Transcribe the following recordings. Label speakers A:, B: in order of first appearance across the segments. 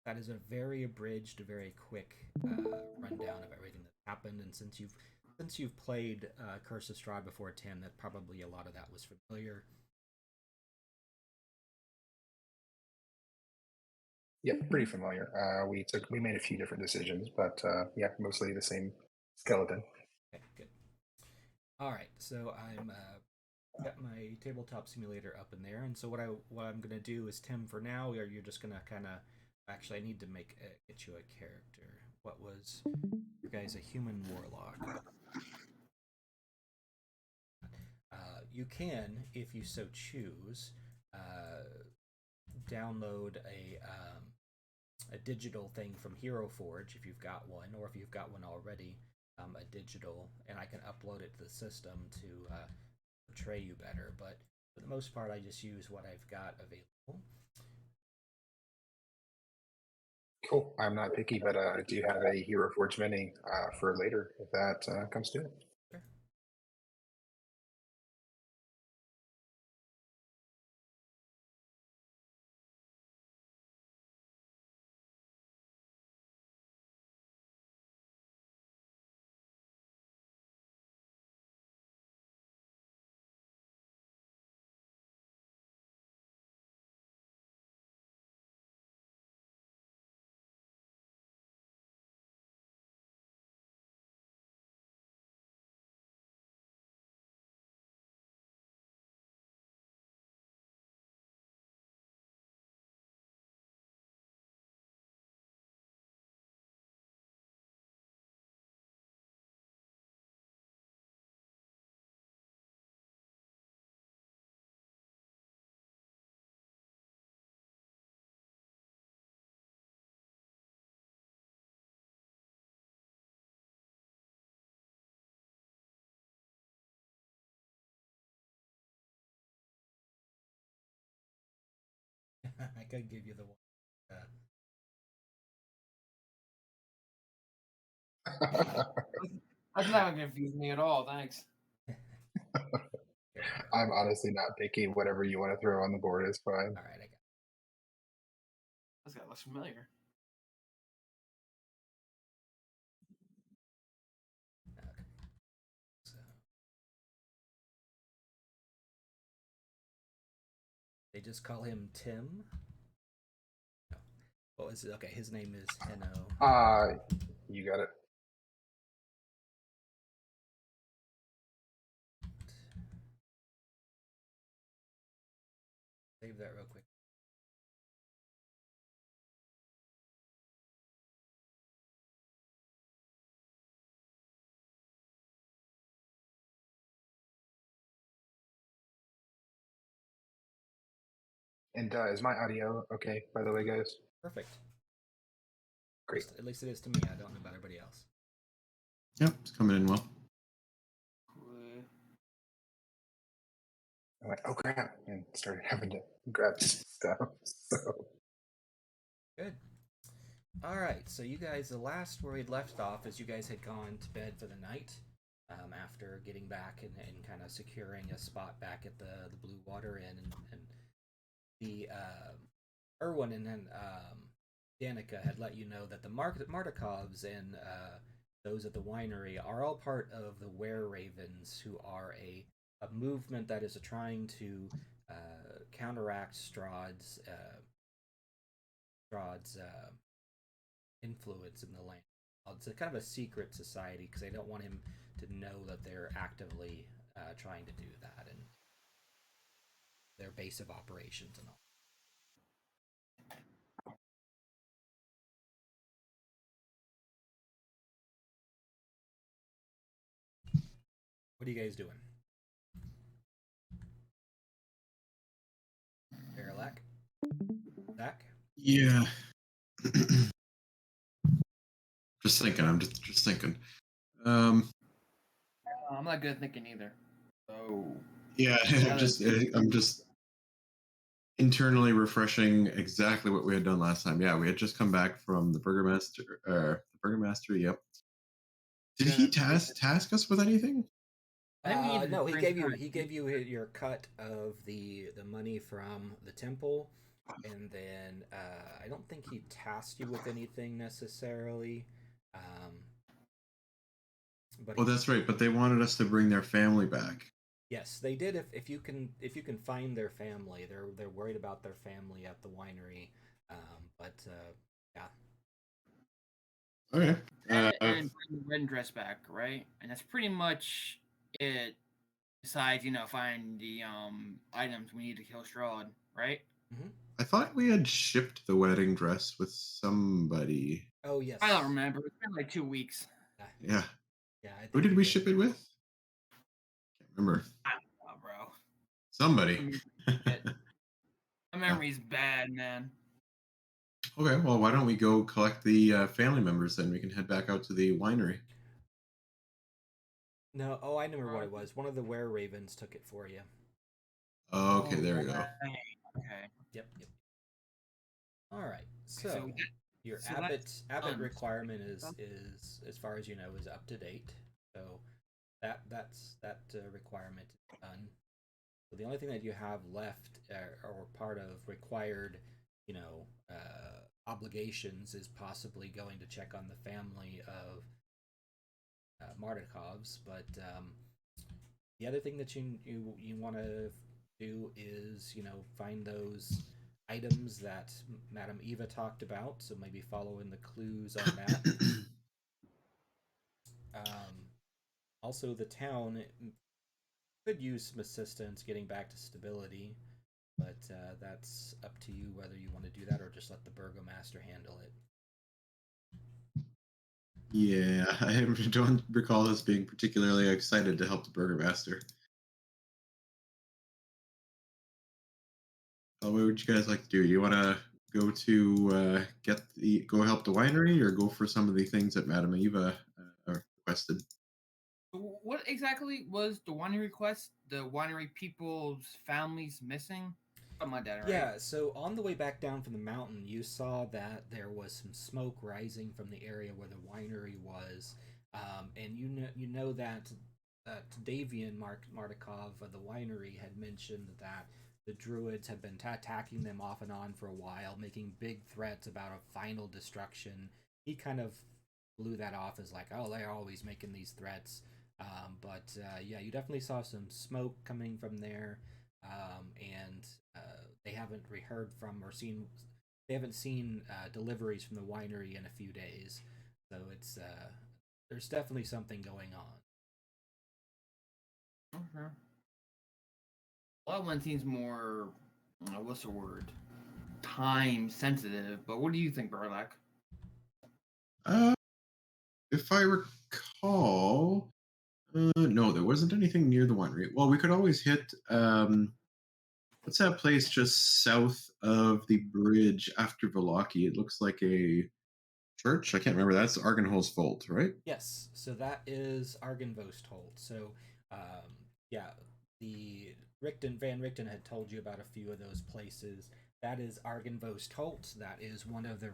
A: that is a very abridged, very quick rundown of everything that happened. And since you've played Curse of Strahd before, Tim, that probably a lot of that was familiar.
B: Yeah, pretty familiar. We made a few different decisions, but yeah, mostly the same skeleton.
A: Okay, good. All right, so I'm got my tabletop simulator up in there, and so what I'm gonna do is, Tim, for now, you're just gonna kind of actually I need to get you a character. What was your guy's a human warlock? You can, if you so choose, download a digital thing from Hero Forge if you've got one, or if you've got one already, a digital, and I can upload it to the system to portray you better. But for the most part, I just use what I've got available.
B: Cool. I'm not picky, but I do have a Hero Forge mini for later if that comes to it.
A: Sure. I could give you the one.
C: That's not gonna confuse me at all. Thanks.
A: Here,
B: I'm honestly not picky. Whatever you want to throw on the board is fine.
A: all right, I got.
C: This guy looks familiar.
A: Okay. So they just call him Tim. No. What was it? Okay, his name is Henno.
B: You got it.
A: Save that real quick.
B: And is my audio okay, by the way, guys?
A: Perfect.
B: Great.
A: At least it is to me. I don't know about everybody else.
D: Yep, it's coming in well.
B: I went, oh crap, and started having to grab stuff. So
A: Good. All right. So you guys, the last where we'd left off is you guys had gone to bed for the night. After getting back and kind of securing a spot back at the Blue Water Inn, and the Erwin and then Danica had let you know that the Martikovs and those at the winery are all part of the Were Ravens, who are a movement that is trying to counteract Strahd's influence in the land. It's a kind of a secret society because they don't want him to know that they're actively trying to do that, and their base of operations and all. What are you guys doing? Barrelac? Zach?
D: Yeah. Just thinking. I'm just thinking.
C: I'm not good at thinking either. So
D: Yeah, I'm just internally refreshing exactly what we had done last time. Yeah, we had just come back from the burgomaster. The burgomaster. Yep. Did he task us with anything?
A: No, he gave you your cut of the money from the temple, and then I don't think he tasked you with anything necessarily. Um, but
D: Oh,
A: he,
D: that's right. But they wanted us to bring their family back.
A: yes, they did. If you can find their family, they're worried about their family at the winery. But yeah,
D: Okay.
C: And bring the wedding dress back, right? And that's pretty much it. Besides, find the items we need to kill Strahd, right?
A: hmm
D: I thought we had shipped the wedding dress with somebody.
A: oh yes,
C: I don't remember. It's been like 2 weeks.
A: yeah,
D: Yeah.
A: yeah. I
D: Who
A: think
D: did
A: you
D: we
A: did.
D: ship it with? Can't remember.
C: I don't know, bro.
D: Somebody.
C: My
D: Yeah.
C: memory's bad, man.
D: Okay. Well, why don't we go collect the family members then? We can head back out to the winery.
A: No, oh, I remember what it was. One of the were ravens took it for you.
D: Okay,
C: Oh,
D: there we go.
C: okay.
A: Yep. All right.
C: So
A: So your
C: so
A: abbot
C: that's
A: requirement is as far as you know is up to date. So that requirement is done. So the only thing that you have left or part of required, you know, obligations is possibly going to check on the family of Martikovs. But the other thing that you want to do is find those items that Madame Eva talked about. So maybe follow in the clues on that. Um, Also, the town could use some assistance getting back to stability, but that's up to you whether you want to do that or just let the burgomaster handle it.
D: Yeah, I don't recall us being particularly excited to help the burgomaster. What would you guys like to do? You want to go to go help the winery, or go for some of the things that Madame Eva requested?
C: what exactly was the winery request? The winery people's families missing? Something like that, right?
A: Yeah, so on the way back down from the mountain, you saw that there was some smoke rising from the area where the winery was, and you know that Davian Martikov of the winery had mentioned that the druids had been attacking them off and on for a while, making big threats about a final destruction. He kind of blew that off as like, oh, they're always making these threats. But yeah, you definitely saw some smoke coming from there, and they haven't heard from or seen. They haven't seen deliveries from the winery in a few days, so it's there's definitely something going on.
C: Okay. Well, that one seems more, what's the word? Time sensitive. But what do you think, Burlak?
D: Uh, if I recall, no, there wasn't anything near the winery. Well, we could always hit. What's that place just south of the bridge after Velaki? It looks like a church. I can't remember. That's Argynvostholt, right?
A: Yes, so that is Argynvostholt. So, um, yeah, the Van Richten had told you about a few of those places. That is Argynvostholt. That is one of the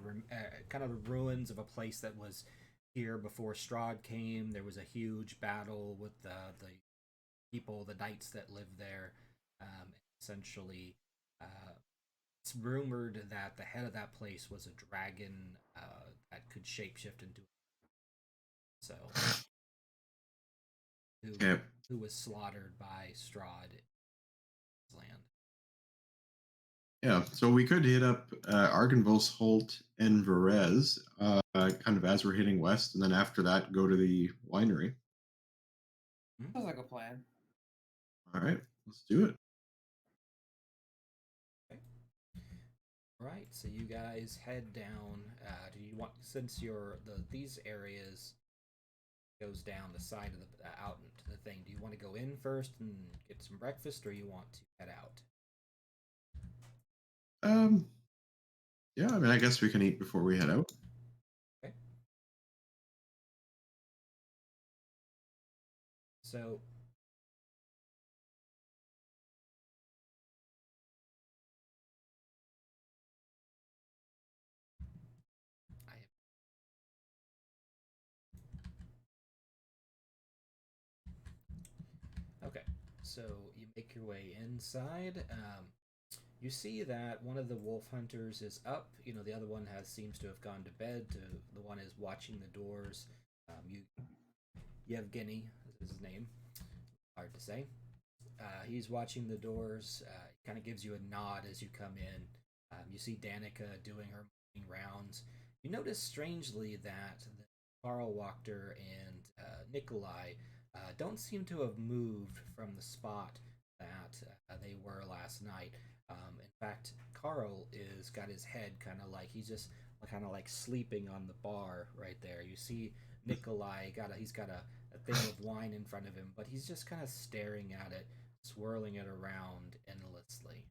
A: kind of the ruins of a place that was here before Strahd came. There was a huge battle with the people, the knights that lived there. Essentially, uh, it's rumored that the head of that place was a dragon that could shapeshift into so who
D: Yeah.
A: who was slaughtered by Strahd in his land.
D: Yeah, so we could hit up Argynvostholt and Verez, kind of as we're hitting west, and then after that, go to the winery.
C: Sounds like a plan.
D: All right, let's do it.
A: Okay. Right, so you guys head down. Do you want since these areas goes down the side of the out into the thing? Do you want to go in first and get some breakfast, or you want to head out?
D: Um, yeah, I mean, I guess we can eat before we head out.
A: Okay. So I okay. So you make your way inside. You see that one of the wolf hunters is up. The other one seems to have gone to bed. The one is watching the doors. You Yevgeny is his name. Hard to say. He's watching the doors. Kind of gives you a nod as you come in. You see Danica doing her morning rounds. You notice strangely that Carl Wachter and Nikolai don't seem to have moved from the spot that they were last night. In fact, Carl is got his head kind of like he's just kind of like sleeping on the bar right there. You see Nikolai he's got a thing of wine in front of him, but he's just kind of staring at it, swirling it around endlessly.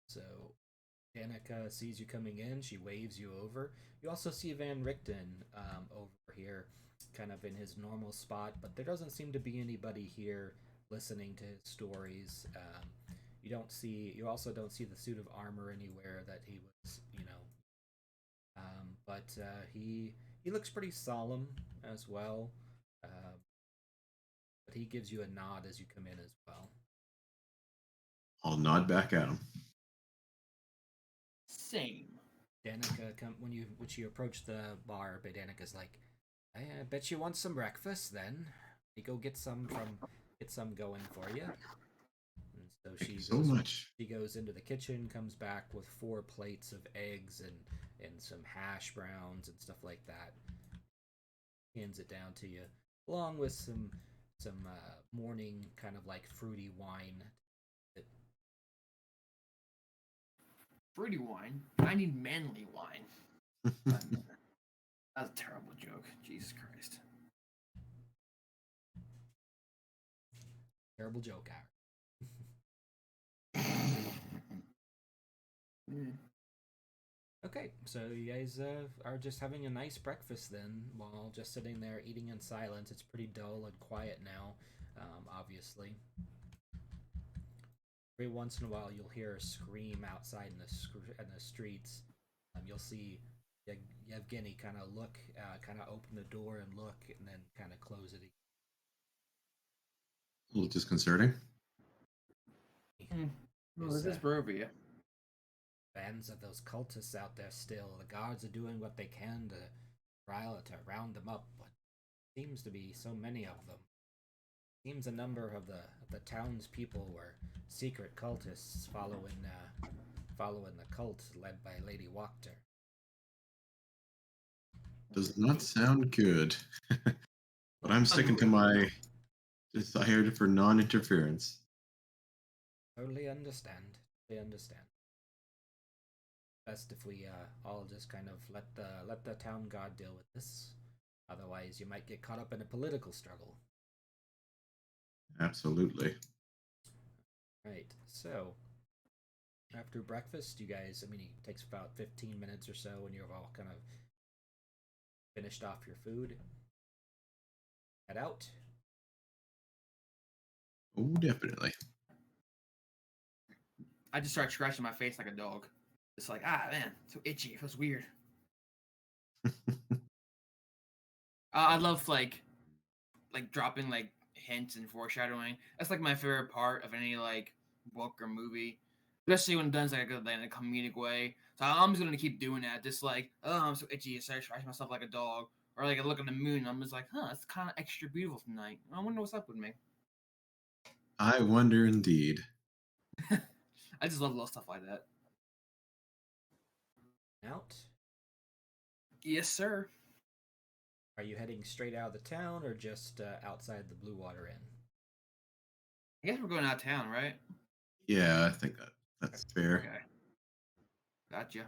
A: So Danica sees you coming in. She waves you over. You also see Van Richten over here, kind of in his normal spot, but there doesn't seem to be anybody here listening to his stories. You also don't see the suit of armor anywhere that he was, but he looks pretty solemn as well. But he gives you a nod as you come in as well.
D: I'll nod back at him.
C: Same.
A: Danica, when you approach the bar, but Danica's like, I bet you want some breakfast. Then we go get some going for you. And so
D: Thank you so much.
A: She goes into the kitchen, comes back with 4 plates of eggs and some hash browns and stuff like that. Hands it down to you, along with some morning kind of like fruity wine.
C: Fruity wine? I need manly wine. That's a terrible joke. Jesus Christ.
A: Terrible joke hour. Okay, so you guys are just having a nice breakfast then, while just sitting there eating in silence. It's pretty dull and quiet now, obviously. Every once in a while, you'll hear a scream outside in the streets. You'll see Yevgeny kind of open the door and look, and then kind of close it.
D: A little disconcerting.
C: Well, this is Barovia.
A: Bands of those cultists out there still. The guards are doing what they can to round them up, but seems to be so many of them. Seems a number of the townspeople were secret cultists following the cult led by Lady Wachter.
D: Does not sound good. But I'm sticking to my desire for non-interference.
A: Totally understand. Best if we all just kind of let the town guard deal with this. Otherwise, you might get caught up in a political struggle.
D: Absolutely.
A: Right. So, after breakfast, you guys, it takes about 15 minutes or so when you've all kind of finished off your food. Head out.
D: Oh, definitely.
C: I just start scratching my face like a dog. It's like, man, so itchy. It feels weird. I love like dropping like hints and foreshadowing. That's like my favorite part of any like book or movie, especially when done like in a comedic way. So I'm just gonna keep doing that. Just like, oh, I'm so itchy. So I scratch myself like a dog, or like I look at the moon. And I'm just like, it's kind of extra beautiful tonight. I wonder what's up with me.
D: I wonder indeed.
C: I just love little stuff like that.
A: Out?
C: Yes, sir.
A: Are you heading straight out of the town or just outside the Blue Water Inn?
C: I guess we're going out of town, right?
D: Yeah, I think that's fair.
C: Okay. Gotcha.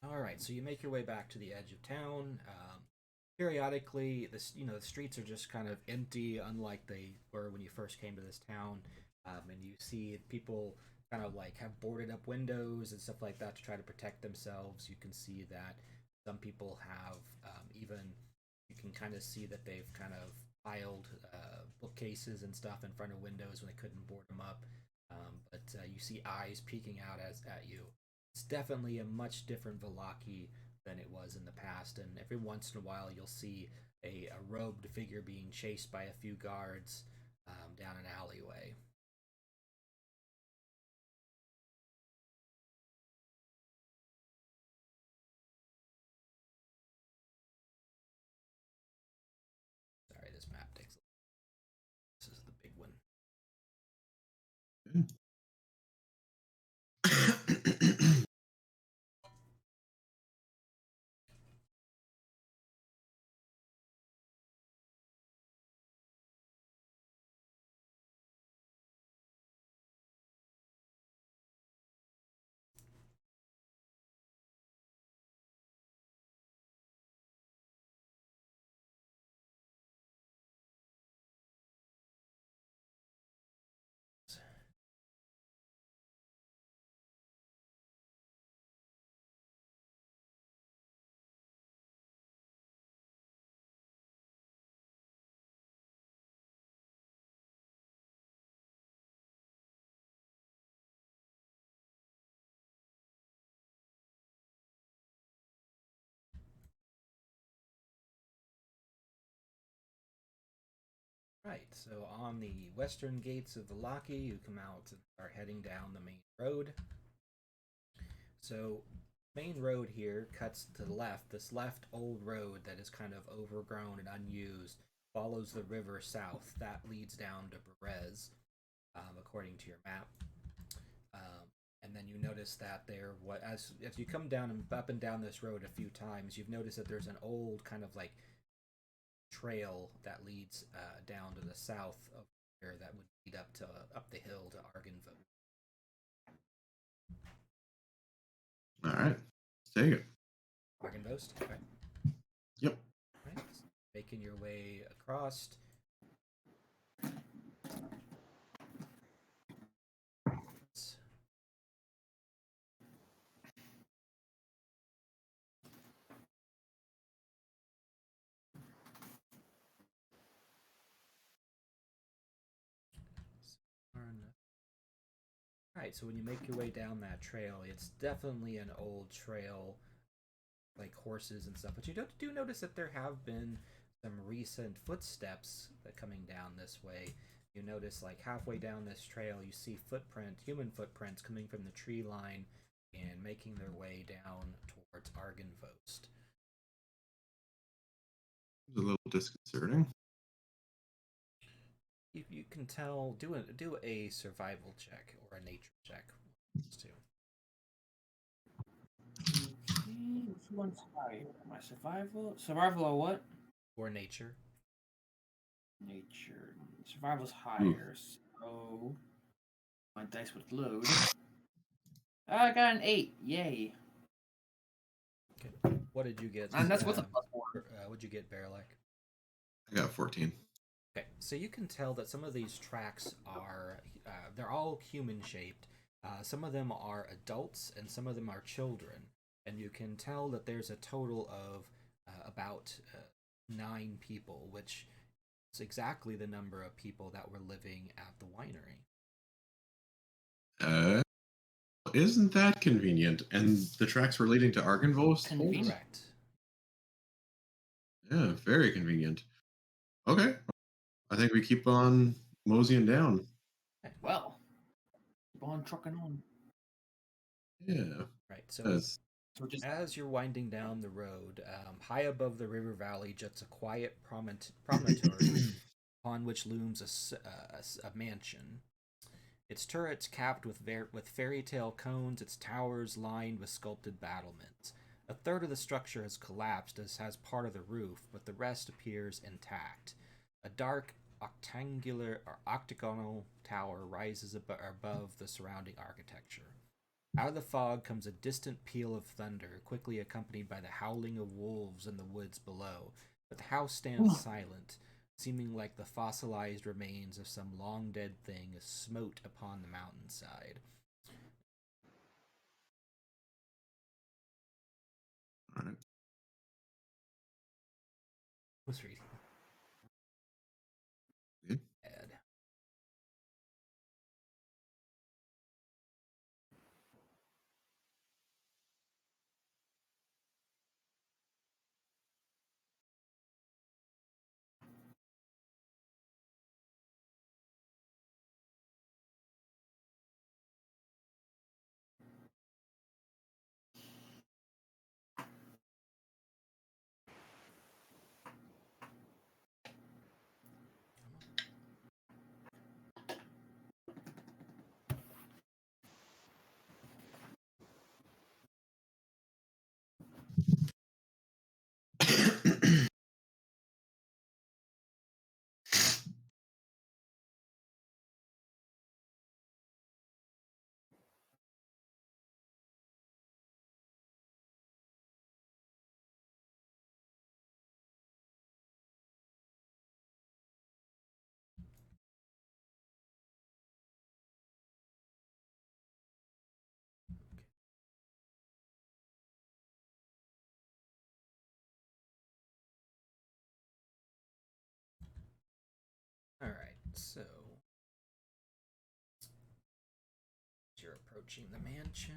A: All right, so you make your way back to the edge of town. periodically, the streets are just kind of empty, unlike they were when you first came to this town. And you see people kind of like have boarded up windows and stuff like that to try to protect themselves. You can see that some people have even you can kind of see that they've kind of piled bookcases and stuff in front of windows when they couldn't board them up. But you see eyes peeking out at you. It's definitely a much different Velaki than it was in the past, and every once in a while you'll see a robed figure being chased by a few guards down an alleyway. Sorry, this map takes. This is the big one. Right, so on the western gates of Velaki, you come out and are heading down the main road. So, main road here cuts to the left. This left old road that is kind of overgrown and unused follows the river south. That leads down to Perez, according to your map. And then you notice that as you come down and up and down this road a few times, you've noticed that there's an old kind of like trail that leads down to the south of here that would lead up the hill to Argynvostholt.
D: All right, let's take it.
A: Argynvostholt. Okay.
D: Yep.
A: Right. Making your way across. Alright, so when you make your way down that trail, it's definitely an old trail, like horses and stuff. But you do notice that there have been some recent footsteps that coming down this way. You notice, like halfway down this trail, you see human footprints coming from the tree line and making their way down towards Argynvostholt.
D: It's a little disconcerting.
A: You can tell. Do a survival check or a nature check. Too.
C: Which one's higher? My survival? Survival or what?
A: Or nature.
C: Nature. Survival's higher, so my dice would load. I got an 8. Yay.
A: Okay. What did you get?
C: And that's what's a plus 4.
A: What'd you get, Baralek?
D: I got 14.
A: Okay, so you can tell that some of these tracks are, they're all human-shaped. Some of them are adults, and some of them are children. And you can tell that there's a total of about 9 people, which is exactly the number of people that were living at the winery.
D: Isn't that convenient? And the tracks were leading to Argynvostholt?
A: Correct.
D: Yeah, very convenient. Okay. I think we keep on moseying down.
C: Well, keep on trucking on.
D: Yeah.
A: Right, so
D: Yes.
A: as you're winding down the road, high above the river valley juts a quiet promontory upon which looms a mansion. Its turrets capped with fairy tale cones, its towers lined with sculpted battlements. A third of the structure has collapsed, as has part of the roof, but the rest appears intact. A dark octagonal tower rises above the surrounding architecture. Out of the fog comes a distant peal of thunder, quickly accompanied by the howling of wolves in the woods below. but the house stands silent, seeming like the fossilized remains of some long dead thing smote upon the mountainside.
D: All right.
A: Who's reading?
D: Yeah.
A: Ed. All right, so you're approaching the mansion.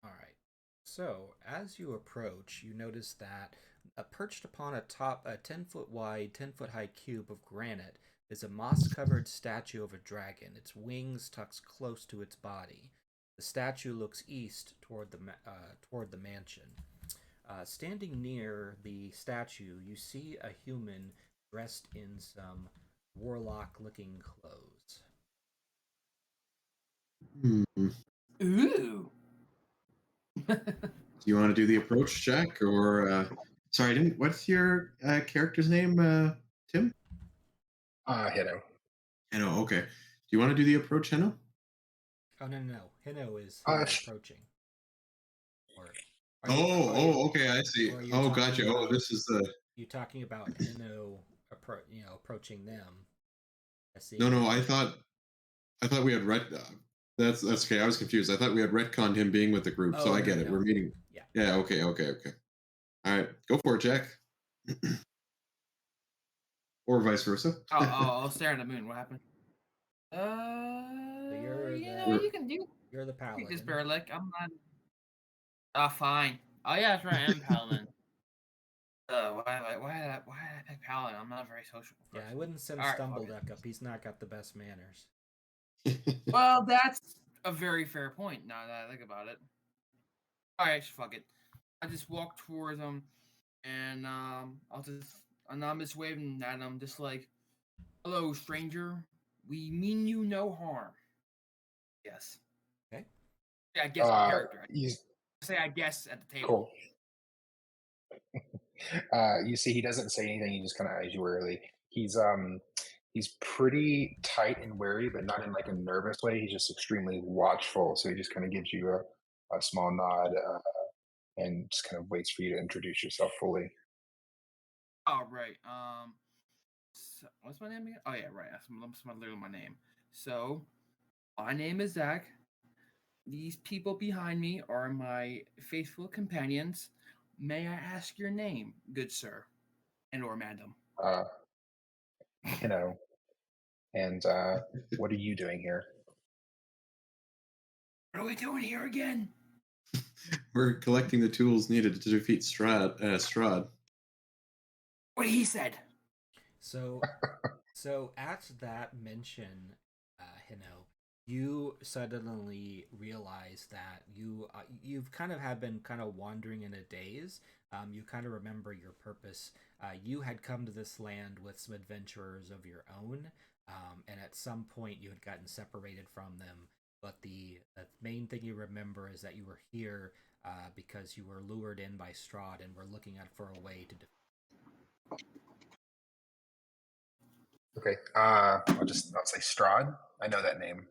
A: All right. So, as you approach, you notice that perched upon a 10-foot wide, 10-foot high cube of granite is a moss covered statue of a dragon, its wings tucked close to its body. The statue looks east toward the mansion. Standing near the statue, you see a human dressed in some warlock looking clothes.
D: Hmm.
C: Ooh.
D: Do you want to do the approach check, or sorry, I didn't. What's your character's name, Tim?
B: Hino.
D: Heno. Okay. Do you want to do the approach, Heno?
A: Oh, no. Hino is who you're approaching. Or
D: Okay, I see.
A: or are you
D: Oh,
A: talking
D: gotcha. Oh,
A: about-
D: this is the.
A: You talking about Hino, approaching them? I see.
D: No. I thought we had that's okay. I was confused. I thought we had retconned him being with the group, so
A: Oh,
D: I
A: no,
D: get it.
A: no.
D: We're meeting.
A: Yeah.
D: Yeah. Okay. All right. Go for it, Jack. Or vice versa.
C: I'll stare at the moon. What happened? You can do.
A: You're the
C: You
A: paladin.
C: can spare a lick. I'm not. Fine. Oh yeah, that's right. I am paladin. Why did I pick paladin? I'm not a very sociable person.
A: Yeah, I wouldn't send
C: Alright,
A: Stumbleduck up. He's not got the best manners.
C: Well, that's a very fair point. Now that I think about it. All right, fuck it. I just walk towards him, and I'm just waving at him, just like, "Hello, stranger. We mean you no harm." Yes.
A: Okay.
C: Yeah, I guess my character.
B: You,
C: I guess at the table.
B: cool. You see, he doesn't say anything. He just kind of eyes you warily. He's pretty tight and wary, but not in like a nervous way. He's just extremely watchful. So he just kind of gives you a small nod and just kind of waits for you to introduce yourself fully.
C: Oh right. So, what's my name again? Oh yeah, right. That's literally my name. So, my name is Zach. These people behind me are my faithful companions. May I ask your name, good sir, and or madam?
B: You know, and what are you doing here?
C: What are we doing here again?
D: We're collecting the tools needed to defeat Strahd.
C: What he said.
A: So at that mention, Hino, you suddenly realize that you've kind of have been kind of wandering in a daze. You kind of remember your purpose. You had come to this land with some adventurers of your own, and at some point you had gotten separated from them. But the main thing you remember is that you were here because you were lured in by Strahd and were looking at for a way to.
B: Okay. I'll say Strahd. I know that name.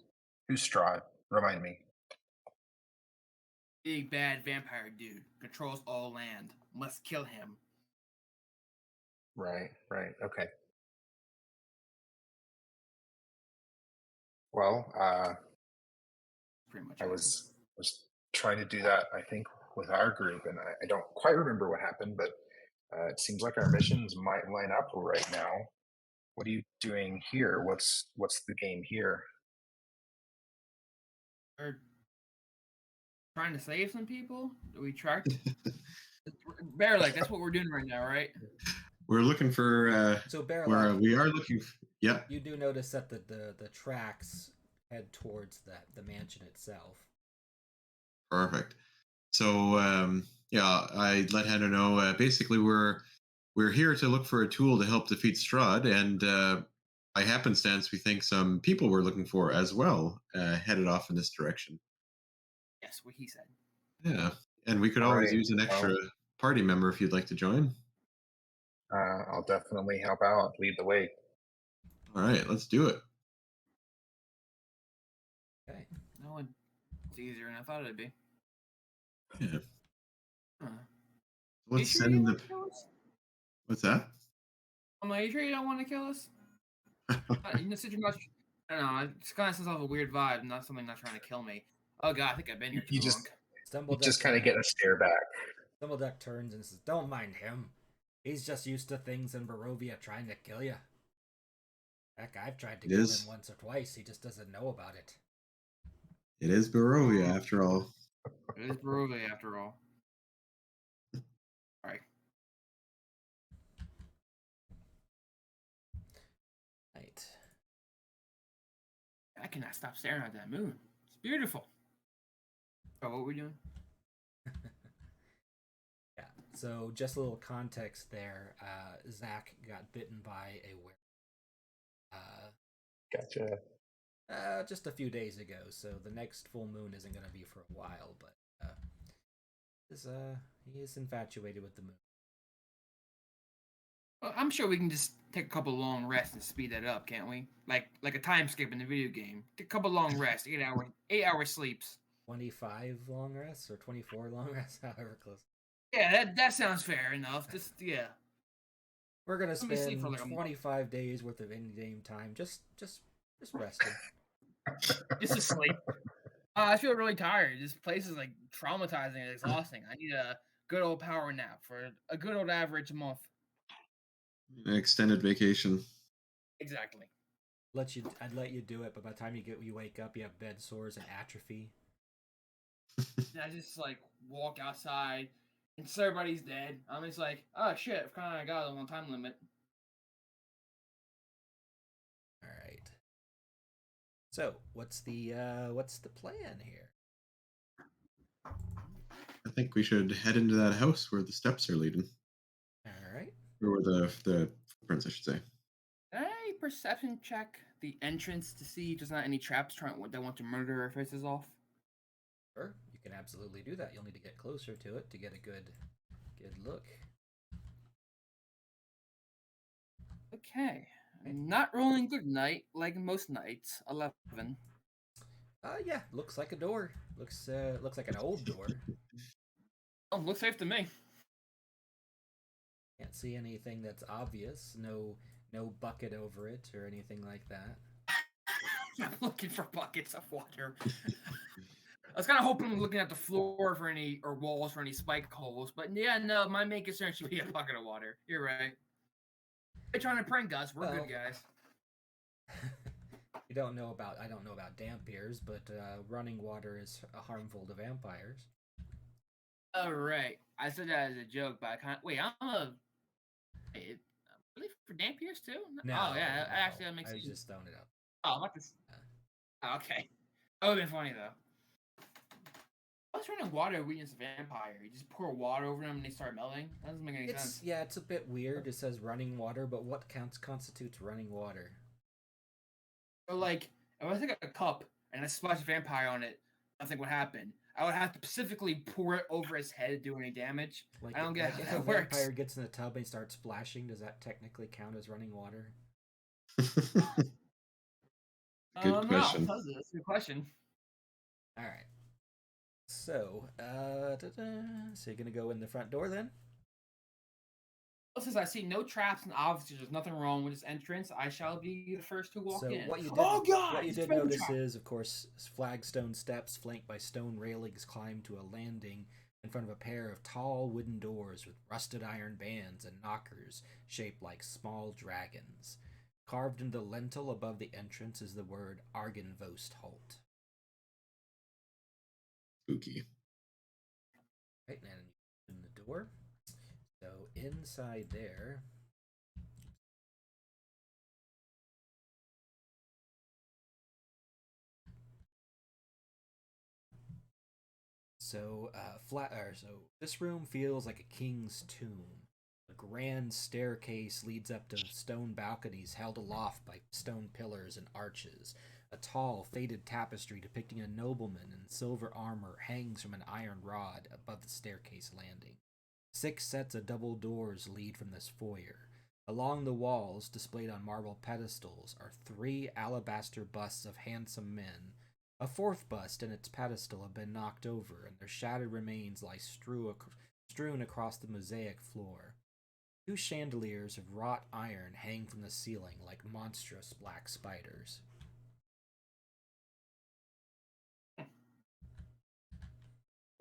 B: Who's Strahd? Remind me.
C: Big bad vampire dude controls all land. Must kill him.
B: Right. Okay. Well,
C: Pretty much.
B: I was trying to do that. I think with our group, and I don't quite remember what happened, but it seems like our missions might line up right now. What are you doing here? What's the game here?
C: We're trying to save some people. Do we track? Bear, like that's what we're doing right now, right?
D: We're looking for.
A: So Bear,
D: We are looking. Yeah.
A: You do notice that the tracks head towards the mansion itself.
D: Perfect. So yeah, I let Hannah know. Basically, we're here to look for a tool to help defeat Strahd, and by happenstance, we think some people we're looking for as well headed off in this direction.
C: Yes, what he said.
D: Yeah, and we could
B: All
D: always
B: right.
D: use an extra party member if you'd like to join.
B: I'll definitely help out. Lead the way.
D: All right, let's do it.
A: Okay.
C: No, it's easier than I thought it'd be.
D: Yeah.
C: Huh.
D: Let's
C: sure
D: send the.
C: Kill us?
D: What's that?
C: I'm like, you sure you don't want to kill us? You know, such a much. I don't know. It kind of sends off a weird vibe. Not something not trying to kill me. Oh god, I think I've been here too long.
B: Just kind of get a stare back.
A: Stumbleduck turns and says, "Don't mind him. He's just used to things in Barovia trying to kill you. Heck, I've tried to kill him once or twice. He just doesn't know about it."
D: It is Barovia after all.
C: It is Barovia after all. All right.
A: Right.
C: I cannot stop staring at that moon. It's beautiful. Oh, what are we doing?
A: Yeah. So just a little context there. Zach got bitten by a werewolf.
B: Gotcha.
A: Just a few days ago. So the next full moon isn't going to be for a while, but he is infatuated with the moon.
C: Well, I'm sure we can just take a couple long rests and speed that up, can't we? Like a time skip in the video game. Take a couple long rests, 8 hour sleeps.
A: 25 long rests or 24 long rests, however close.
C: Yeah, that sounds fair enough. Just yeah.
A: We're gonna spend 25 days worth of in-game time just resting.
C: Just to sleep. I feel really tired. This place is like traumatizing and exhausting. I need a good old power nap for a good old average month.
D: An extended vacation.
C: Exactly.
A: I'd let you do it, but by the time you wake up, you have bed sores and atrophy.
C: I just like walk outside and so everybody's dead. I'm just like, oh shit, I've kind of got a long time limit.
A: All right. So what's the plan here?
D: I think we should head into that house where the steps are leading.
A: All right.
D: Or where the footprints, I should say.
C: Can I perception check the entrance to see if there's not any traps that want to murder our faces off?
A: Sure, you can absolutely do that. You'll need to get closer to it to get a good look.
C: Okay. I'm not rolling good night like most nights. 11.
A: Yeah, looks like a door. Looks like an old door.
C: Oh, looks safe to me.
A: Can't see anything that's obvious. No bucket over it or anything like that.
C: I'm looking for buckets of water. I was kind of hoping looking at the floor for any or walls for any spike holes, but yeah, no, my main concern should be a bucket of water. You're right. They're trying to prank us. We're good guys.
A: I don't know about damp ears, but running water is harmful to vampires.
C: All right, I said that as a joke, but I can't. Wait, really for damp ears too?
A: No.
C: Oh yeah, actually that makes
A: sense. I was
C: sense.
A: just throwing it up.
C: Oh, what this? Okay. That would have been funny though. What's running water weakens a vampire? You just pour water over them and they start melting? That doesn't make any sense.
A: Yeah, it's a bit weird. It says running water, but what constitutes running water?
C: So like, if I take a cup and I splash a vampire on it, nothing would happen. I would have to specifically pour it over his head to do any damage.
A: Like,
C: I don't get
A: like
C: how
A: if
C: that
A: a
C: works.
A: vampire gets in the tub and starts splashing, does that technically count as running water?
D: Good question.
C: No, that's a good question.
A: All right. So, so you're gonna go in the front door then?
C: Well, since I see no traps and obviously there's nothing wrong with this entrance, I shall be the first to walk
A: So
C: in.
A: what you did,
C: Oh god!
A: what you
C: it's
A: did
C: a
A: notice
C: trap.
A: is, of course, flagstone steps flanked by stone railings climb to a landing in front of a pair of tall wooden doors with rusted iron bands and knockers shaped like small dragons. Carved into the lintel above the entrance is the word Argynvostholt.
D: Spooky.
A: Right, and in the door. So inside there, so so this room feels like a king's tomb. A grand staircase leads up to stone balconies held aloft by stone pillars and arches. A tall, faded tapestry depicting a nobleman in silver armor hangs from an iron rod above the staircase landing. 6 sets of double doors lead from this foyer. Along the walls, displayed on marble pedestals, are 3 alabaster busts of handsome men. A 4th bust and its pedestal have been knocked over, and their shattered remains lie strewn across the mosaic floor. 2 chandeliers of wrought iron hang from the ceiling like monstrous black spiders.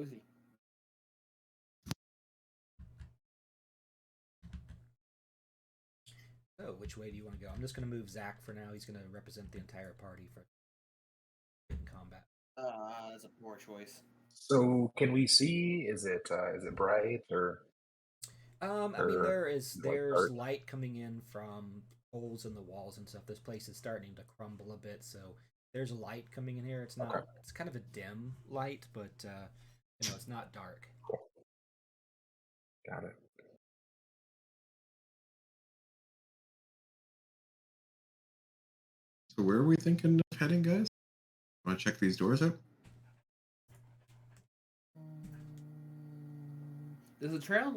C: Uzi.
A: So, which way do you want to go? I'm just going to move Zach for now. He's going to represent the entire party for in combat.
C: That's a poor choice.
B: So can we see? Is it bright or?
A: I mean, there's
B: dark?
A: light coming in from holes in the walls and stuff. This place is starting to crumble a bit, so there's light coming in here. It's not.
B: Okay.
A: It's kind of a dim light, but it's not dark.
B: Cool. Got it.
D: So where are we thinking of heading, guys? Want to check these doors out?
C: Does the trail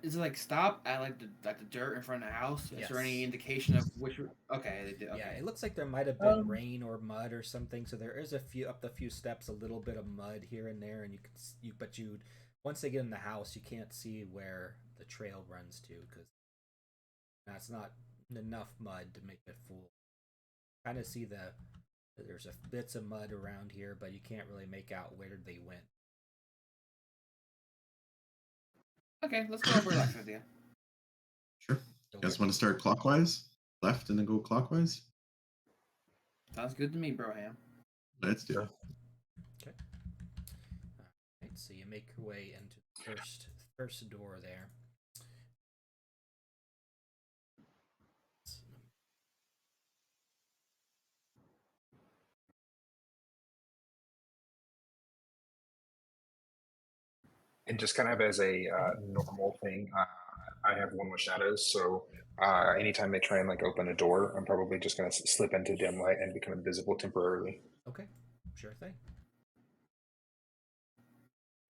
C: is it like stop at like the dirt in front of the house?
A: Yes.
C: Is there any indication of which? Okay, they did. Okay.
A: Yeah, it looks like there might have been rain or mud or something. So there is a few steps, a little bit of mud here and there, and but once they get in the house, you can't see where the trail runs to because that's not enough mud to make it full. Kind of see there's bits of mud around here, but you can't really make out where they went.
C: Okay, let's go over left with you.
D: Sure. You guys want to start clockwise? Left and then go clockwise?
C: Sounds good to me, Broham.
D: Let's do it.
A: Okay. All right, so you make your way into the first door there.
B: And just kind of as a normal thing, I have one with shadows, so anytime they try and like open a door, I'm probably just going to slip into dim light and become invisible temporarily.
A: Okay, sure thing.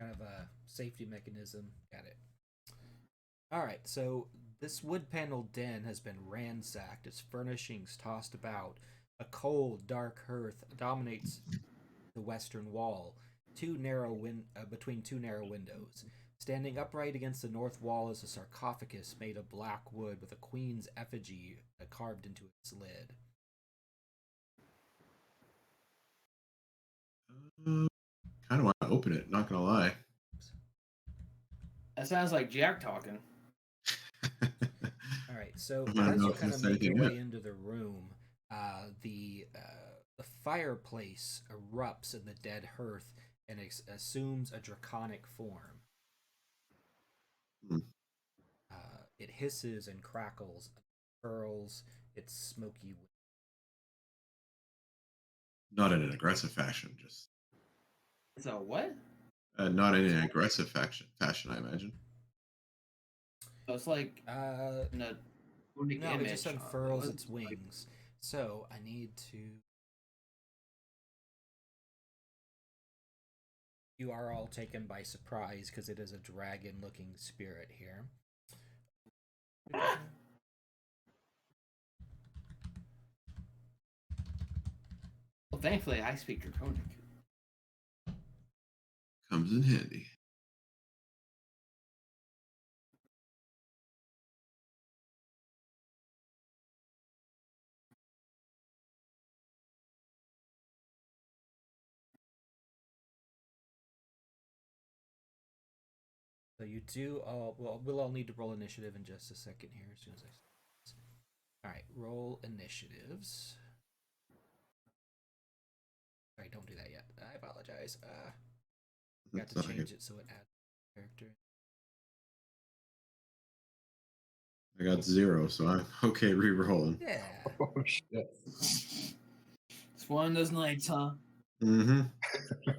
A: Kind of a safety mechanism. Got it. All right, so this wood-paneled den has been ransacked, its furnishings tossed about. A cold, dark hearth dominates the western wall, between 2 narrow windows. Standing upright against the north wall is a sarcophagus made of black wood with a queen's effigy carved into its lid.
D: Kind of want to open it, not gonna lie.
C: That sounds like Jack talking.
A: All right, so
D: I don't
A: as
D: know
A: you
D: if
A: kind of
D: there's
A: make your
D: anything
A: way
D: yet.
A: into the room, the fireplace erupts in the dead hearth and assumes a draconic form.
D: Hmm.
A: It hisses and crackles, curls its smoky.
D: Not in an aggressive fashion, just
C: So what?
D: not in an aggressive fashion, I imagine.
C: So it's like in a runic
A: No, it just
C: image.
A: unfurls
C: What
A: its
C: is it like?
A: wings. So I need to. You are all taken by surprise because it is a dragon-looking spirit here.
C: Well, thankfully, I speak Draconic.
D: Comes in handy.
A: So you do all. Well, we'll all need to roll initiative in just a second here. As soon as I. All right, roll initiatives. All right, don't do that yet. I apologize. Got to
D: That's
A: change it so it adds character.
D: I got 0, so I'm okay re-rolling.
A: Yeah.
B: Oh shit.
C: It's one of those nights, huh?
D: Mm-hmm.
C: I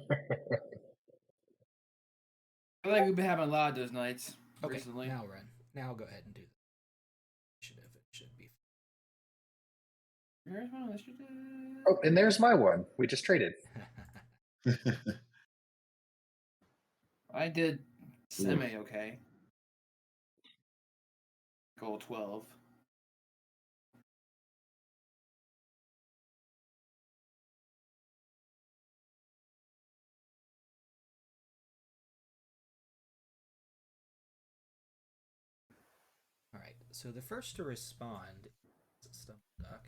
C: feel like we've been having a lot of those nights
A: Okay.
C: recently.
A: Now run. Now go ahead and do the initiative. It should be.
C: Here's my initiative.
B: Oh, and there's my one. We just traded.
C: I did semi okay. Goal 12.
A: All right. So the first to respond is Stump Duck.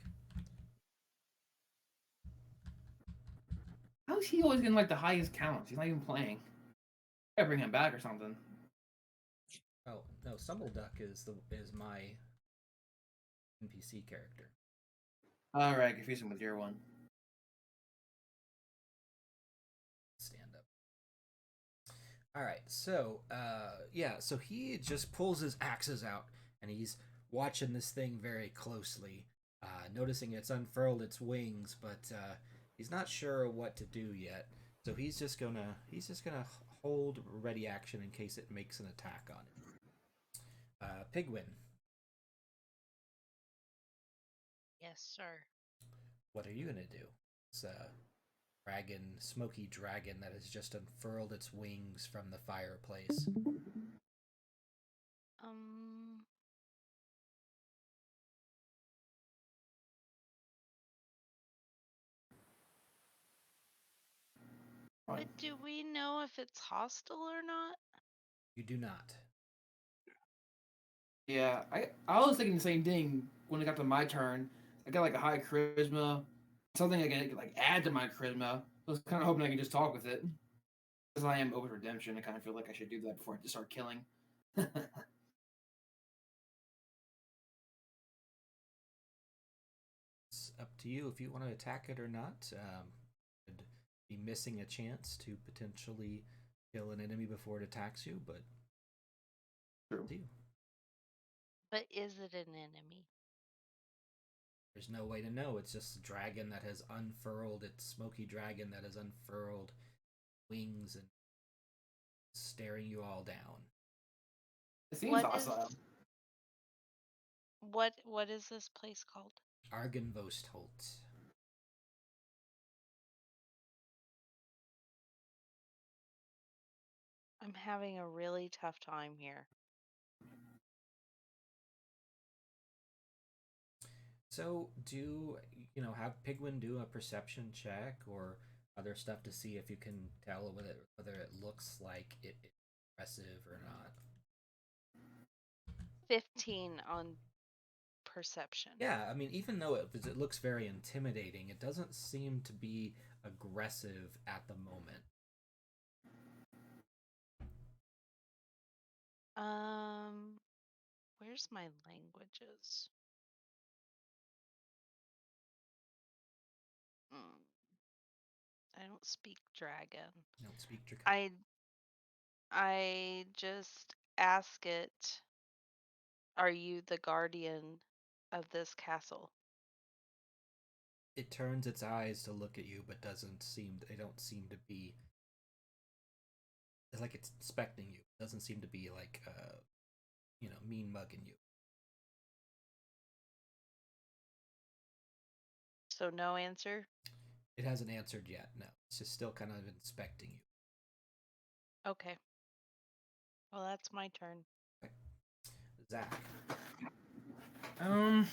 C: How is he always getting like the highest counts? He's not even playing. I bring him back or something.
A: Oh no, Stumble Duck is my NPC character.
C: All right, confuse him with your one.
A: Stand up. All right, so yeah, so he just pulls his axes out and he's watching this thing very closely, noticing it's unfurled its wings, but he's not sure what to do yet. So he's just gonna hold ready action in case it makes an attack on him. Pigwin,
E: Yes, sir.
A: what are you gonna do? It's a smoky dragon that has just unfurled its wings from the fireplace.
E: Um, but do we know if it's hostile or not?
A: You do not.
C: Yeah, I was thinking the same thing when it got to my turn. I got like a high charisma, something I can like add to my charisma. I was kind of hoping I could just talk with it. Because I am open redemption, I kind of feel like I should do that before I just start killing.
A: It's up to you if you want to attack it or not. Could be missing a chance to potentially kill an enemy before it attacks you, but
C: True.
A: up to you.
E: But is it an enemy?
A: There's no way to know. It's just a dragon that has unfurled. It's smoky dragon that has unfurled wings and staring you all down.
C: It seems
E: What
C: hostile.
E: what is this place called?
A: Argynvostholt.
E: I'm having a really tough time here.
A: So do have Pigwin do a perception check or other stuff to see if you can tell whether it looks like it's aggressive or not.
E: 15 on perception.
A: Yeah, I mean, even though it looks very intimidating, it doesn't seem to be aggressive at the moment.
E: Where's my languages? I don't speak dragon.
A: You don't speak Draconic.
E: I just ask it, are you the guardian of this castle?
A: it turns its eyes to look at you, but they don't seem to be. It's like it's inspecting you. It doesn't seem to be like, mean mugging you.
E: So no answer?
A: It hasn't answered yet, no. It's just still kind of inspecting you.
E: Okay. Well, that's my turn.
A: Okay. Zach.
C: I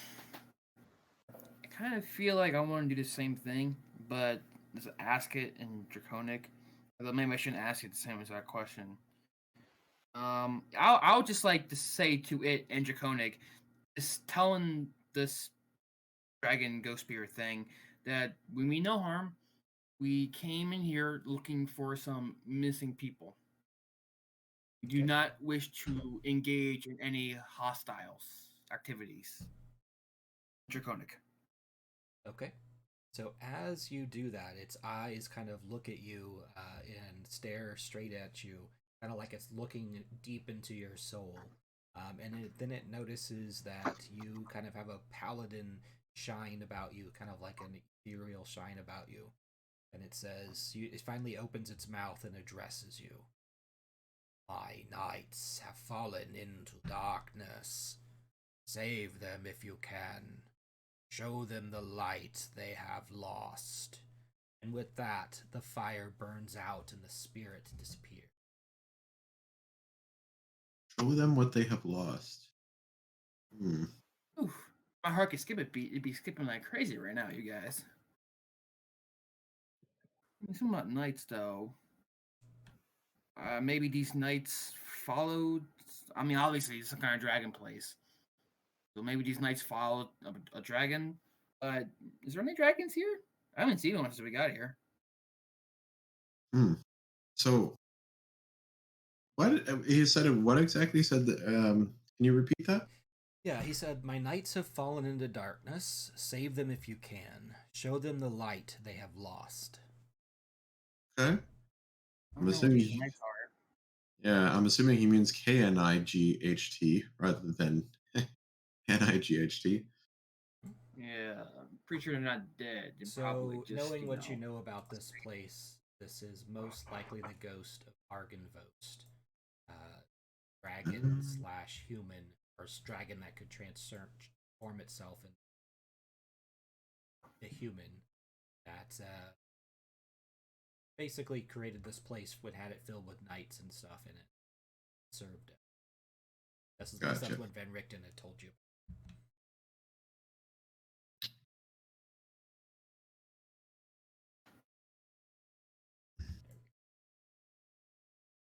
C: kind of feel like I want to do the same thing, but just ask it in Draconic. Although maybe I shouldn't ask it the same exact question. I'll just like to say to it in Draconic, just telling this dragon ghost spirit thing that we mean no harm. We came in here looking for some missing people. We do
A: Okay.
C: not wish to engage in any hostile activities. Draconic.
A: Okay. So as you do that, its eyes kind of look at you and stare straight at you, kind of like it's looking deep into your soul. Then it notices that you kind of have a paladin shine about you, kind of like an ethereal shine about you. And it says, it finally opens its mouth and addresses you. My knights have fallen into darkness. Save them if you can. Show them the light they have lost. And with that, the fire burns out and the spirit disappears.
D: Show them what they have lost.
C: Oof. My heart could skip a beat. It'd be skipping like crazy right now, you guys. Something about knights, though. Maybe these knights followed. I mean, obviously, it's some kind of dragon place. So maybe these knights followed a dragon. Is there any dragons here? I haven't seen one since we got here.
D: So, what he said? What exactly said? Can you repeat that?
A: Yeah, he said, My knights have fallen into darkness. Save them if you can. Show them the light they have lost.
D: Okay. I'm assuming. Yeah, I'm assuming he means Knight rather than Night.
C: Yeah, I'm pretty sure they're not dead. They're probably
A: So,
C: just,
A: knowing what you know about this place, this is most likely the ghost of Argynvostholt. Dragon / human, or dragon that could transform itself into a human that basically created this place, would had it filled with knights and stuff in it, served it. That's what Van Richten had told you.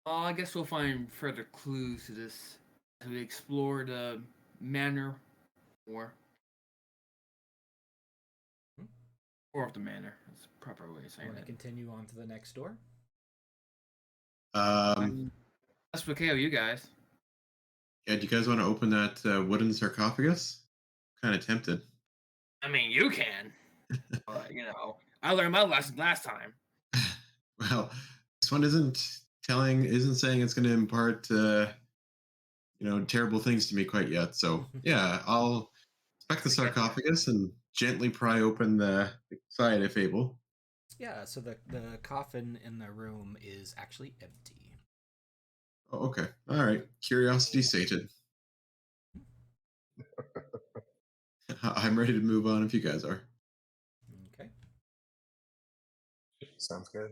C: Well, I guess we'll find further clues to this as we explore the manor more. Or of the manor. That's the proper way of saying
A: Want to
C: it.
A: continue on to the next door?
C: That's okay with you guys.
D: Yeah, do you guys want to open that wooden sarcophagus? Kind of tempted.
C: I mean, you can. But, I learned my lesson last time.
D: Well, this one isn't saying it's going to impart, terrible things to me quite yet. So yeah, I'll inspect the sarcophagus and gently pry open the side if able.
A: Yeah, so the coffin in the room is actually empty.
D: Oh, okay. All right. Curiosity sated. I'm ready to move on if you guys are.
A: Okay.
B: Sounds good.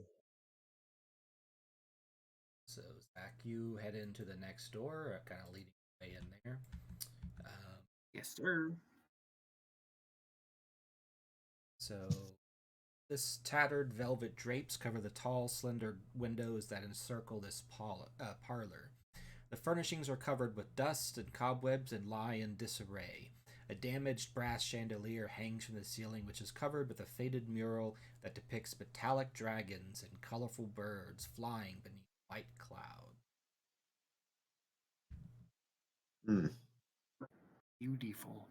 A: So, Zach, you head into the next door, kind of leading the way in there.
C: Yes, sir.
A: So, this tattered velvet drapes cover the tall, slender windows that encircle this parlor. The furnishings are covered with dust and cobwebs and lie in disarray. A damaged brass chandelier hangs from the ceiling, which is covered with a faded mural that depicts metallic dragons and colorful birds flying beneath white cloud.
C: Beautiful.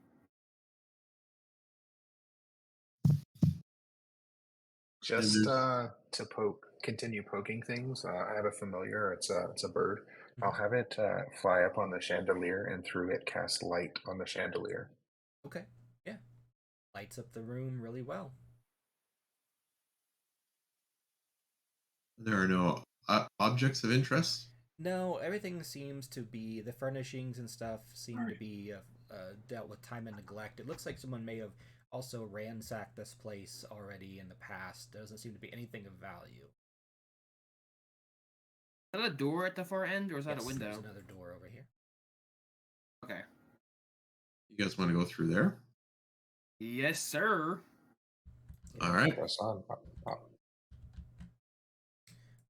B: Just to continue poking things, I have a familiar. It's a bird. I'll have it fly up on the chandelier and through it cast light on the chandelier.
A: Okay, yeah. Lights up the room really well.
D: There are no objects of interest.
A: No, everything seems to be the furnishings and stuff seem to be dealt with time and neglect. It looks like someone may have also ransacked this place already in the past. There doesn't seem to be anything of value.
C: Is that a door at the far end, or is that
A: Yes,
C: a window?
A: there's another door over here.
C: Okay.
D: You guys want to go through there?
C: Yes, sir.
D: All right.
B: Press on.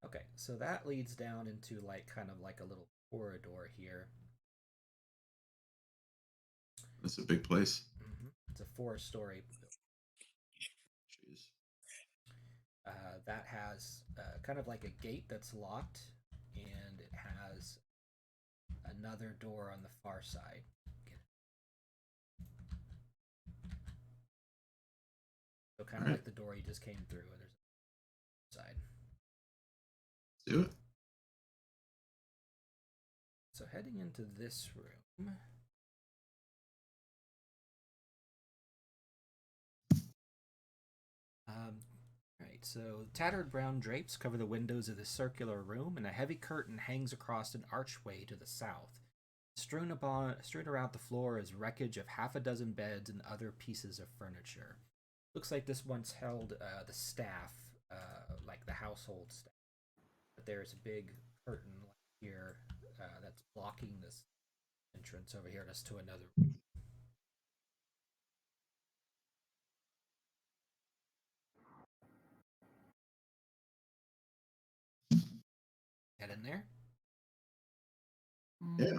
A: Okay, so that leads down into like kind of like a little corridor here.
D: That's a big place.
A: It's a 4-story.
D: Jeez.
A: That has kind of like a gate that's locked, and it has another door on the far side. So kind of like the door you just came through, and there's a side.
D: Let's do it.
A: So heading into this room. Right, so tattered brown drapes cover the windows of the circular room, and a heavy curtain hangs across an archway to the south. Strewn around the floor is wreckage of half a dozen beds and other pieces of furniture. Looks like this once held the staff, like the household staff. But there's a big curtain here that's blocking this entrance over here just to another room. Head in there.
D: Yeah,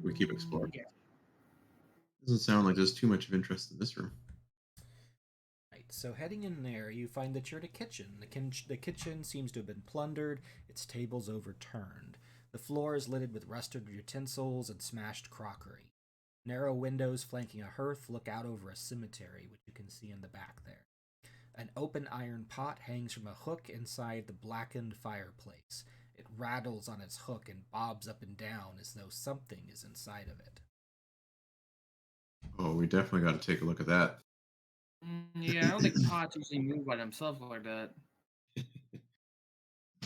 D: we keep exploring.
C: Yeah.
D: Doesn't sound like there's too much of interest in this room.
A: Right, so heading in there, you find that you're in a kitchen. The kitchen seems to have been plundered, its tables overturned. The floor is littered with rusted utensils and smashed crockery. Narrow windows flanking a hearth look out over a cemetery, which you can see in the back there. An open iron pot hangs from a hook inside the blackened fireplace. It rattles on its hook and bobs up and down as though something is inside of it.
D: Oh, we definitely got to take a look at that.
C: Yeah, I don't think pots usually move by themselves like that.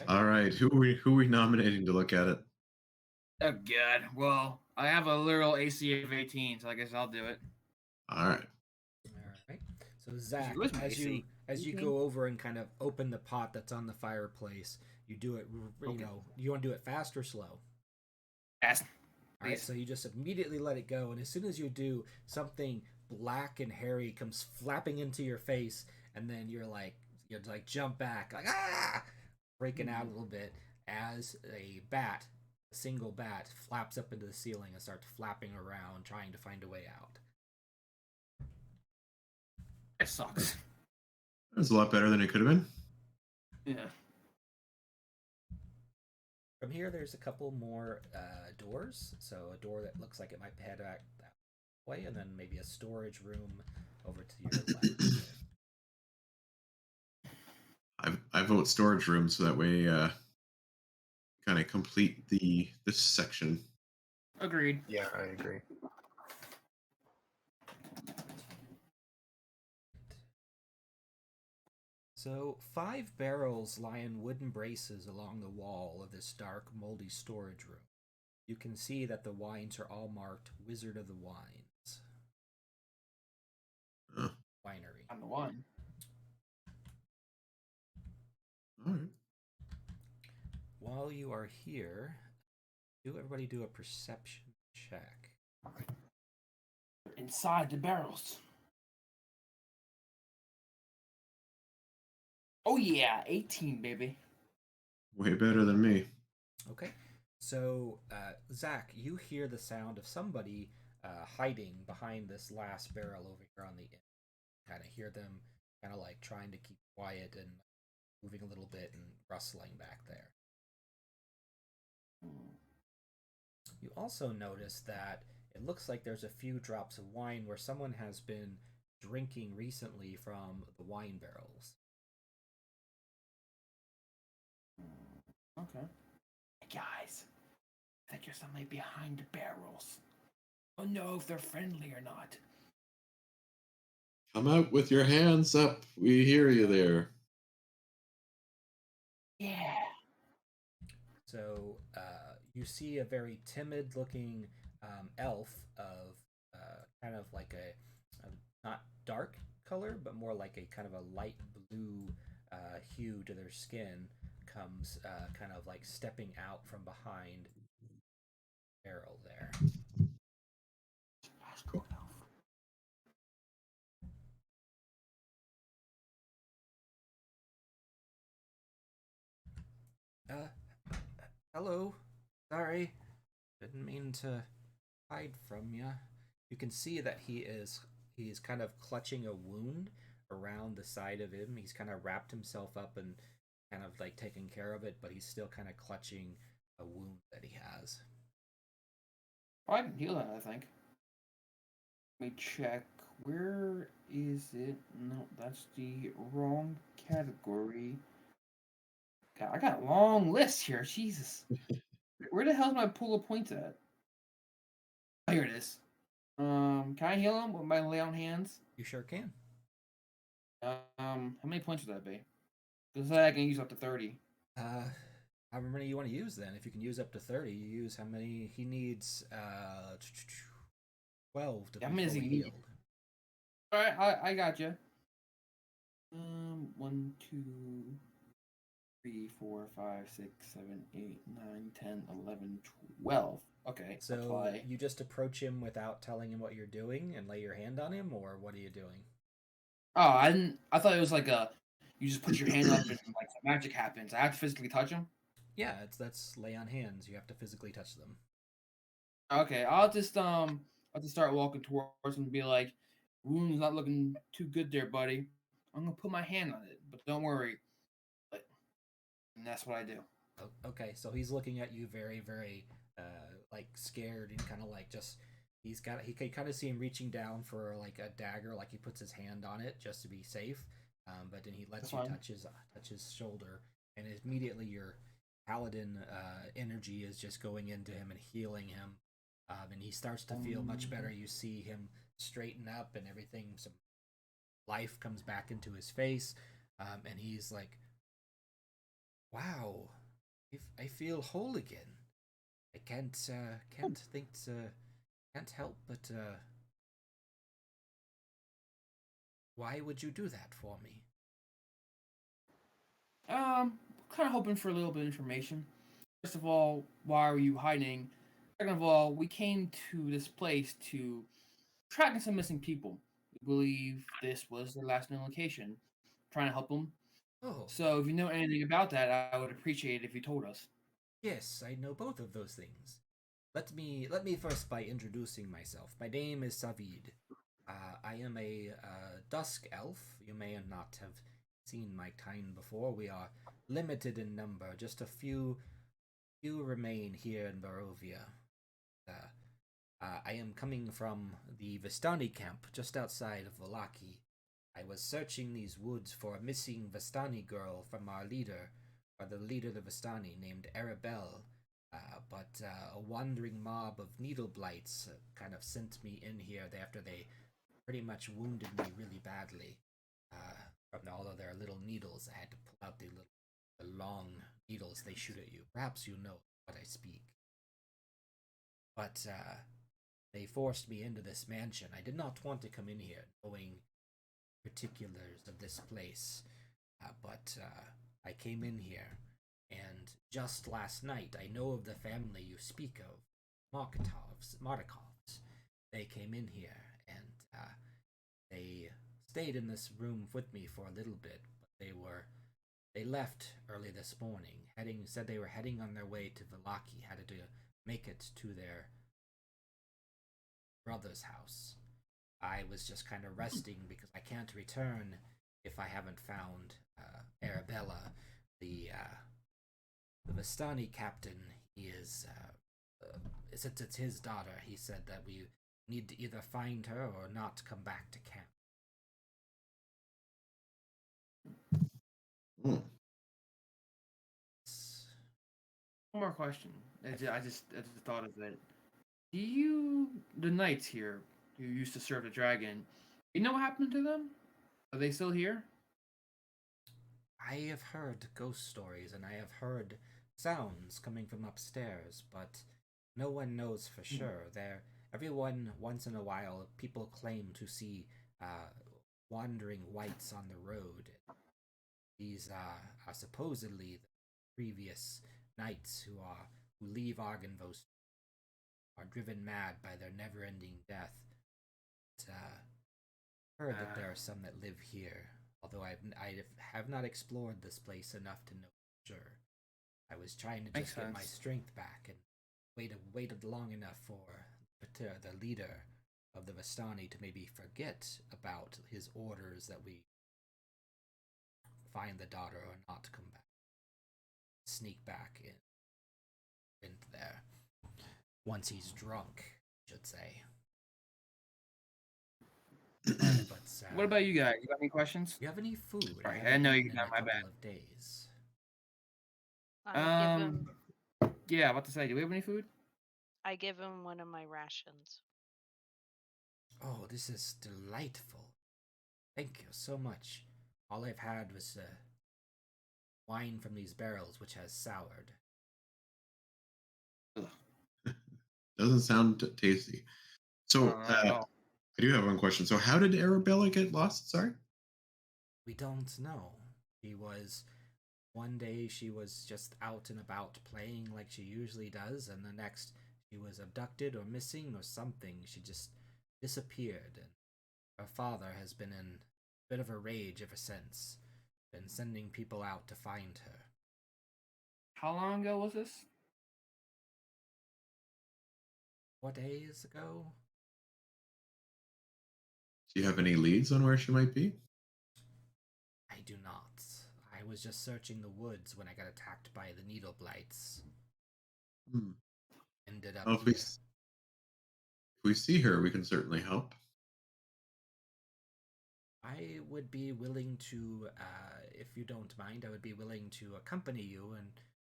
D: All right, who are we nominating to look at it?
C: Oh god. Well, I have a literal AC of 18, so I guess I'll do it.
D: All right.
A: All right. So Zach,
C: Where's my
A: as you
C: AC?
A: as you go over and kind of open the pot that's on the fireplace, you do it. You know, you want to do it fast or slow?
C: Fast.
A: All right. So you just immediately let it go, and as soon as you do, something black and hairy comes flapping into your face, and then you're like jump back, like breaking out a little bit as a single bat, flaps up into the ceiling and starts flapping around, trying to find a way out.
C: It sucks.
D: That's a lot better than it could have been.
C: Yeah.
A: From here, there's a couple more doors. So a door that looks like it might head back that way, and then maybe a storage room over to your left.
D: I vote storage room so that way kind of complete this section.
C: Agreed.
B: Yeah, I agree.
A: So 5 barrels lie in wooden braces along the wall of this dark, moldy storage room. You can see that the wines are all marked Wizard of the Wines. Winery.
C: I'm the one.
D: All right.
A: While you are here, everybody do a perception check.
C: Inside the barrels. Oh yeah, 18, baby.
D: Way better than me.
A: Okay. So, Zach, you hear the sound of somebody hiding behind this last barrel over here on the end. Kind of hear them kind of like trying to keep quiet and moving a little bit and rustling back there. You also notice that it looks like there's a few drops of wine where someone has been drinking recently from the wine barrels.
C: Okay. Hey guys, I think there's somebody behind the barrels. I don't know if they're friendly or not.
D: Come out with your hands up. We hear you there.
C: Yeah.
A: So you see a very timid-looking elf of kind of like a not dark color, but more like a kind of a light blue hue to their skin comes kind of like stepping out from behind barrel there. Uh, hello. Sorry, didn't mean to hide from you. You can see that he's kind of clutching a wound around the side of him. He's kind of wrapped himself up and kind of like taking care of it, but he's still kind of clutching a wound that he has.
C: Oh, I can heal that, I think. Let me check. Where is it? No, that's the wrong category. God, I got a long list here. Jesus. Where the hell's my pool of points at? Oh, here it is. Can I heal him with my lay on hands?
A: You sure can.
C: How many points would that be? Because I can use up to 30.
A: However many you want to use then. If you can use up to 30, you use how many he needs 12 to
C: How
A: be
C: many does
A: fully
C: he need?
A: healed.
C: Alright, I got you. 1, 2, 3, 4, 5, 6, 7, 8, 9, 10, 11, 12. Okay,
A: So
C: apply.
A: you just approach him without telling him what you're doing and lay your hand on him, or what are you doing?
C: Oh, I didn't. I thought it was like you just put your hand up and like magic happens. I have to physically touch him.
A: Yeah, that's lay on hands. You have to physically touch them.
C: Okay, I'll just start walking towards him and be like, "Wound's not looking too good there, buddy. I'm gonna put my hand on it, but don't worry." But and that's what I do.
A: Okay, so he's looking at you very, very like scared and kind of like just he can kind of see him reaching down for like a dagger, like he puts his hand on it just to be safe. But then he lets
C: That's
A: you
C: fine.
A: touch his shoulder, and immediately your paladin energy is just going into him and healing him. And he starts to feel much better. You see him straighten up and everything. Some life comes back into his face, and he's like, "Wow, I feel whole again. I can't help but why would you do that for me?"
C: Kind of hoping for a little bit of information. First of all, why are you hiding? Second of all, we came to this place to tracking some missing people. We believe this was their last known location. Trying to help them.
A: Oh,
C: So if you know anything about that, I would appreciate it if you told us.
A: yes, I know both of those things. Let me first by introducing myself. My name is Savid. I am a dusk elf. You may not have seen my kind before. We are limited in number. Just a few remain here in Barovia. I am coming from the Vistani camp just outside of Valaki. I was searching these woods for a missing Vistani girl from our leader, or the leader of the Vistani, named Arabelle. But a wandering mob of needle blights kind of sent me in here after they pretty much wounded me really badly. From all of their little needles, I had to pull out the long needles they shoot at you. Perhaps you know what I speak. But they forced me into this mansion. I did not want to come in here knowing particulars of this place, but I came in here, and just last night, I know of the family you speak of, Markovs. They came in here, and they stayed in this room with me for a little bit, but they left early this morning. Said they were heading on their way to Vallaki, had to make it to their brother's house. I was just kind of resting because I can't return if I haven't found Arabella, the Vistani captain. He is since it's his daughter. He said that we need to either find her or not come back to camp.
D: Hmm.
C: One more question. I just thought of it. Do you the knights here who used to serve the dragon? You know what happened to them? Are they still here?
A: I have heard ghost stories, and I have heard sounds coming from upstairs, but no one knows for sure. Everyone once in a while, people claim to see wandering whites on the road. These are supposedly the previous knights who leave Argynvostholt, are driven mad by their never-ending death. But, heard that there are some that live here, although I have not explored this place enough to know for sure. I was trying to just get my strength back and waited long enough for the leader of the Vistani to maybe forget about his orders that we find the daughter or not come back. Sneak back into there. Once he's drunk, I should say. But,
C: what about you guys? You got any questions?
A: Do you have any food?
C: Sorry, I
A: haven't
C: know
A: eaten
C: you
A: in
C: got
A: a
C: my
A: couple
C: bad.
A: of days.
E: I give him.
C: Yeah, about to say, do we have any food?
E: I give him one of my rations.
A: Oh, this is delightful. Thank you so much. All I've had was wine from these barrels, which has soured.
D: Doesn't sound tasty. So,
C: No.
D: I do have one question. So, how did Arabella get lost? Sorry?
A: We don't know. One day she was just out and about playing like she usually does, and the next she was abducted or missing or something. She just disappeared, and her father has been in a bit of a rage ever since. Been sending people out to find her.
C: How long ago was this?
A: 4 days ago?
D: Do you have any leads on where she might be?
A: I do not. I was just searching the woods when I got attacked by the needle blights. Ended up
D: Well, if we see her, we can certainly help.
A: I would be willing to, if you don't mind, I would be willing to accompany you and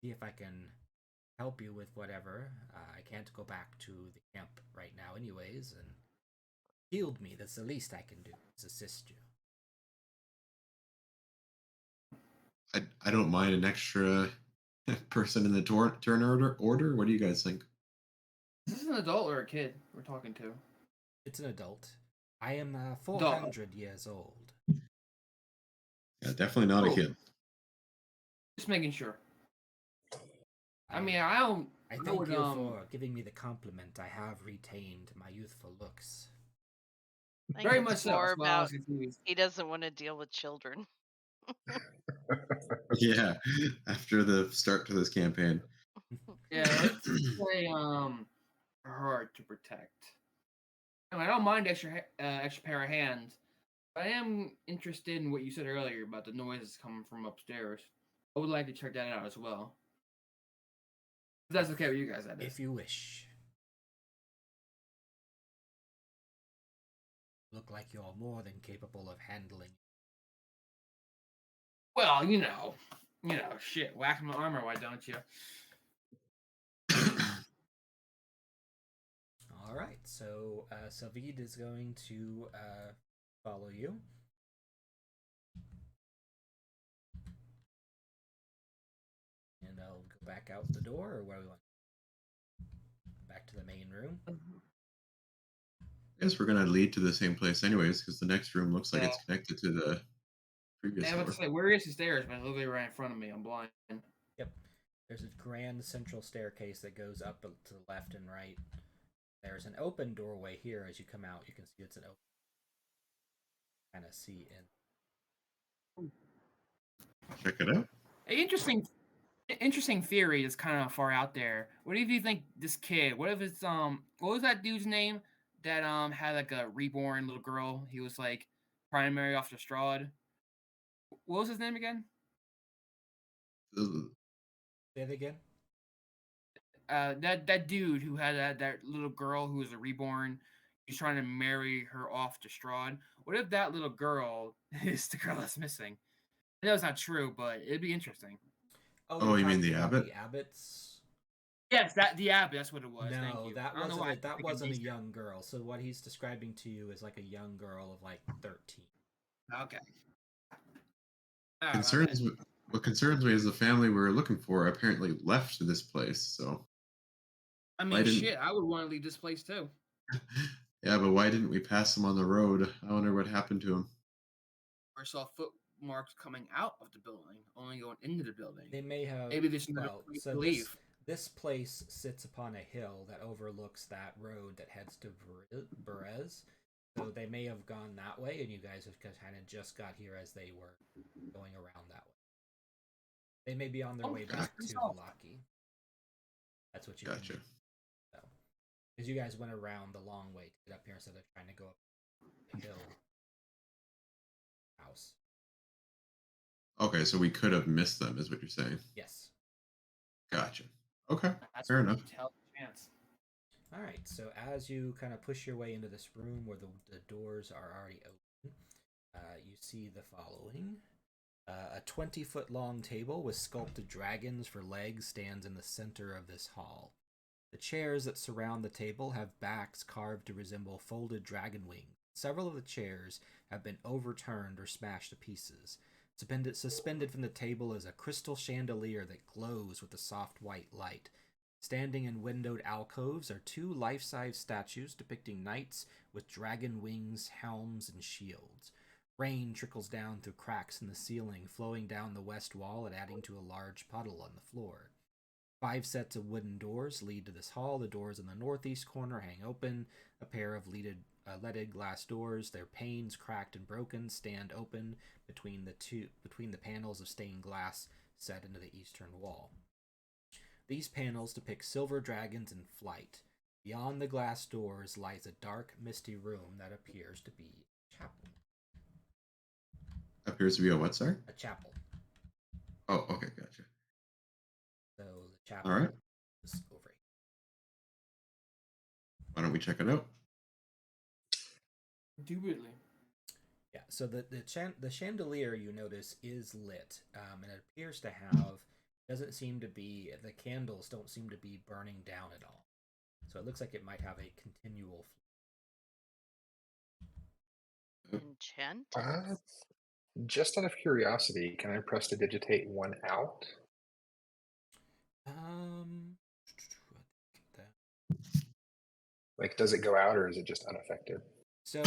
A: see if I can help you with whatever. I can't go back to the camp right now anyways, and healed me. That's the least I can do, is assist you.
D: I don't mind an extra person in the turn order. What do you guys think?
C: Is this an adult or a kid we're talking to?
A: It's an adult. I am 400 years old.
D: Yeah, definitely not a kid.
C: Just making sure. I mean, I don't.
A: I thank you for giving me the compliment. I have retained my youthful looks.
C: Very much so.
E: More about he doesn't want to deal with children.
D: Yeah, after the start to this campaign.
C: Yeah, let's say hard to protect. I mean, I don't mind extra pair of hands, but I am interested in what you said earlier about the noises coming from upstairs. I would like to check that out as well. If that's okay with you guys, that is.
A: If you wish. Look like you're more than capable of handling.
C: Well, shit, whack my armor, why don't you?
A: Alright, so Savid is going to follow you. And I'll go back out the door, or where we want? Back to the main room.
D: I guess we're gonna lead to the same place anyways, because the next room looks like it's connected to the previous
C: door. I was say, where is the stairs? Man, literally right in front of me. I'm blind.
A: Yep. There's a grand central staircase that goes up to the left and right. There's an open doorway here as you come out. You can see it's an open. Kind of see in.
D: Check it out.
C: Interesting theory that's kind of far out there. What if you think this kid? What if it's what was that dude's name that had like a reborn little girl? He was like primary officer Strahd. What was his name again?
A: Say it again.
C: That dude who had that little girl who was a reborn. He's trying to marry her off to Strahd. What if that little girl is the girl that's missing? I know it's not true, but it'd be interesting.
D: Oh, you mean the abbot?
A: The abbots?
C: Yes, the abbot. That's what it was.
A: No,
C: Thank you.
A: that wasn't a young girl. So what he's describing to you is like a young girl of like 13.
C: Okay.
D: What concerns me is the family we were looking for apparently left this place. So
C: I
D: why
C: mean,
D: didn't?
C: shit, I would want to leave this place too.
D: Yeah, but why didn't we pass them on the road? I wonder what happened to them.
C: I saw footmarks coming out of the building, only going into the building.
A: They may have.
C: Maybe there's another
A: Well,
C: place
A: so
C: to leave.
A: this place sits upon a hill that overlooks that road that heads to Berez. So they may have gone that way, and you guys have kind of just got here as they were going around that way. They may be on their way back to Valaki. That's what you
D: Gotcha.
A: can do. So, because you guys went around the long way to get up here instead of trying to go up the hill house.
D: Okay, so we could have missed them, is what you're saying.
A: Yes.
D: Gotcha. Okay,
C: That's
D: fair enough.
C: Chance.
A: All right. So as you kind of push your way into this room where the doors are already open, you see the following. A 20-foot long table with sculpted dragons for legs stands in the center of this hall. The chairs that surround the table have backs carved to resemble folded dragon wings. Several of the chairs have been overturned or smashed to pieces. Suspended from the table is a crystal chandelier that glows with a soft white light. Standing in windowed alcoves are two life-size statues depicting knights with dragon wings, helms, and shields. Rain trickles down through cracks in the ceiling, flowing down the west wall and adding to a large puddle on the floor. 5 sets of wooden doors lead to this hall. The doors in the northeast corner hang open. A pair of leaded glass doors, their panes cracked and broken, stand open between the panels of stained glass set into the eastern wall. These panels depict silver dragons in flight. Beyond the glass doors lies a dark, misty room that appears to be a chapel.
D: Appears to be a what, sorry?
A: A chapel.
D: Oh, okay, gotcha.
A: So the chapel
D: All right.
A: is over here.
D: Why don't we check it out?
C: Indubitably.
A: Yeah, so the chandelier, you notice, is lit, and it appears to have, the candles don't seem to be burning down at all. So it looks like it might have a continual
E: Enchant?
B: Just out of curiosity, can I prestidigitate one out? Like, does it go out or is it just unaffected?
A: So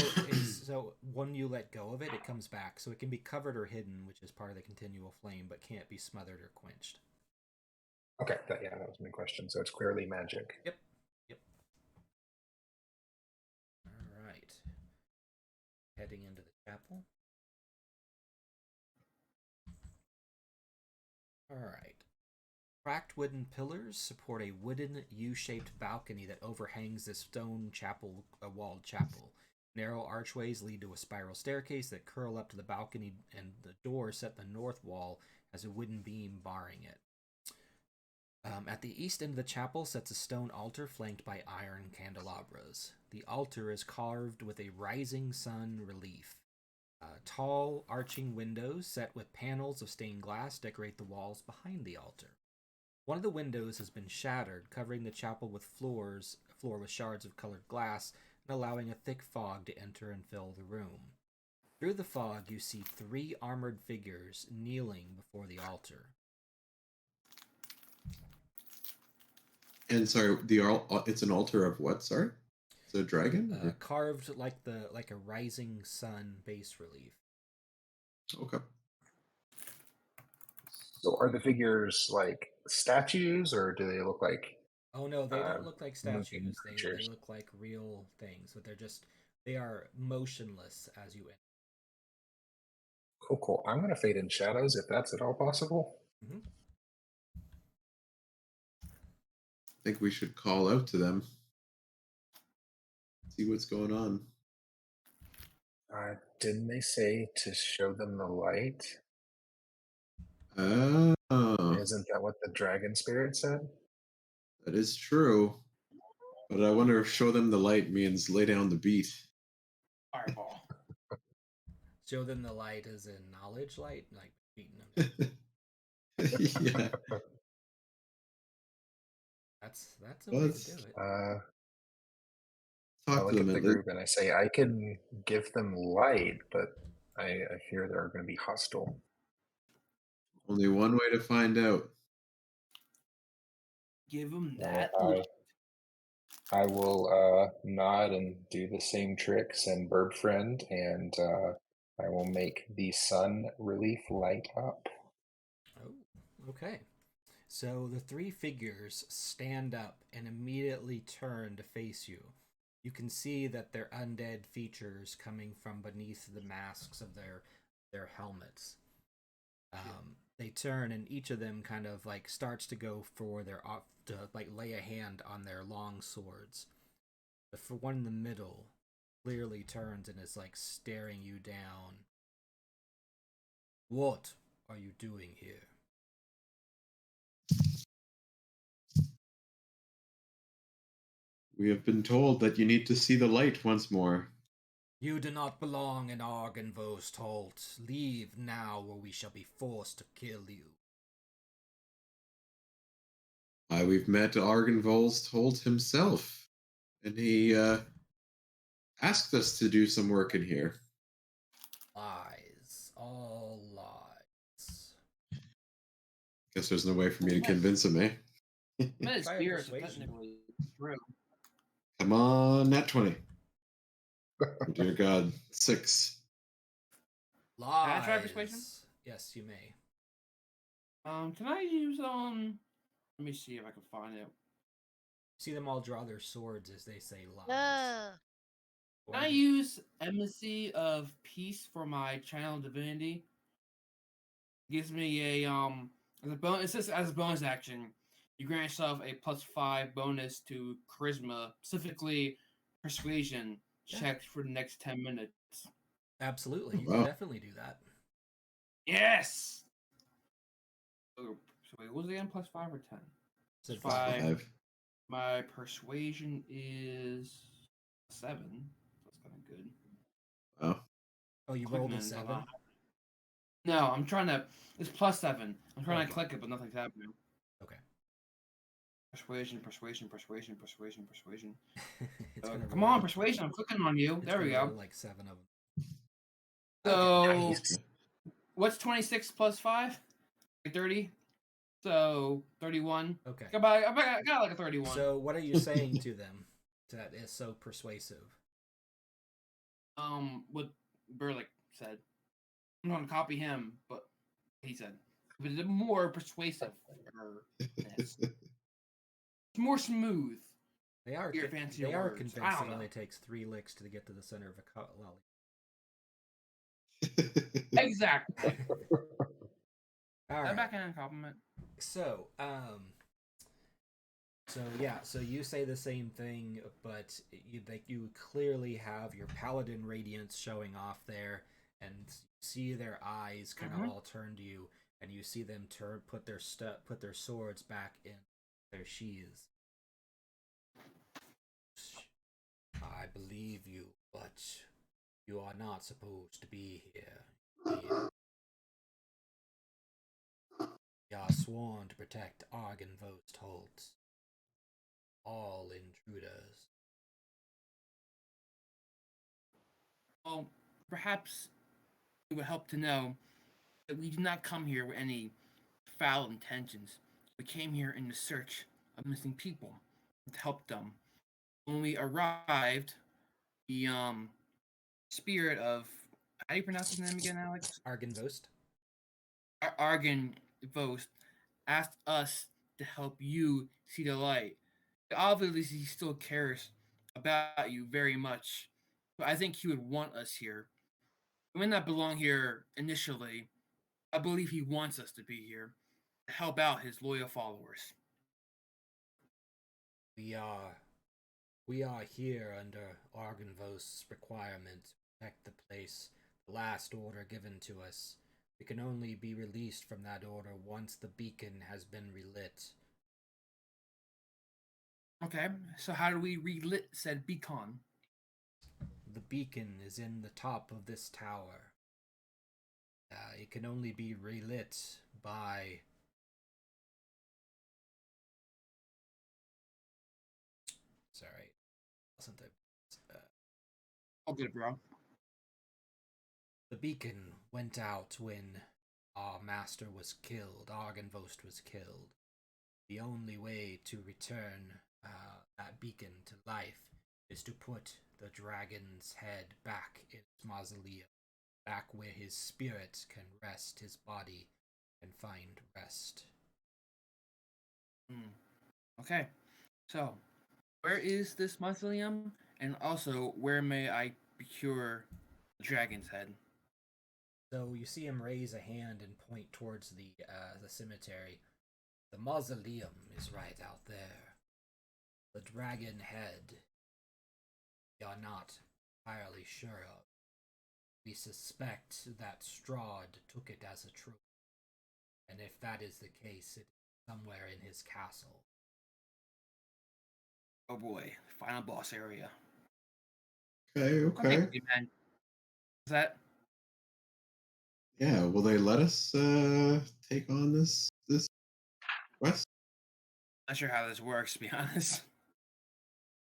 A: when you let go of it, it comes back. So it can be covered or hidden, which is part of the continual flame, but can't be smothered or quenched.
B: Okay, that was my question. So it's clearly magic.
A: Yep. All right. Heading into the chapel. All right. Cracked wooden pillars support a wooden U-shaped balcony that overhangs this stone walled chapel. Narrow archways lead to a spiral staircase that curl up to the balcony, and the door set in the north wall has a wooden beam barring it. At the east end of the chapel sits a stone altar flanked by iron candelabras. The altar is carved with a rising sun relief. Tall, arching windows set with panels of stained glass decorate the walls behind the altar. One of the windows has been shattered, covering the chapel with floor with shards of colored glass and allowing a thick fog to enter and fill the room. Through the fog, you see 3 armored figures kneeling before the altar.
D: And sorry, it's an altar of what? Sorry, it's a dragon.
A: Carved like a rising sun bas relief.
D: Okay.
B: So are the figures like statues, or do they look like?
A: Oh no, they don't look like statues. They
B: creatures?
A: look like real things, but they are motionless as you enter.
B: Cool. I'm gonna fade in shadows if that's at all possible.
A: Mm-hmm.
D: I think we should call out to them. See what's going on.
B: Didn't they say to show them the light?
D: Oh,
B: Isn't that what the dragon spirit said?
D: that is true. But I wonder if show them the light means lay down the beat.
C: Fireball.
A: Show them the light as in knowledge light, like beating them.
D: Yeah.
A: That's a way to do it.
B: I
D: Talk
B: look
D: to
B: at
D: them
B: the
D: at
B: group and I say, I can give them light, but I fear they're going to be hostile.
D: Only one way to find out.
C: Give him
B: Well,
C: that.
B: I will nod and do the same tricks and bird friend, and I will make the sun relief light up.
A: Oh, okay. So the three figures stand up and immediately turn to face you. You can see that they're undead features coming from beneath the masks of their helmets. They turn and each of them kind of like starts to go for their to like lay a hand on their long swords. The for one in the middle clearly turns and is like staring you down. What are you doing here?
D: We have been told that you need to see the light once more.
A: You do not belong in Argynvostholt. Leave now, or we shall be forced to kill you.
D: We've met Argynvostholt himself, and he asked us to do some work in here.
A: Lies. All lies.
D: Guess there's no way for me to convince him, eh?
C: My
A: Try a
C: spirits are
A: persuasion.
C: technically true.
D: Come on, nat 20. Oh, dear God. 6.
A: Lies.
C: Can I try persuasion?
A: Yes, you may.
C: Can I use let me see if I can find it.
A: See them all draw their swords as they say lies.
C: Can I use Embassy of Peace for my channel divinity? It gives me a as a bonus. It says as a bonus action, you grant yourself a +5 bonus to charisma, specifically persuasion checked for the next 10 minutes.
A: Absolutely, you
D: Wow.
A: can definitely do that.
C: Yes. So wait, what was it again? +5 or 10?
A: So
C: 5. My persuasion is 7. That's kind of good.
D: Wow.
A: Oh, you
C: Clicking
A: rolled a
C: it,
A: 7?
C: No, I'm trying to. It's +7. I'm trying
A: Okay.
C: to click it, but nothing's happening.
A: Okay.
C: Persuasion.
A: It's gonna
C: Come
A: roll
C: on,
A: like-
C: persuasion. I'm clicking on you.
A: it's
C: There we
A: gonna
C: go.
A: roll like 7 of them.
C: So,
B: Nice.
C: what's 26 plus 5? 30. So 31.
A: Okay.
C: I got like a 31.
A: So what are you saying to them that is so persuasive?
C: What Burlick said. I'm gonna copy him, but he said it was more persuasive. It's more smooth.
A: They are
C: Your fancier
A: they are
C: words.
A: convinced
C: I don't
A: it
C: know.
A: only takes 3 licks to get to the center of a lolly.
C: Exactly.
A: All
C: A
A: right.
C: backhand compliment.
A: So, so you say the same thing, but you clearly have your paladin radiance showing off there, and see their eyes kind of all turn to you, and you see them put their swords back in their sheaths. I believe you, but you are not supposed to be here. We are sworn to protect Argynvostholt. All intruders.
C: Well, perhaps it would help to know that we did not come here with any foul intentions. We came here in the search of missing people to help them. When we arrived, the spirit of how do you pronounce his name again, Alex?
A: Argynvost?
C: Argynvost asked us to help you see the light. Obviously, he still cares about you very much, but I think he would want us here. We may not belong here initially. I believe he wants us to be here to help out his loyal followers.
A: We are here under Argynvost's requirement to protect the place. The last order given to us. We can only be released from that order once the beacon has been relit.
C: Okay, so how do we relit said beacon?
A: The beacon is in the top of this tower. It can only be relit by... Sorry. Wasn't it?
C: All good, bro.
A: The beacon went out when our master was killed, Argynvost was killed. The only way to return that beacon to life is to put the dragon's head back in its mausoleum, back where his spirit can rest, his body can find rest.
C: Okay, so where is this mausoleum? And also, where may I procure the dragon's head?
A: So you see him raise a hand and point towards the cemetery. The mausoleum is right out there. The dragon head, we are not entirely sure of. We suspect that Strahd took it as a trophy. And if that is the case, it is somewhere in his castle.
C: Oh boy, final boss area.
D: Okay.
C: Okay, man. Is that?
D: Yeah, will they let us take on this quest?
C: Not sure how this works, to be honest.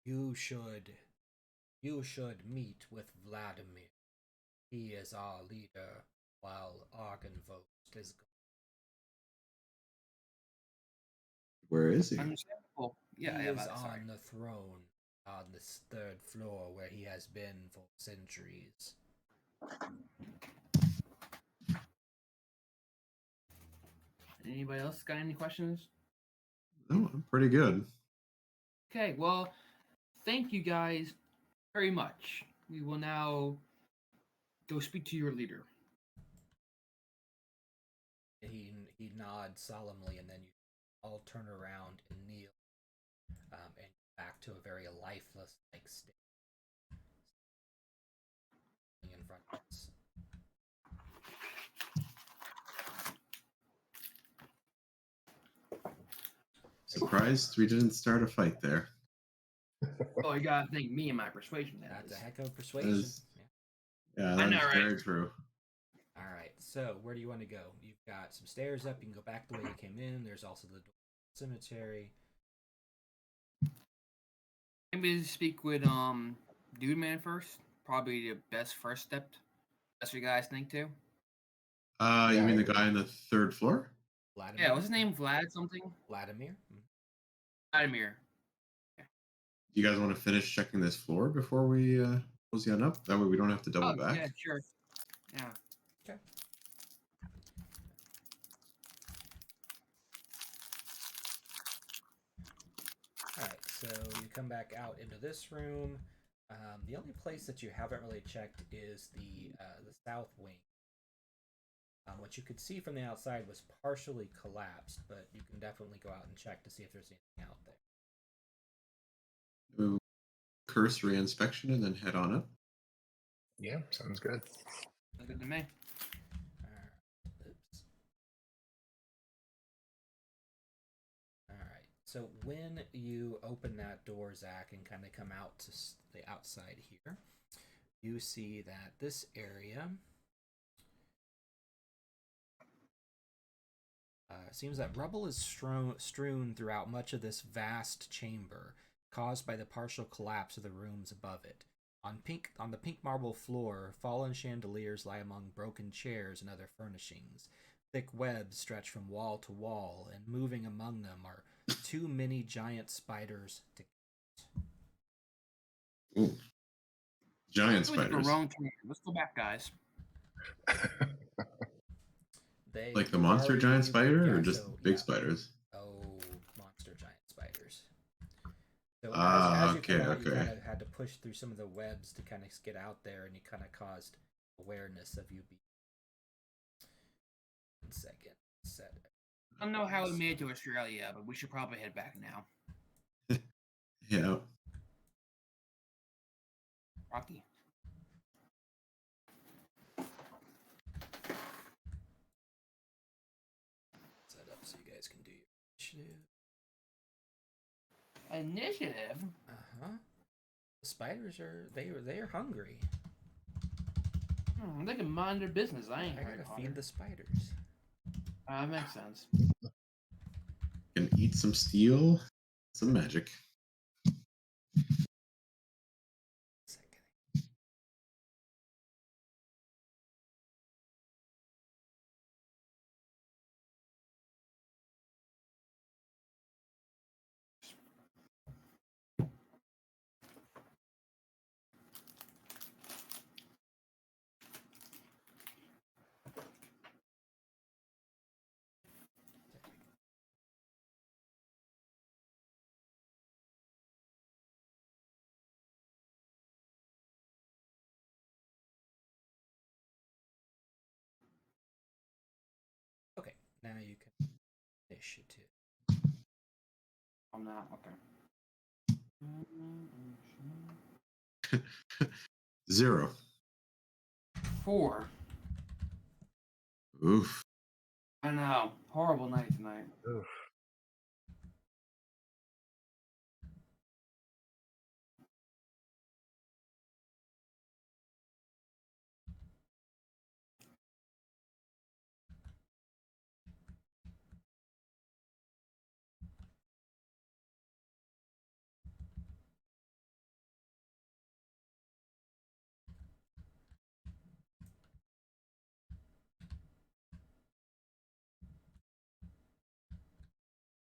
A: You should meet with Vladimir. He is our leader, while Argynvost is gone.
D: Where is he?
C: Understandable. Yeah,
A: he
C: yeah,
A: is
C: sorry.
A: on the throne on this third floor where he has been for centuries.
C: Anybody else got any questions?
D: No, I'm pretty good.
C: Okay, well, thank you guys very much. We will now go speak to your leader.
A: He nods solemnly, and then you all turn around and kneel, and back to a very lifeless like state in front of us.
D: Surprised we didn't start a fight there.
C: Oh, you gotta thank me and my persuasion.
A: That's a heck of persuasion.
D: Yeah,
C: I know,
D: that's
C: right?
D: very true.
A: All right, so where do you want to go? You've got some stairs up. You can go back the way you came in. There's also the cemetery.
C: Maybe speak with Dude Man first. Probably the best first step. That's what you guys think too.
D: You mean the guy on the third floor?
A: Vladimir.
C: Yeah, what's his name? Vlad something?
A: Vladimir.
C: Vladimir.
D: Do you guys want to finish checking this floor before we close on up? That way we don't have to double back.
C: Yeah, sure. Yeah.
A: Okay. Alright, so you come back out into this room. The only place that you haven't really checked is the south wing. What you could see from the outside was partially collapsed, but you can definitely go out and check to see if there's anything out there.
D: Do cursory inspection and then head on up.
B: Yeah, sounds good.
C: Good to me.
A: Alright, so when you open that door, Zach, and kind of come out to the outside here, you see that this area seems that rubble is strewn throughout much of this vast chamber, caused by the partial collapse of the rooms above it. On the pink marble floor, fallen chandeliers lie among broken chairs and other furnishings. Thick webs stretch from wall to wall, and moving among them are too many giant spiders to count.
D: Ooh. Giant spiders.
C: Let's go back, guys.
D: Like the monster giant spider, or just big spiders?
A: Oh, monster giant spiders. So as you come out, you kind of had to push through some of the webs to kind of get out there, and you kind of caused awareness of you being. 1 second. Set.
C: I don't know how we made it to Australia, but we should probably head back now.
D: Yeah.
C: Rocky.
A: Set up so you guys can do your initiative.
C: Initiative?
A: Uh-huh. The spiders are they are hungry.
C: They can mind their business. I
A: gotta feed the spiders.
C: That makes sense.
D: Can eat some steel, some magic.
A: Now you can initiative.
C: I'm not okay.
D: 0.
C: 4.
D: Oof.
C: I know. Horrible night tonight.
B: Oof.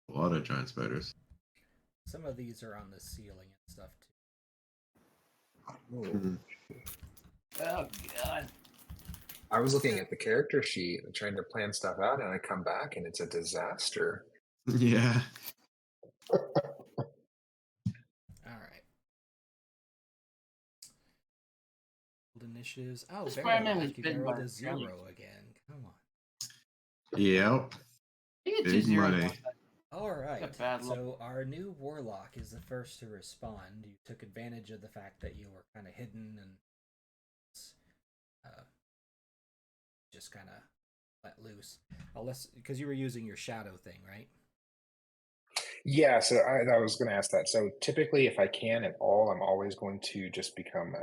D: A lot of giant spiders.
A: Some of these are on the ceiling and stuff too.
D: Mhm.
C: Oh god.
B: I was looking at the character sheet and trying to plan stuff out, and I come back and it's a disaster.
D: Yeah.
A: All right. Initiatives. Oh,
C: This Spider-Man was
A: Barrel. You
C: bitten by
A: rolled
C: a
A: a 0
C: jelly.
A: again. Come on.
D: Yep.
C: You get 2
D: Big
C: zeros
D: money.
C: on that.
A: All right.
C: bad luck.
A: So our new warlock is the first to respond. You took advantage of the fact that you were kind of hidden and just kind of let loose. Because you were using your shadow thing, right?
B: Yeah, so I was going to ask that. So typically, if I can at all, I'm always going to just become,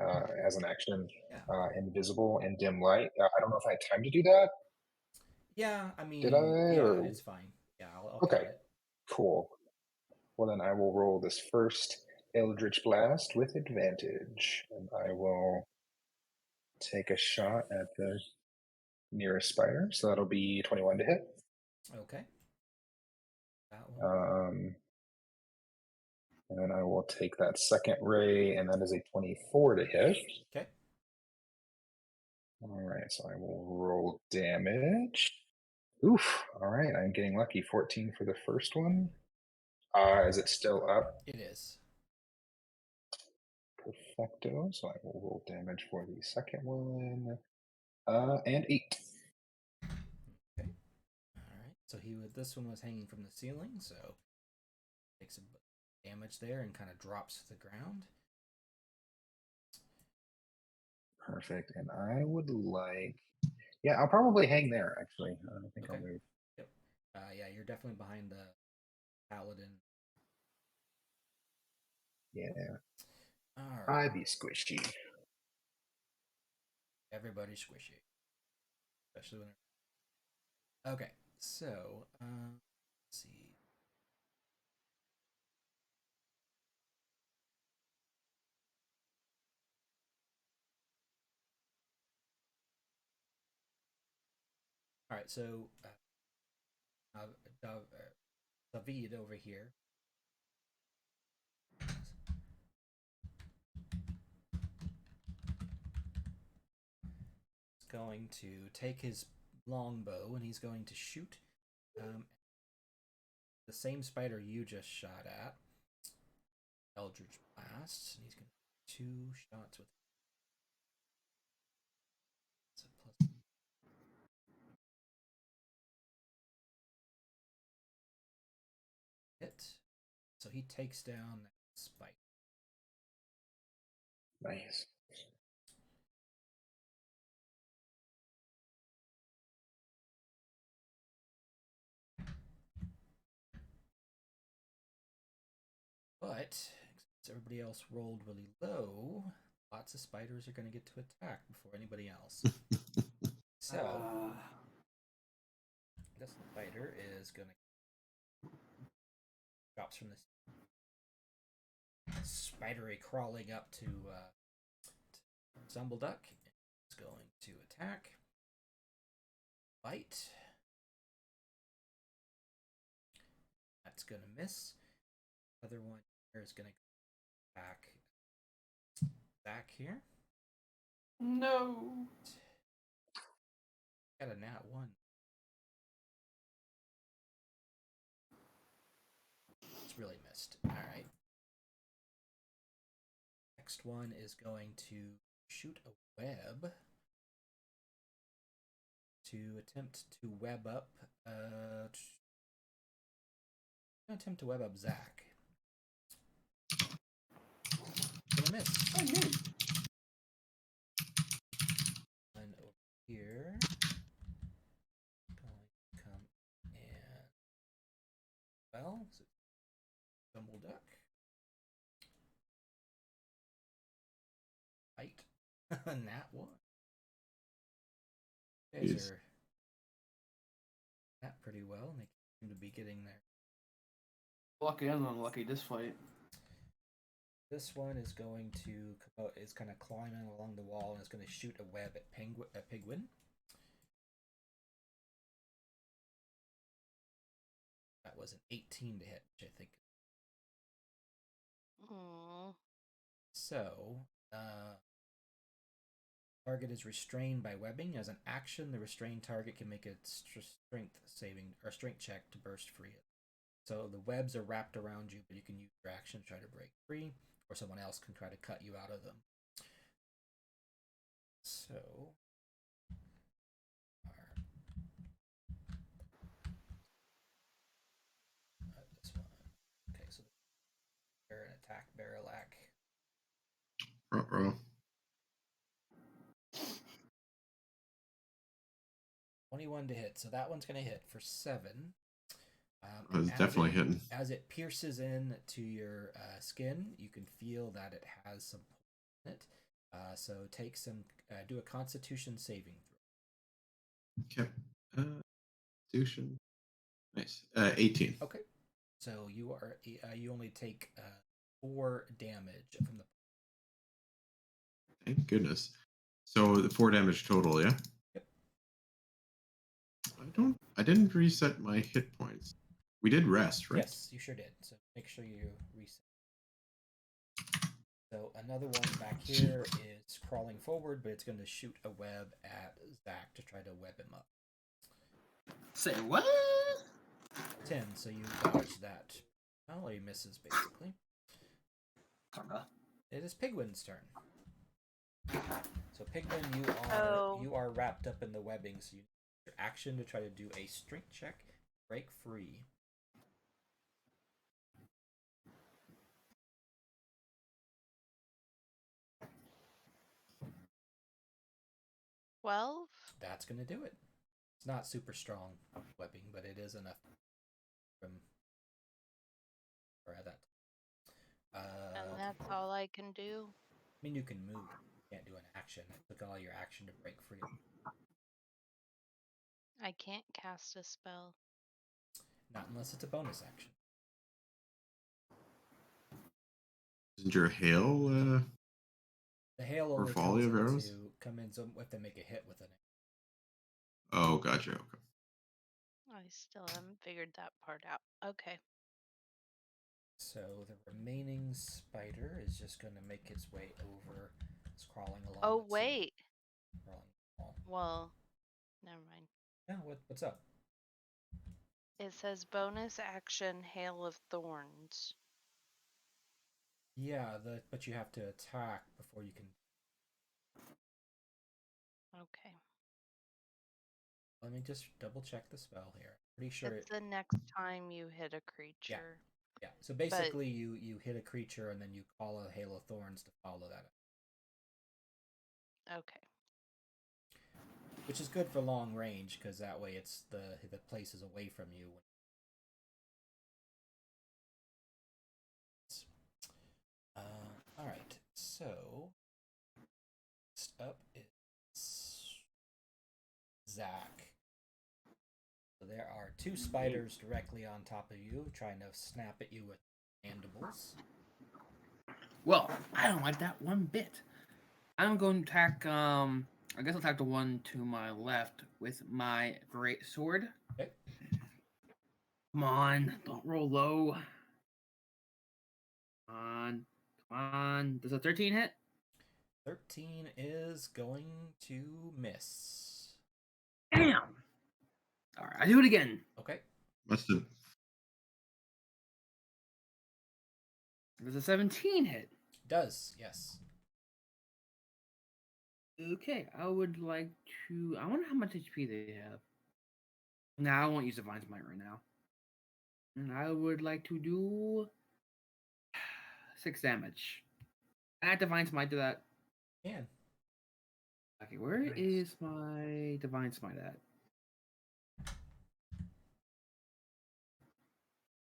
B: as an action,
A: Yeah.
B: invisible and dim light. I don't know if I had time to do that.
A: Yeah, I mean,
B: Did I?
A: yeah,
B: Or...
A: it's fine. Yeah, I'll
B: Okay,
A: count it.
B: cool. Well, then I will roll this first Eldritch Blast with advantage, and I will take a shot at the nearest spider. So that'll be 21 to hit.
A: Okay. That one.
B: And then I will take that second ray, and that is a 24 to hit.
A: Okay.
B: All right, so I will roll damage. Oof. All right, I'm getting lucky. 14 for the first one. Is it still up?
A: It is.
B: Perfecto. So I will roll damage for the second one. And 8.
A: Okay. All right. So this one was hanging from the ceiling, so takes a damage there and kind of drops to the ground.
B: Perfect. And I would like, yeah, I'll probably hang there. Actually, I don't think I'll
A: Okay.
B: move.
A: Yep. Yeah, you're definitely behind the paladin.
B: Yeah,
A: All right.
B: I'd be squishy.
A: Everybody's squishy, especially when. Okay. So, let's see. All right. So, David over here. Is going to take his longbow and he's going to shoot the same spider you just shot at. Eldritch Blast, and he's going to 2 shots with. So plus. Hit. So he takes down that spider.
B: Nice.
A: But since everybody else rolled really low, lots of spiders are going to get to attack before anybody else. So this spider is going to drops from this spidery crawling up to Zumbleduck. It's going to attack. Bite. That's going to miss. Other one here is going to go back here.
C: No.
A: Got a nat 1. It's really missed. All right. Next one is going to shoot a web to attempt to web up. Attempt to web up Zach. Gonna miss.
C: Oh, man.
A: And over here, going to come and so Stumble Duck. Fight. Nat 1. You guys are that pretty well, and they seem to be getting there.
C: Lucky and unlucky this fight.
A: This one is going to is kind of climbing along the wall and is going to shoot a web at Pigwin. That was an 18 to hit, which I think.
E: Aww.
A: So, target is restrained by webbing. As an action, the restrained target can make a strength check to burst free. So the webs are wrapped around you, but you can use your action to try to break free, or someone else can try to cut you out of them. So, this one. Okay, so they're an attack Barrelac.
D: Ruh-roh.
A: 21 to hit, so that one's going to hit for 7.
D: It's definitely hitting.
A: As it pierces in to your skin, you can feel that it has some in it. So take some, do a Constitution saving throw.
D: Okay. Constitution. Nice. 18.
A: Okay. So you only take 4 damage from the.
D: Thank goodness. So the 4 damage total, yeah.
A: Yep.
D: I didn't reset my hit points. We did rest, right?
A: Yes, you sure did. So make sure you reset. So another one back here is crawling forward, but it's going to shoot a web at Zach to try to web him up.
C: Say what?
A: 10, so you dodge that. Well, he misses basically. It is Pigwin's turn. So Pigwin, you are wrapped up in the webbing, so you use your action to try to do a strength check, break free.
E: 12?
A: That's going to do it. It's not super strong webbing, but it is enough from that.
E: And that's all I can do?
A: I mean, you can move. You can't do an action. It took all your action to break free.
E: I can't cast a spell.
A: Not unless it's a bonus action.
D: Isn't your hail
A: The hail
D: or
A: only
D: volley of arrows?
A: come in, so if they make a hit with it.
D: Oh, gotcha. Okay.
E: I still haven't figured that part out. Okay.
A: So the remaining spider is just going to make its way over. It's crawling along.
E: Oh, wait.
A: Crawling along.
E: Well, never mind.
A: Yeah, what's up?
E: It says bonus action Hail of Thorns.
A: Yeah, but you have to attack before you can.
E: Okay.
A: Let me just double check the spell here. Pretty sure
E: it's the next time you hit a creature.
A: Yeah. So basically, you hit a creature and then you call a hail of thorns to follow that up.
E: Okay.
A: Which is good for long range because that way it's the place is away from you. All right. So next up is Zach. So there are 2 spiders directly on top of you, trying to snap at you with mandibles.
C: Well, I don't like that one bit. I'm going to attack. I guess I'll attack the one to my left with my great sword.
A: Okay.
C: Come on, don't roll low. Come on. Does a 13 hit?
A: 13 is going to miss.
C: Damn. All right, I do it again.
A: Okay.
D: Must have.
C: Does a 17 hit?
A: Does, yes.
C: Okay, I would like to. I wonder how much HP they have. Nah, I won't use Divine Smite right now. And I would like to do 6 damage. Add Divine Smite to that.
A: Can.
C: Okay, where
B: Nice.
C: is my Divine Smite at?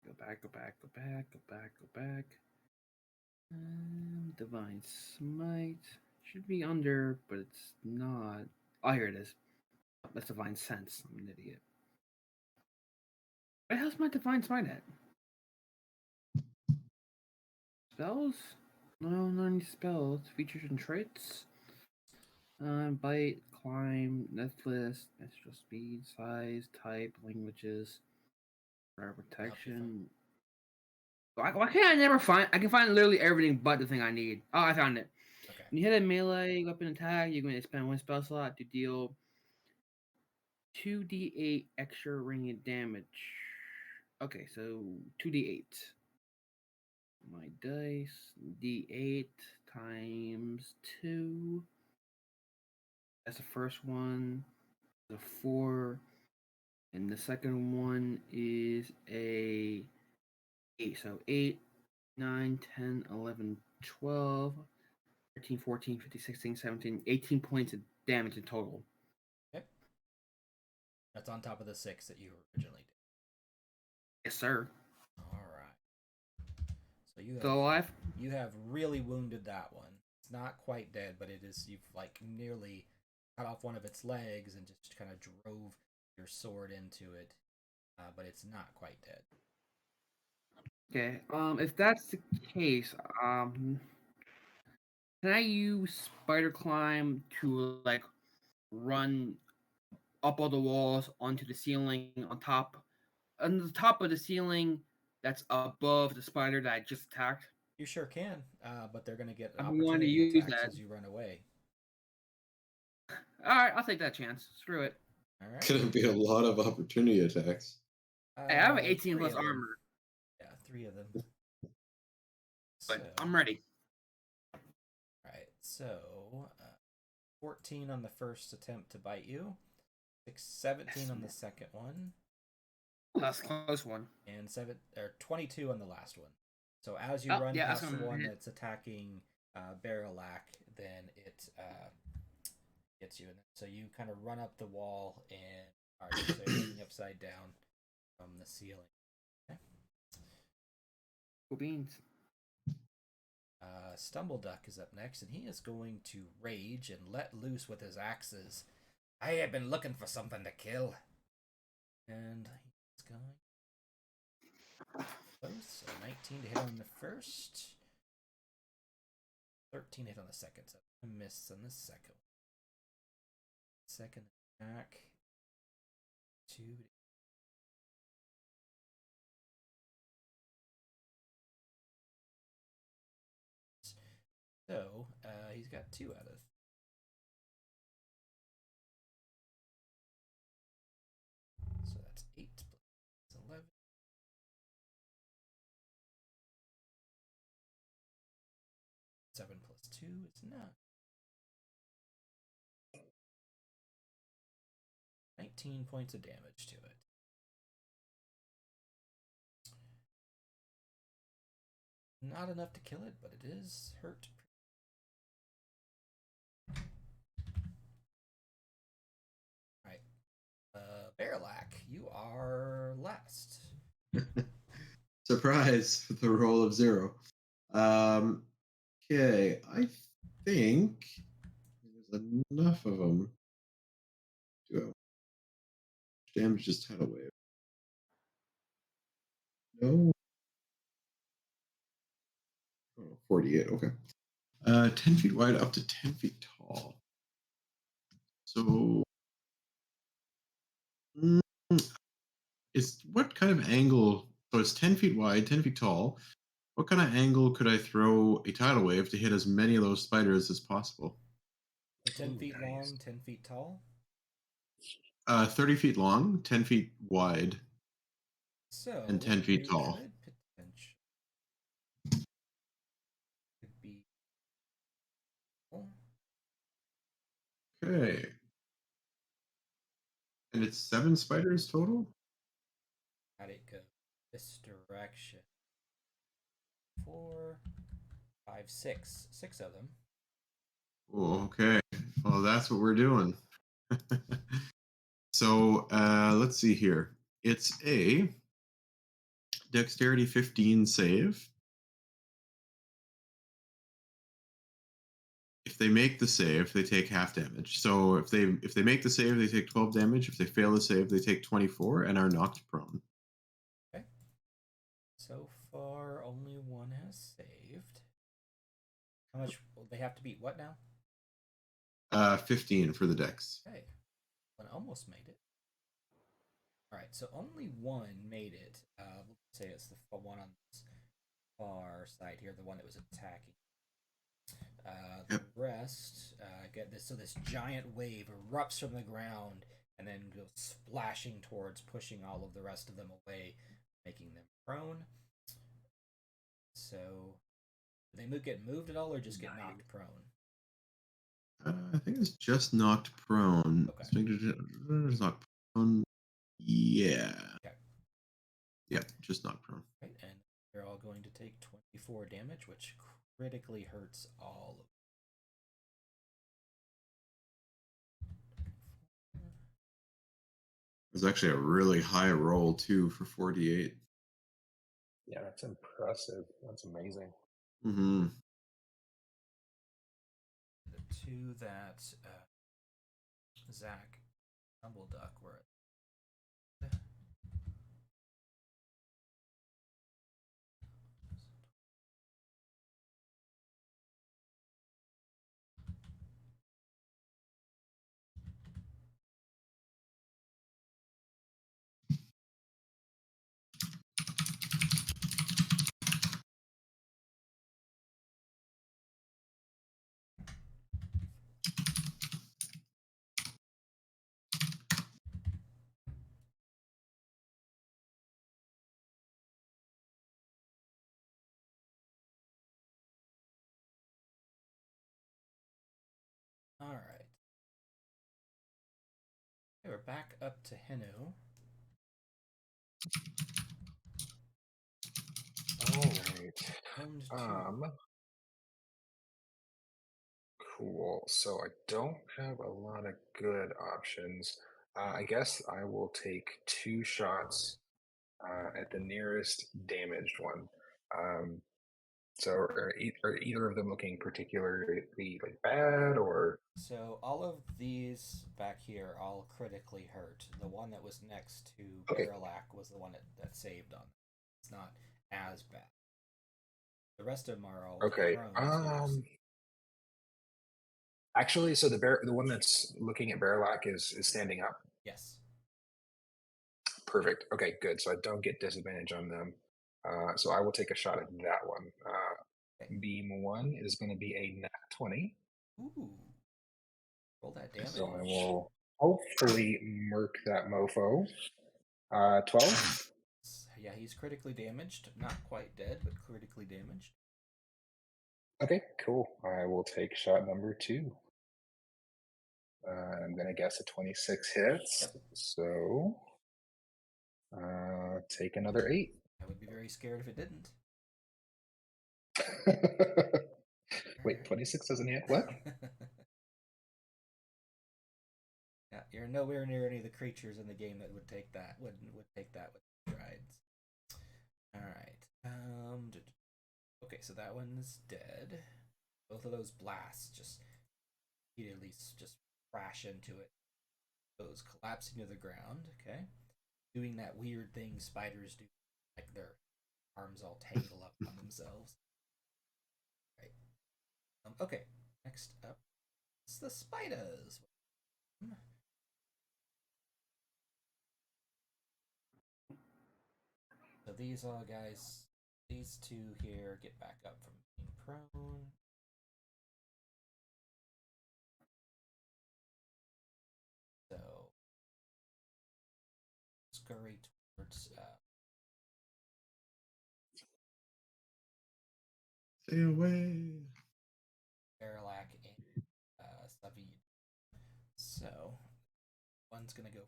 C: Go back, go back, go back, go back, go back. Divine Smite. Should be under, but it's not. Oh, here it is. That's Divine Sense. I'm an idiot. Where the hell's my Divine Smite at? Spells? No, not any spells. Features and traits. Bite, climb, Netflix, extra speed, size, type, languages, fire protection. Why can't I never find? I can find literally everything but the thing I need. Oh, I found it.
A: Okay.
C: When you hit a melee weapon attack, you're going to spend 1 spell slot to deal 2d8 extra radiant damage. Okay, so 2d8. My dice, d8 times 2. That's the first one. The 4. And the second one is a 8. So 8, 9, 10, 11, 12, 13, 14, 15, 16, 17, 18 points of damage in total.
A: Okay. That's on top of the 6 that you originally did.
C: Yes, sir.
A: All right. So
C: Still alive?
A: you have really wounded that one. It's not quite dead, but it is. You've like nearly cut off one of its legs and just kind of drove your sword into it, but it's not quite dead.
C: Okay. If that's the case, can I use spider climb to like run up all the walls onto the ceiling on the top of the ceiling that's above the spider that I just attacked?
A: You sure can, but they're going to get
C: I'm going to
A: opportunity
C: use
A: attacks
C: that.
A: as you run away.
C: All right, I'll take that chance. Screw it.
A: All right.
D: Gonna be a lot of opportunity attacks.
C: Hey, I have an 18
A: 3
C: plus
A: of them.
C: armor,
A: Yeah, 3 of them.
C: but
A: So,
C: I'm ready.
A: all right. So, 14 on the first attempt to bite you, 17 on the second one,
C: That's a close one.
A: and 22 on the last one. So as you
C: Oh,
A: run
C: yeah, that's
A: past the
C: gonna
A: one
C: hit.
A: that's attacking Barrelak, then it gets you. So you kind of run up the wall and are so you're looking upside down from the ceiling. Okay.
C: Cool beans.
A: Stumbleduck is up next, and he is going to rage and let loose with his axes. I have been looking for something to kill. And he's going close. So 19 to hit on the first. 13 hit on the second. So a miss on the second. Second attack. 2. So he's got 2 out of. So that's 8 plus 11. 7 plus 2 is 9. 19 points of damage to it. Not enough to kill it, but it is hurt. Alright. Barrelak, you are last.
D: Surprise with the roll of 0. Okay, I think there's enough of them to damage this tidal wave. No. Oh, 48, okay. 10 feet wide up to 10 feet tall. So, it's what kind of angle? So it's 10 feet wide, 10 feet tall. What kind of angle could I throw a tidal wave to hit as many of those spiders as possible?
A: So 10 feet
B: nice.
A: long, 10 feet tall.
D: 30 feet long, 10 feet wide,
A: So
D: and 10 feet
A: you
D: tall.
A: could potentially could be
D: Okay. And it's 7 spiders total?
A: How'd it go? This direction. 4, 5, 6. 6 of them.
D: Oh, okay. Well, that's what we're doing. So let's see here. It's a dexterity 15 save. If they make the save, they take half damage. So if they make the save, they take 12 damage. If they fail the save, they take 24 and are knocked prone.
A: Okay. So far, only one has saved. How much will they have to beat? What now?
D: 15 for the dex.
A: Okay. One almost made it. All right, so only one made it. Let's say it's the one on this far side here, the one that was attacking. The rest get this. So this giant wave erupts from the ground and then goes splashing towards, pushing all of the rest of them away, making them prone. So, do they get moved at all, or just get knocked prone?
D: I think it's just knocked prone.
A: Okay.
D: It's knocked prone. Yeah.
A: Okay.
D: Yep, just knocked prone.
A: Right, and they're all going to take 24 damage, which critically hurts all of them.
D: It was actually a really high roll too for 48.
B: Yeah, that's impressive. That's amazing.
D: Mm-hmm.
A: The two that Zach Dumbleduck were at. All right. Okay, we're back up to Henu.
B: All right.
A: Round 2.
B: Cool. So I don't have a lot of good options. I guess I will take 2 shots at the nearest damaged one. So are either of them looking particularly like bad or?
A: So all of these back here all critically hurt. The one that was next to
B: Okay.
A: Barilak was the one that saved on. It's not as bad. The rest of them are all
B: Okay.
A: prone.
B: Actually, so the one that's looking at Bearlac is standing up.
A: Yes.
B: Perfect. Okay, good. So I don't get disadvantage on them. So I will take a shot at that one.
A: Okay.
B: Beam 1 is going to be a nat 20.
A: Ooh. Roll that damage.
B: So I will hopefully murk that mofo. 12.
A: Yeah, he's critically damaged. Not quite dead, but critically damaged.
B: Okay, cool. I will take shot number 2. I'm going to guess a 26 hits.
A: Yep.
B: So take another 8.
A: I would be very scared if it didn't.
B: Wait, 26 doesn't hit? What?
A: Yeah, you're nowhere near any of the creatures in the game that would take that. Would take that with strides. All right. Okay, so that one's dead. Both of those blasts just immediately just crash into it. Those collapsing to the ground. Okay, doing that weird thing spiders do, like their arms all tangle up on themselves. Right. Okay. Next up, it's the spiders. So these guys, these two here get back up from being prone. So scurry towards
D: Stay away.
A: Barilak and Savid. So one's gonna go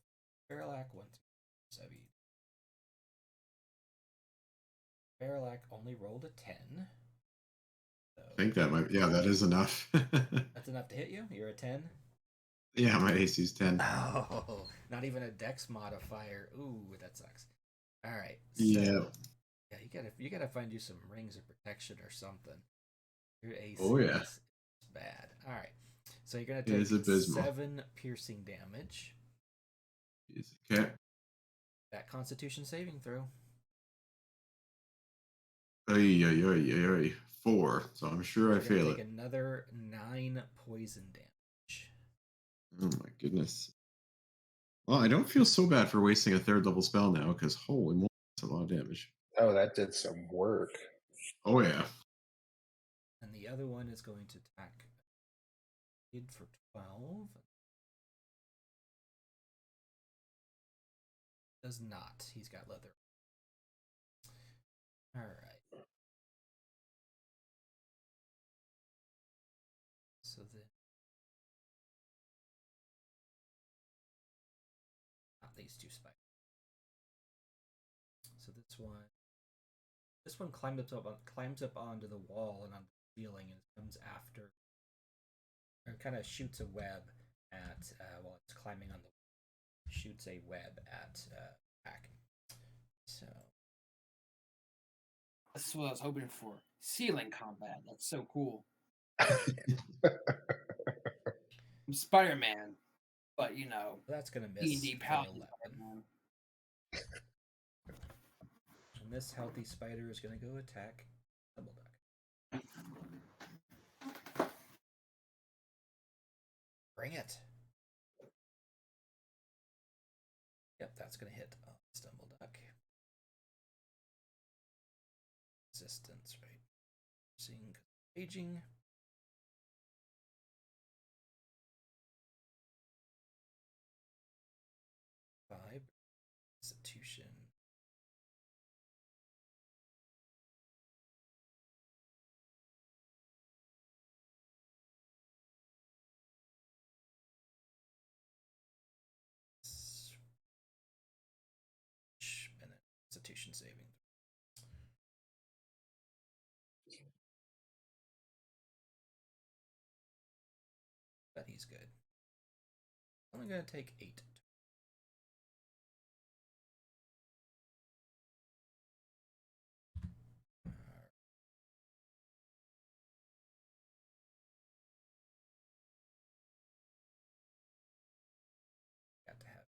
A: for Barrelak, one's for Sevi. Barrelak only rolled a 10. So
D: I think that might. Yeah, that is enough.
A: that's enough to hit you. You're a 10.
D: Yeah, my AC's 10.
A: Oh, not even a Dex modifier. Ooh, that sucks. All right. So
D: Yeah.
A: yeah, you gotta find you some rings of protection or something. Your AC
D: Oh yeah.
A: is bad. All right. So you're gonna
D: It
A: take
D: is abysmal.
A: 7 piercing damage.
D: Okay.
A: That Constitution saving throw.
D: Oy, oy, oy, oy, oy. 4. So I'm sure I
A: You're gonna
D: fail
A: take
D: it.
A: another 9 poison damage.
D: Oh my goodness. Well, I don't feel so bad for wasting a third level spell now, because holy moly, that's a lot of damage.
B: Oh, that did some work.
D: Oh yeah.
A: And the other one is going to attack Kid for 12. Does not. He's got leather. All right. So then, not these two spikes. So this one climbs up onto the wall and on the ceiling and comes after, or kind of shoots a web at while it's climbing on the shoots a web at Pack. So
C: That's what I was hoping for. Ceiling combat. That's so cool. I'm Spider-Man, but you know,
A: that's gonna miss
C: D&D
A: for
C: Paladin
A: 11.
C: Spider-Man.
A: And this healthy spider is gonna go attack Dumbleduck. Bring it. Yep, that's gonna hit Stumbleduck. Resistance, right? Seeing aging. Five. Constitution. And then Constitution saving. But he's good. Only gonna take 8. Got to have.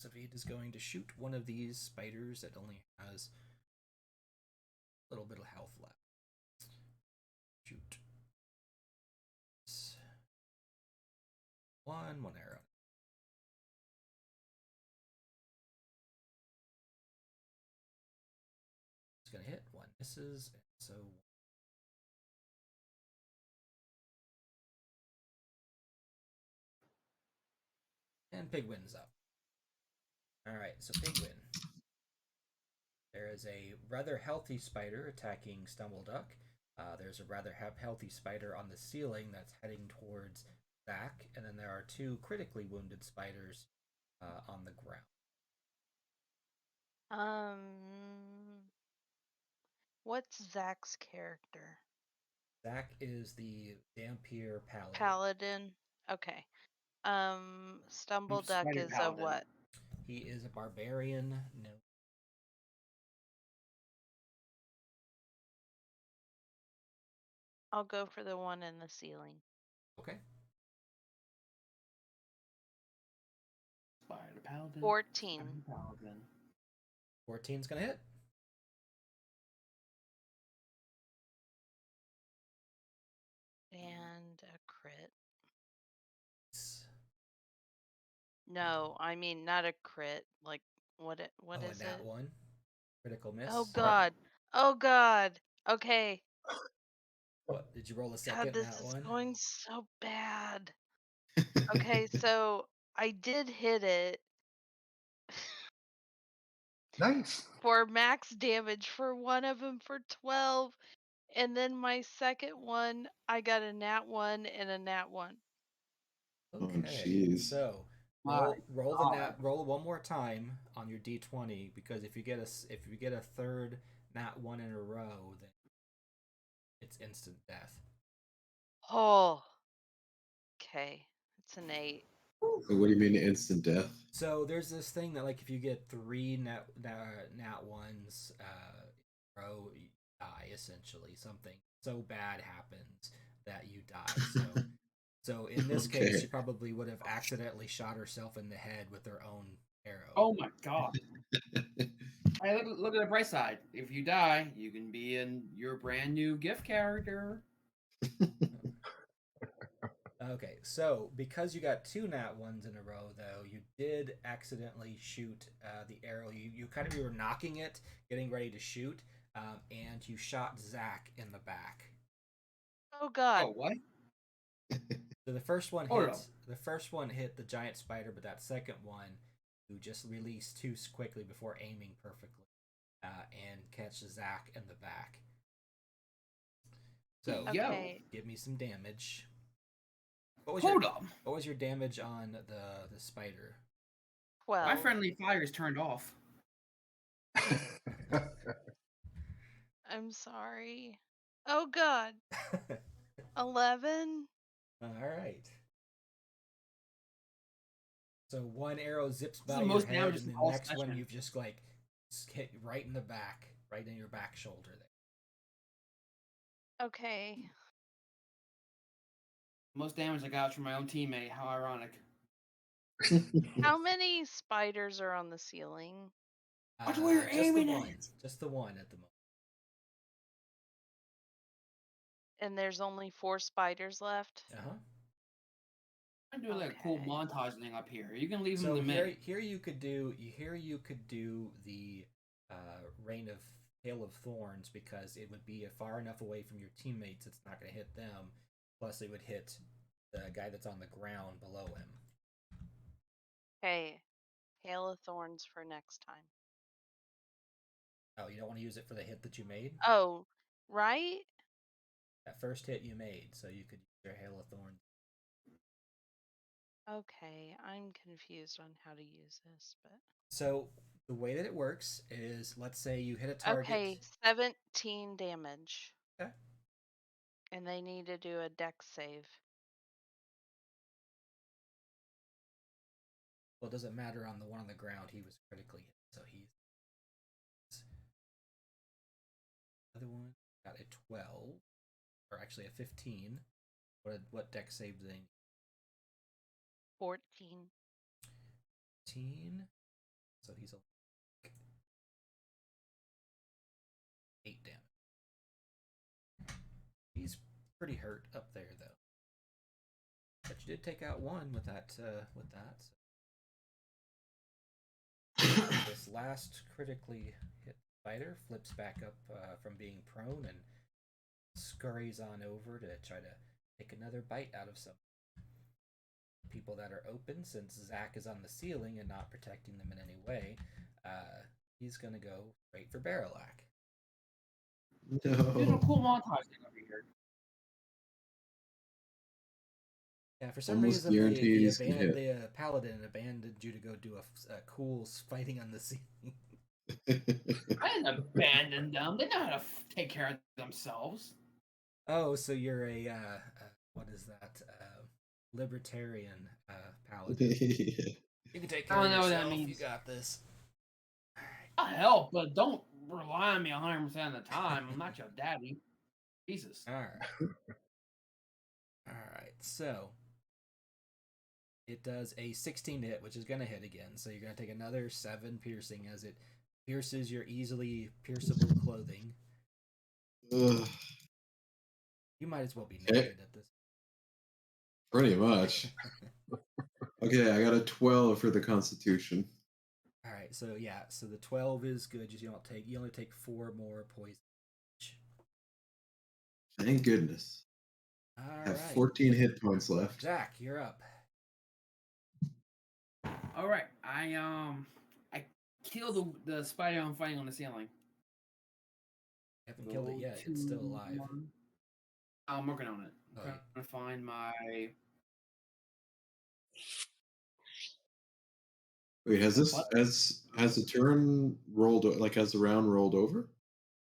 A: Zavid is going to shoot one of these spiders that only has a little bit of health left. Shoot. One arrow. It's gonna hit. One misses, and so and Pig wins up. All right, so Pig win. There is a rather healthy spider attacking Stumbleduck. There's a rather healthy spider on the ceiling that's heading towards Zach, and then there are 2 critically wounded spiders on the ground.
E: What's Zach's character?
A: Zach is the Dampier Paladin.
E: Paladin. Okay. Stumbleduck
C: Spider
E: is a
C: Paladin.
E: what?
A: He is a barbarian. No.
E: I'll go for the one in the ceiling.
A: Okay.
C: Spider Paladin.
E: 14.
C: Spider Paladin.
A: 14's gonna hit.
E: And a crit. No, I mean not a crit. Like what is
A: a nat
E: it?
A: 1. Critical miss.
E: Oh god. Oh god. Okay.
A: What? Did you roll a
E: God,
A: second
E: this
A: nat
E: is
A: 1?
E: going so bad. Okay, so I did hit it
B: Nice.
E: for max damage for one of them for 12, and then my second one I got a nat 1 and a nat 1.
A: Okay.
D: jeez.
A: So
C: My
A: roll
C: God.
A: roll one more time on your d20 because if you get a third nat one in a row, then it's instant death.
E: Oh, okay. It's an 8.
D: So what do you mean instant death?
A: So there's this thing that like if you get three nat ones in a row, you die essentially. Something so bad happens that you die. So in this case,
D: Okay.
A: she probably would have accidentally shot herself in the head with her own arrow.
C: Oh my God. Hey, look at the bright side. If you die, you can be in your brand new gift character.
A: Okay, so because you got two nat ones in a row, though, you did accidentally shoot the arrow. You were knocking it, getting ready to shoot, and you shot Zach in the back.
E: Oh God.
C: Oh, what?
A: So the first one
C: Hold
A: hit
C: on.
A: the first one hit the giant spider, but that second one, you just released too quickly before aiming perfectly, and catch Zach in the back. So
C: Yo.
E: Okay.
A: give me some damage. What was
C: Hold
A: your
C: up.
A: What was your damage on the spider?
E: 12.
C: My friendly fire is turned off.
E: I'm sorry. Oh God. 11.
A: All right. So one arrow zips
C: This is
A: by
C: the
A: your
C: most
A: head,
C: damage
A: and
C: in
A: the
C: all
A: next one
C: session.
A: you've just like hit right in the back, right in your back shoulder. There.
E: Okay.
C: Most damage I got from my own teammate. How ironic.
E: How many spiders are on the ceiling?
C: Watch where you're
A: Just the
C: aiming
A: one.
C: at.
A: Just the one at the moment.
E: And there's only 4 spiders left?
A: Uh huh.
C: I'm doing like a cool
E: Okay.
C: montage thing up here. You can leave them
A: So
C: to me.
A: here you could do the rain of hail of thorns because it would be far enough away from your teammates it's not going to hit them. Plus, it would hit the guy that's on the ground below him.
E: Okay. Hail of Thorns for next time.
A: Oh, you don't want to use it for the hit that you made?
E: Oh, right?
A: That first hit you made, so you could use your hail of thorns.
E: Okay, I'm confused on how to use this, but
A: So the way that it works is, let's say you hit a target.
E: okay, 17 damage.
A: Okay.
E: And they need to do a dex save.
A: Well, it doesn't matter on the one on the ground. He was critically hit, so he's. Other one got a 12, or actually a 15. What dex save do they need?
E: 14.
A: 15. So he's 8 damage. He's pretty hurt up there though. But you did take out one with that. So. This last critically hit spider flips back up from being prone and scurries on over to try to take another bite out of some people that are open. Since Zach is on the ceiling and not protecting them in any way, he's gonna go straight for Barrelac.
C: Doing a
D: No.
C: cool montage thing over here.
A: Yeah, for some
D: Almost
A: reason
D: guaranteed he's gonna hit.
A: the paladin abandoned you to go do a cool fighting on the ceiling.
C: I didn't abandon them. They know how to take care of themselves.
A: Oh, so you're a what is that? Libertarian paladin. You can take care
C: I
A: of
C: don't know what that
A: yourself. You
C: means.
A: got this.
C: I'll help, but don't rely on me 100% of the time. I'm not your daddy. Jesus.
A: All right. All right. So it does a 16 hit, which is going to hit again. So you're going to take another 7 piercing as it pierces your easily pierceable clothing.
D: Ugh,
A: You might as well be
D: Okay.
A: naked at this.
D: pretty much. Okay, I got a 12 for the Constitution.
A: All right. So yeah. So the 12 is good. You only take 4 more poison.
D: Thank goodness.
A: All
D: I have
A: right.
D: 14 hit points left.
A: Zach, you're up.
C: All right. I killed the spider I'm fighting on the ceiling.
A: Haven't killed it yet. It's still alive.
C: I'm working on it.
A: Oh,
C: I'm trying to find my
D: Wait, has this
C: What?
D: has the turn rolled like has the round rolled over?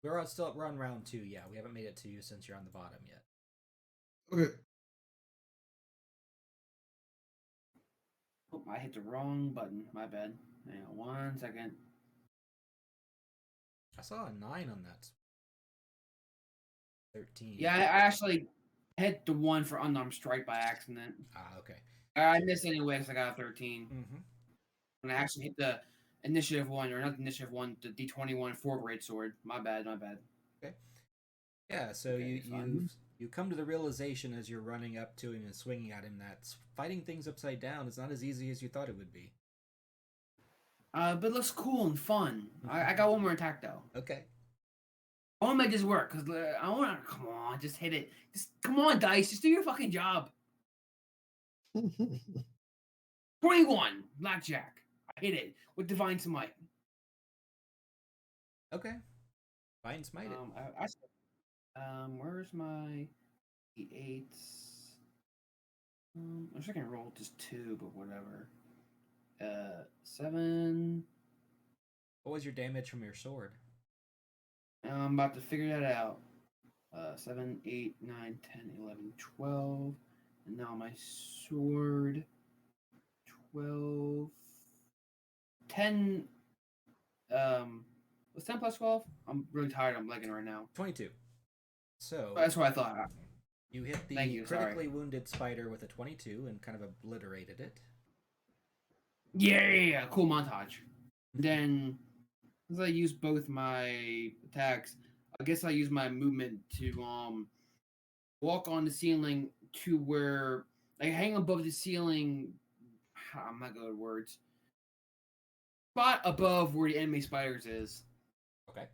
A: We're on round 2. Yeah, we haven't made it to you since you're on the bottom yet.
D: Okay.
C: Oh, I hit the wrong button. My bad. Hang on 1 second.
A: I saw a 9 on that. 13.
C: Yeah, I actually hit the 1 for unarmed strike by accident.
A: Okay.
C: I missed anyway because I got a 13.
A: Mm-hmm.
C: And I actually hit the initiative 1, or not the initiative 1, the D21 4 great sword. My bad.
A: Okay. Yeah, so
C: Okay,
A: you come to the realization as you're running up to him and swinging at him that fighting things upside down is not as easy as you thought it would be.
C: But it looks cool and fun. I got one more attack though.
A: Okay.
C: I want to make this work because I want to. Come on, just hit it. Just come on, dice. Just do your fucking job. 21 blackjack. I hit it with divine smite.
A: Okay. Fine, smite it.
C: Where's my d8s? I wish I can roll just 2, but whatever. 7.
A: What was your damage from your sword?
C: I'm about to figure that out. 7, 8, 9, 10, 11, 12. And now my sword. 12. 10. What's 10 plus 12? I'm really tired. I'm legging right now.
A: 22. So
C: That's what I thought.
A: you hit the
C: Thank you,
A: critically wounded spider with a 22 and kind of obliterated it.
C: Yeah. Cool montage. Then, as I use both my attacks, I guess I use my movement to walk on the ceiling to where I hang above the ceiling. I'm not good at words. Spot above where the enemy spiders is.
A: Okay.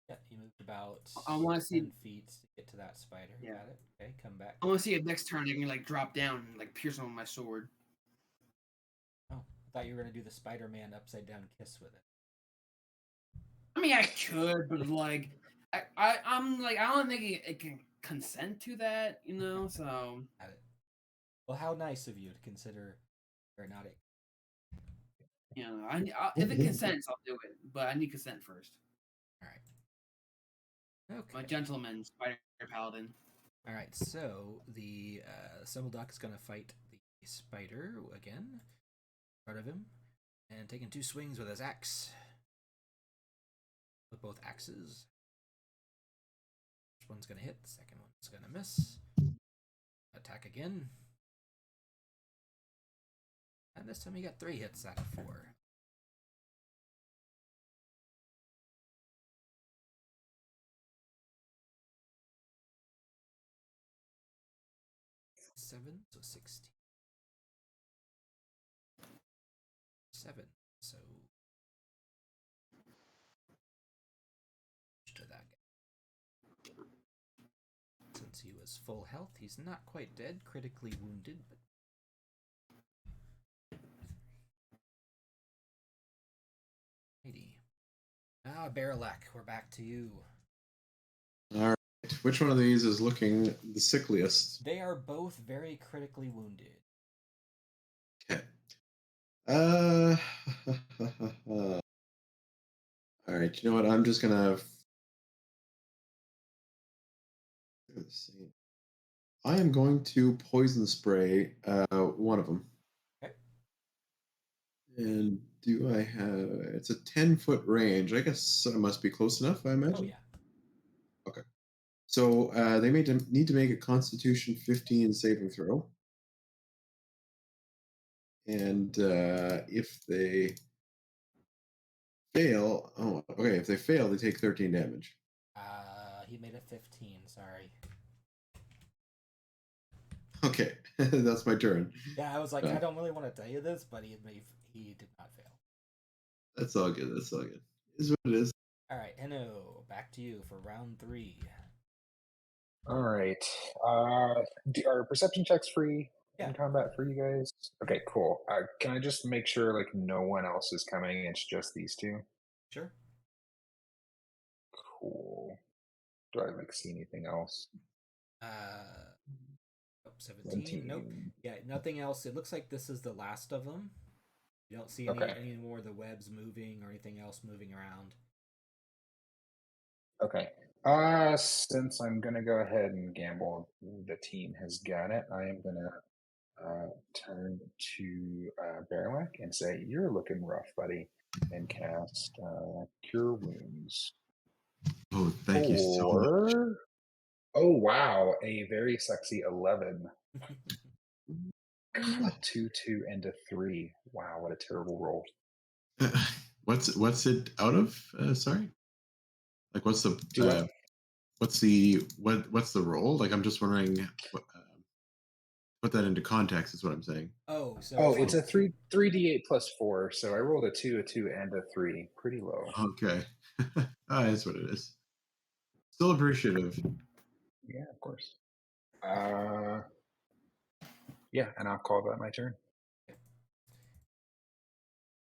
A: Yeah, you moved about
C: I want to see
A: 10 feet to get to that spider.
C: Yeah.
A: Got it. Okay, come back.
C: I want to see if next turn I can like drop down and like pierce him with my sword.
A: Oh, I thought you were gonna do the Spider-Man upside down kiss with it.
C: I mean, I could, but like, I'm like, I don't think it can consent to that, you know. So,
A: Got it. Well, how nice of you to consider aeronautic.
C: you know, if it consents, I'll do it, but I need consent first.
A: All right. Okay.
C: My gentleman, spider paladin.
A: All right. So the Duck is gonna fight the spider again, in front of him, and taking 2 swings with his axe. With both axes. First one's gonna hit. Second one's gonna miss. Attack again. And this time he got 3 hits out of 4. 7, so 16. 7, so to that guy. Since he was full health, he's not quite dead, critically wounded, but Barrelak, we're back to you.
D: All right. Which one of these is looking the sickliest?
A: They are both very critically wounded.
D: Okay. All right. You know what? I'm just gonna. I am going to poison spray one of them.
A: Okay.
D: And do I have? It's a 10-foot range. I guess I must be close enough. I imagine.
A: Oh yeah.
D: Okay. So they need to make a Constitution 15 saving throw. And if they fail, if they fail, they take 13 damage.
A: He made it 15. Sorry.
D: Okay, that's my turn.
A: Yeah, I was like, I don't really want to tell you this, but he did not fail.
D: That's all good. That's all good. Is what it is.
A: All right, Henno, back to you for round 3.
B: All right. Are perception checks free in combat for you guys? Okay, cool. Can I just make sure like no one else is coming? It's just these two.
A: Sure.
B: Cool. Do I like see anything else?
A: 17. Nope. Yeah, nothing else. It looks like this is the last of them. You don't see
B: Okay.
A: any more of the webs moving or anything else moving around.
B: Okay. Since I'm gonna go ahead and gamble, the team has got it. I am gonna turn to Barilak and say, "You're looking rough, buddy," and cast Cure Wounds.
D: Oh, thank you so much.
B: Or oh wow, a very sexy 11. God, a 2, and a 3. Wow, what a terrible roll.
D: What's it out of? Sorry, like what's the
B: Do what?
D: what's the role? Like I'm just wondering. Put that into context is what I'm saying.
A: Oh, so
B: Oh, it's a 3d8 plus 4. So I rolled a 2, and a 3. Pretty low.
D: Okay. That's what it is. Still appreciative.
B: Yeah, of course. Yeah, and I'll call that my turn.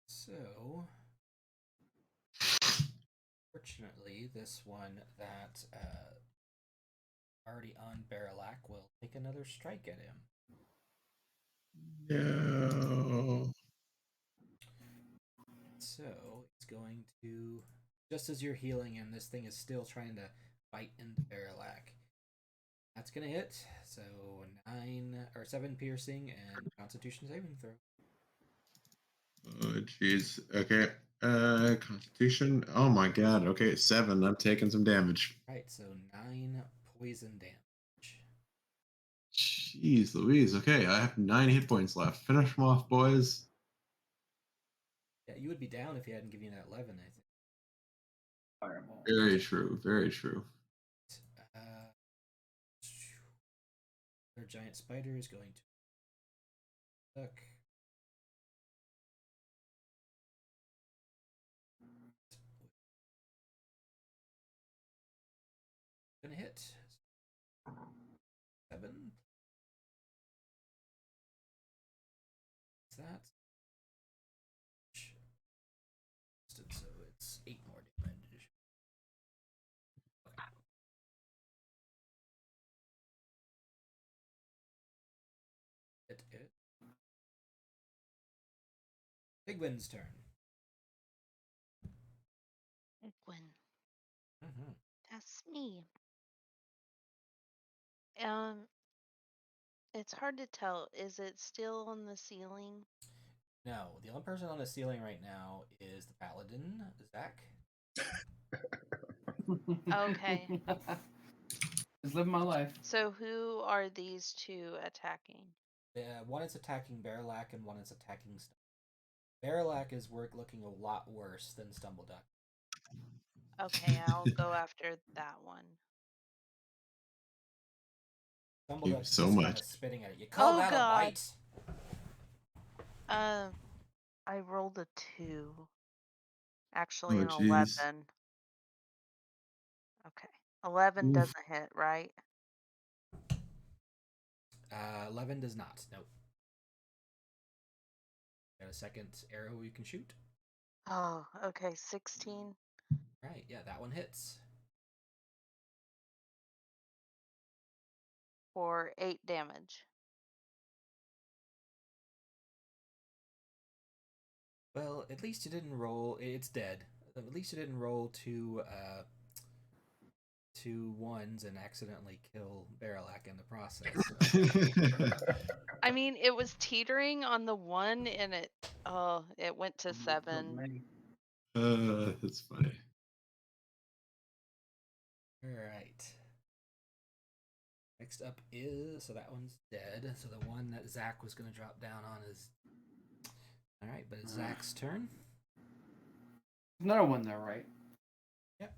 A: So, fortunately, this one that already on Barilak will take another strike at him.
D: No.
A: So it's going to, just as you're healing him, this thing is still trying to bite into Barilak. That's gonna hit. So 7 piercing and Constitution saving throw.
D: Oh jeez. Okay. Constitution. Oh my god. Okay, 7. I'm taking some damage.
A: Right. So 9 poison damage.
D: Jeez Louise. Okay, I have 9 hit points left. Finish them off, boys.
A: Yeah, you would be down if he hadn't given you that 11, I think.
C: Fireball.
D: Very true. Very true.
A: Their giant spider is going to duck. Gonna hit 7. What's that? So it's 8 more damage. Okay. It. Bigwin's turn.
E: Gwen,
A: Mm-hmm.
E: that's me. It's hard to tell. Is it still on the ceiling?
A: No, the only person on the ceiling right now is the paladin, Zach.
E: Okay.
C: Just living my life.
E: So who are these two attacking?
A: One is attacking Barilak and one is attacking Barilak is looking a lot worse than Stumbleduck.
E: Okay, I'll go after that one.
A: Stumbleduck's
D: so
A: just
D: much.
A: kind of spitting at it. You call that
E: God.
A: a bite?
E: I rolled a 2. Actually, an
D: jeez.
E: 11. Okay. 11
D: Oof.
E: doesn't hit, right?
A: 11 does not. Nope. Got a second arrow you can shoot?
E: Oh, okay. 16.
A: Right, yeah, that one hits.
E: For 8 damage.
A: Well, at least you didn't roll. It's dead. At least you didn't roll two 1s and accidentally kill Barilak in the process. So.
E: I mean, it was teetering on the 1 and it went to 7.
D: That's funny.
A: Alright. Next up is, so that one's dead. So the one that Zach was going to drop down on is. Alright, but it's Zach's turn.
C: Another one there, right?
A: Yep.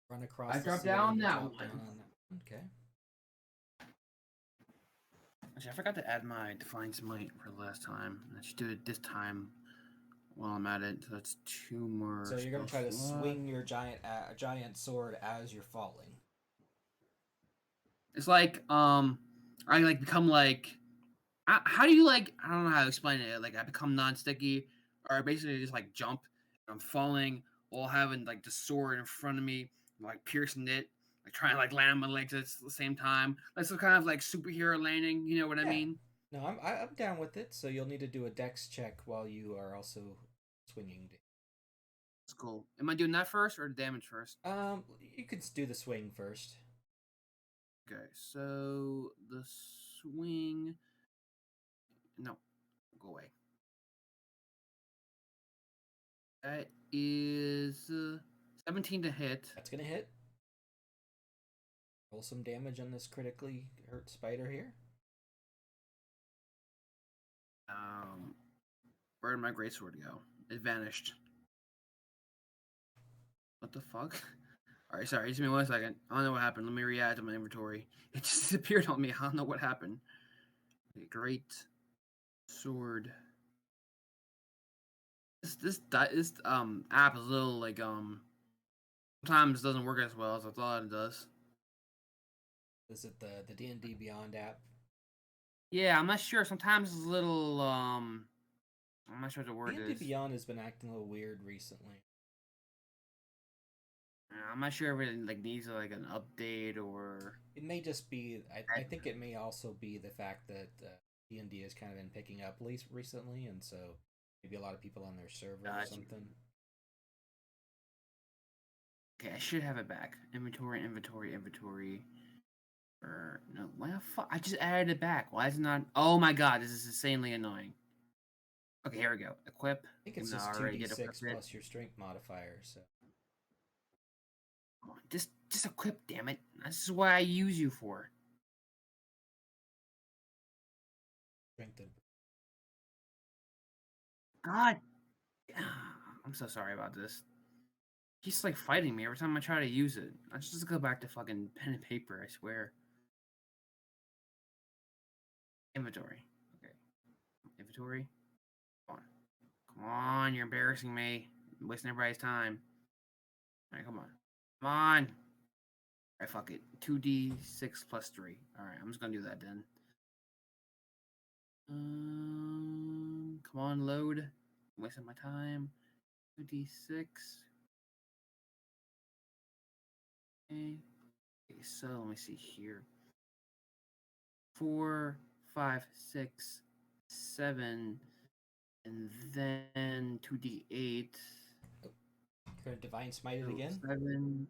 A: Run across
C: I
A: the
C: dropped
A: ceiling,
C: down
A: you
C: that
A: drop
C: one.
A: down on that one. Okay.
C: Actually, I forgot to add my Divine Smite for the last time. I should do it this time while I'm at it. So that's 2 more.
A: So you're going to try to swing your giant sword as you're falling.
C: It's like, I like become like, how do you like, I don't know how to explain it. Like I become non-sticky, or I basically just like jump. I'm falling while having like the sword in front of me, like piercing it. like trying to like land on my legs at the same time. Like some kind of like superhero landing. You know what I
A: Yeah.
C: mean?
A: No, I'm down with it. So you'll need to do a dex check while you are also swinging.
C: It's cool. Am I doing that first or the damage first?
A: You could do the swing first.
C: Okay, so the swing. No, go away. That is 17 to hit.
A: That's gonna hit. Roll some damage on this critically hurt spider here.
C: Where did my greatsword go? It vanished. What the fuck? All right, sorry. Just give me 1 second. I don't know what happened. Let me re-add to my inventory. It just disappeared on me. I don't know what happened. Okay, great sword. This app is a little like sometimes doesn't work as well as I thought it does.
A: Is it the D&D Beyond app?
C: Yeah, I'm not sure. Sometimes it's a little I'm not sure what the word
A: D&D
C: is.
A: Beyond has been acting a little weird recently.
C: I'm not sure if it like needs like an update or.
A: It may just be. I think it may also be the fact that D&D has kind of been picking up least recently, and so maybe a lot of people on their server or something.
C: Okay, I should have it back. Inventory. No, why the fuck? I just added it back. Why is it not? Oh my god, this is insanely annoying. Okay, here we go. Equip.
A: I think it's just 2d6 plus your strength modifier. So.
C: Just equip, damn it. This is what I use you for.
A: Strengthen.
C: God. I'm so sorry about this. He's like fighting me every time I try to use it. I just go back to fucking pen and paper, I swear. Inventory. Okay. Inventory. Come on. Come on, you're embarrassing me. I'm wasting everybody's time. Alright, come on. Come on. Alright, fuck it. 2d6 plus 3. Alright, I'm just gonna do that then. Come on, load. I'm wasting my time. 2d6. Okay. So let me see here. 4, 5, 6, 7, and then 2d8.
A: You're gonna divine smite it again?
C: 7,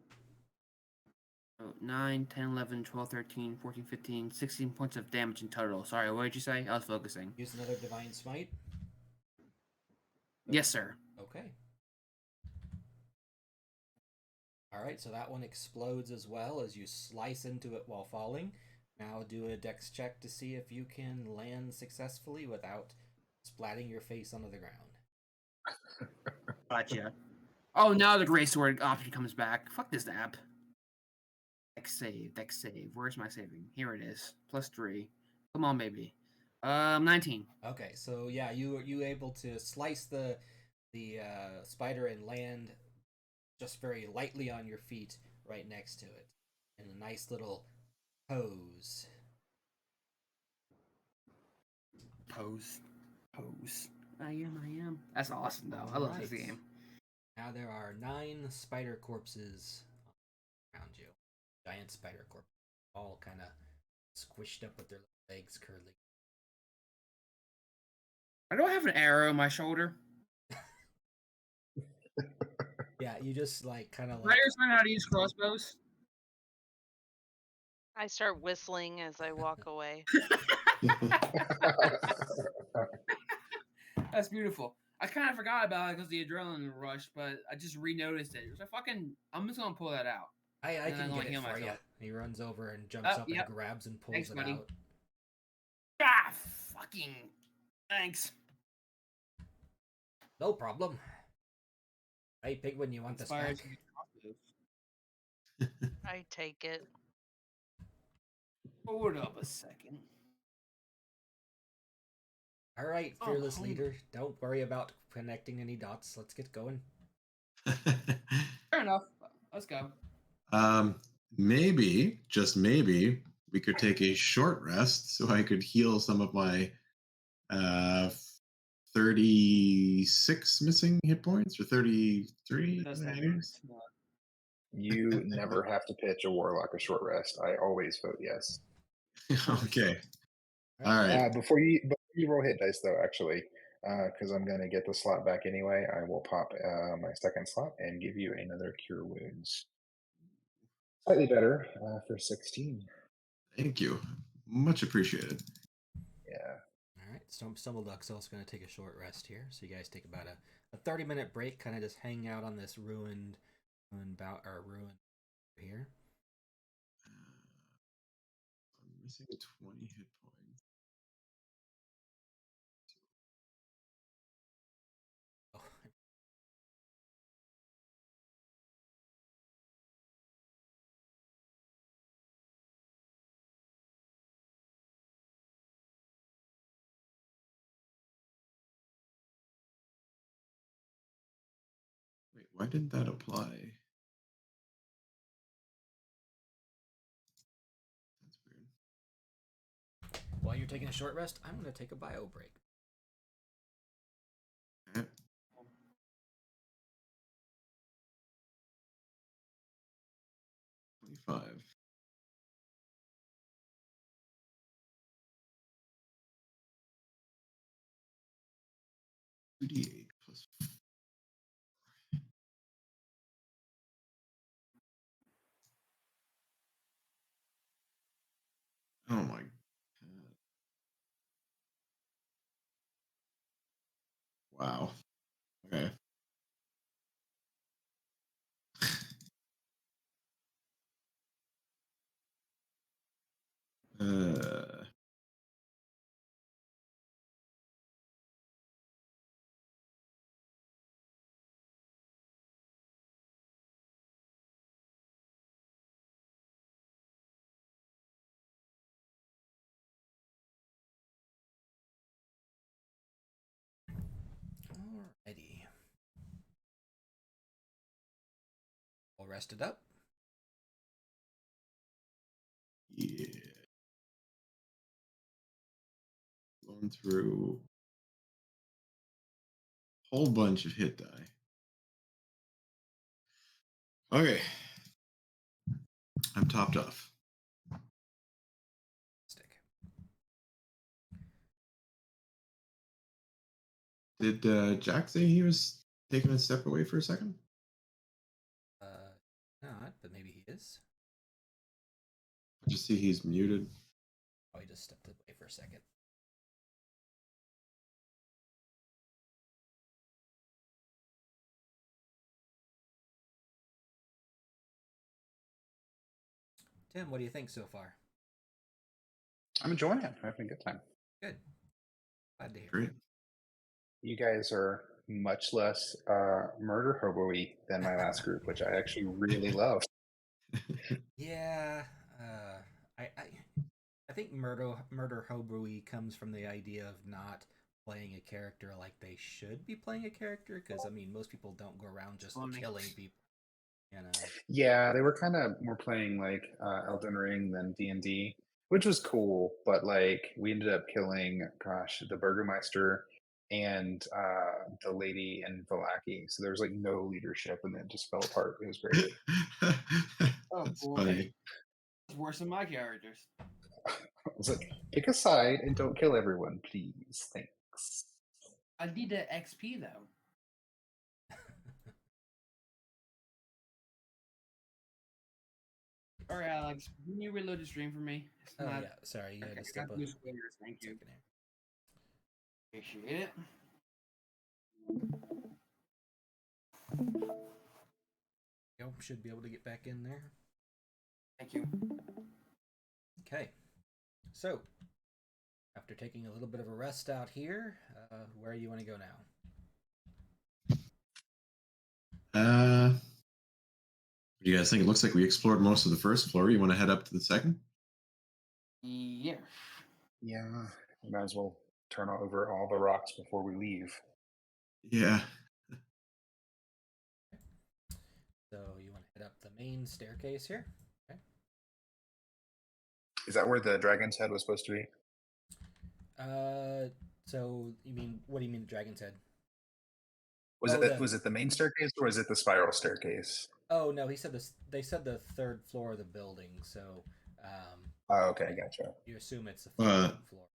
C: 9, 10, 11, 12, 13, 14, 15, 16 points of damage in total. Sorry, what did you say? I was focusing.
A: Use another divine smite?
C: Yes, sir.
A: Okay. Alright, so that one explodes as well as you slice into it while falling. Now do a dex check to see if you can land successfully without splatting your face onto the ground.
C: Gotcha. Oh, now the greatsword option comes back. Fuck this app. Dex save. Where's my saving? Here it is. Plus 3. Come on, baby. 19.
A: Okay, so yeah, you able to slice the spider and land just very lightly on your feet right next to it in a nice little pose.
C: Pose. I am. That's awesome, though. I love this game.
A: Now there are 9 spider corpses around you. Giant spider corpses, all kind of squished up with their legs curly.
C: I don't have an arrow in my shoulder.
A: Yeah, you just like kind of like.
C: Players learn how to use crossbows.
E: I start whistling as I walk away.
C: That's beautiful. I kind of forgot about it because the adrenaline rush, but I just re-noticed it. So I'm just gonna pull that out.
A: I can get it for you. He runs over and jumps up and grabs and pulls it out.
C: Ah, fucking thanks.
A: No problem. Hey, Pigwin, you want this back?
E: I take it.
C: Hold up a second.
A: All right, fearless leader. Don't worry about connecting any dots. Let's get going.
C: Fair enough. Let's go.
D: Maybe, just maybe, we could take a short rest so I could heal some of my 36 missing hit points or 33.
B: You never have to pitch a warlock a short rest. I always vote yes.
D: Okay. All right.
B: Before you roll hit dice, though, actually, because I'm going to get the slot back anyway, I will pop my second slot and give you another Cure Wounds. Slightly better for 16.
D: Thank you. Much appreciated.
B: Yeah.
A: All right, Stumbleduck's also going to take a short rest here, so you guys take about a 30-minute break, kind of just hang out on this ruin here.
D: I'm missing 20 hit points.
A: Oh,
D: Wait, why didn't that apply? That's weird.
A: while you're taking a short rest, I'm going to take a bio break.
D: Okay. $25. 2d8 plus. Oh my god. Wow. Okay. Uh,
A: Alrighty. All rested up?
D: yeah. Going through a whole bunch of hit die. Okay. I'm topped off.
A: Stick.
D: Did Jack say he was taking a step away for a second?
A: Not, but maybe he is.
D: I just see he's muted.
A: Oh, he just stepped away for a second. Tim, what do you think so far?
B: I'm enjoying it. I'm having a good time.
A: Good. Glad to hear.
D: Great.
B: You guys are much less murder hobo-y than my last group, which I actually really love.
A: Yeah, I think murder hobo-y comes from the idea of not playing a character like they should be playing a character, because I mean most people don't go around just killing people, you know.
B: Yeah, they were kind of more playing like Elden Ring than D&D, which was cool, but like we ended up killing, gosh, the Burgermeister and the lady in Valaki. So there was like no leadership, and then it just fell apart. It was great.
D: That's
C: cool.
D: funny.
C: It's worse than my characters.
B: I was like, pick a side and don't kill everyone, please. Thanks.
C: I need that XP though. All right, Alex, can you reload the stream for me? It's
A: Oh
C: not.
A: yeah, sorry, you had
C: Okay,
A: to step
C: I got
A: up.
C: new squares, thank you.
A: Second here.
C: Appreciate it.
A: Go, should be able to get back in there.
C: Thank you.
A: Okay, so after taking a little bit of a rest out here, where do you want to go now?
D: What do you guys think? It looks like we explored most of the first floor. You want to head up to the second?
C: Yeah.
B: Yeah, we might as well turn over all the rocks before we leave.
D: Yeah.
A: So you want to head up the main staircase here? Okay.
B: Is that where the dragon's head was supposed to be?
A: So you mean, what do you mean the dragon's head?
B: Was it the main staircase or was it the spiral staircase?
A: Oh no, he said this. They said the third floor of the building, so
B: Oh, okay, gotcha.
A: you assume it's the
D: Uh,
A: third floor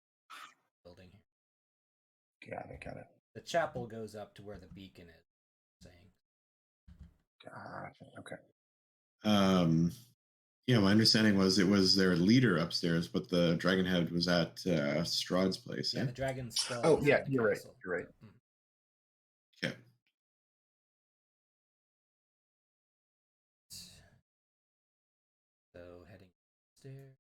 A: building.
B: Got it.
A: The chapel goes up to where the beacon is. Saying.
B: Gotcha. Okay.
D: Yeah, my understanding was it was their leader upstairs, but the dragon head was at Strahd's place.
A: Yeah,
D: Eh?
A: the dragon's skull.
B: Oh,
A: is
B: yeah,
A: in the
B: you're right.
A: castle.
B: You're right.
D: Okay.
A: So heading upstairs.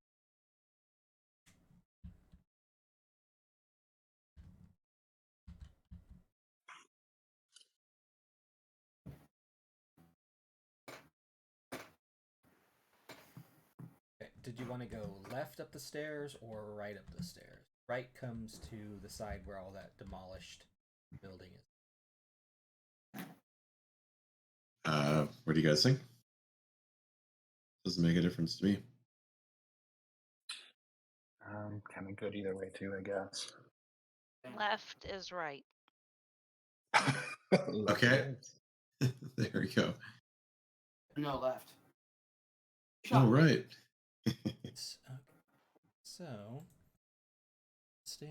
A: Okay. Did you want to go left up the stairs or right up the stairs? Right comes to the side where all that demolished building is.
D: What do you guys think? Doesn't make a difference to me.
B: Kind of good either way too, I guess.
E: Left is right.
D: Okay. There we go.
C: No, left.
D: All right.
A: Okay. So stairs.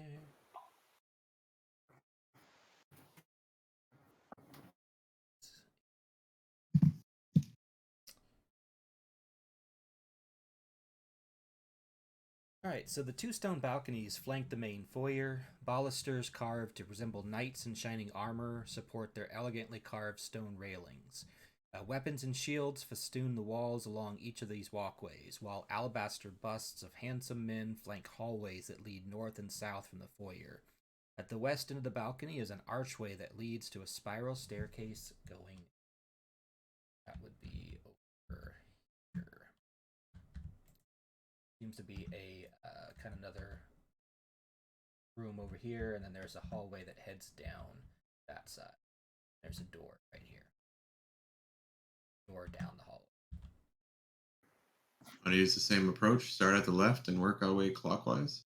A: Alright, so the two stone balconies flank the main foyer. Balusters carved to resemble knights in shining armor support their elegantly carved stone railings. Weapons and shields festoon the walls along each of these walkways, while alabaster busts of handsome men flank hallways that lead north and south from the foyer. At the west end of the balcony is an archway that leads to a spiral staircase going. That would be over here. Seems to be a kind of another room over here, and then there's a hallway that heads down that side. There's a door right here. Door down the hallway.
D: Want to use the same approach? Start at the left and work our way clockwise?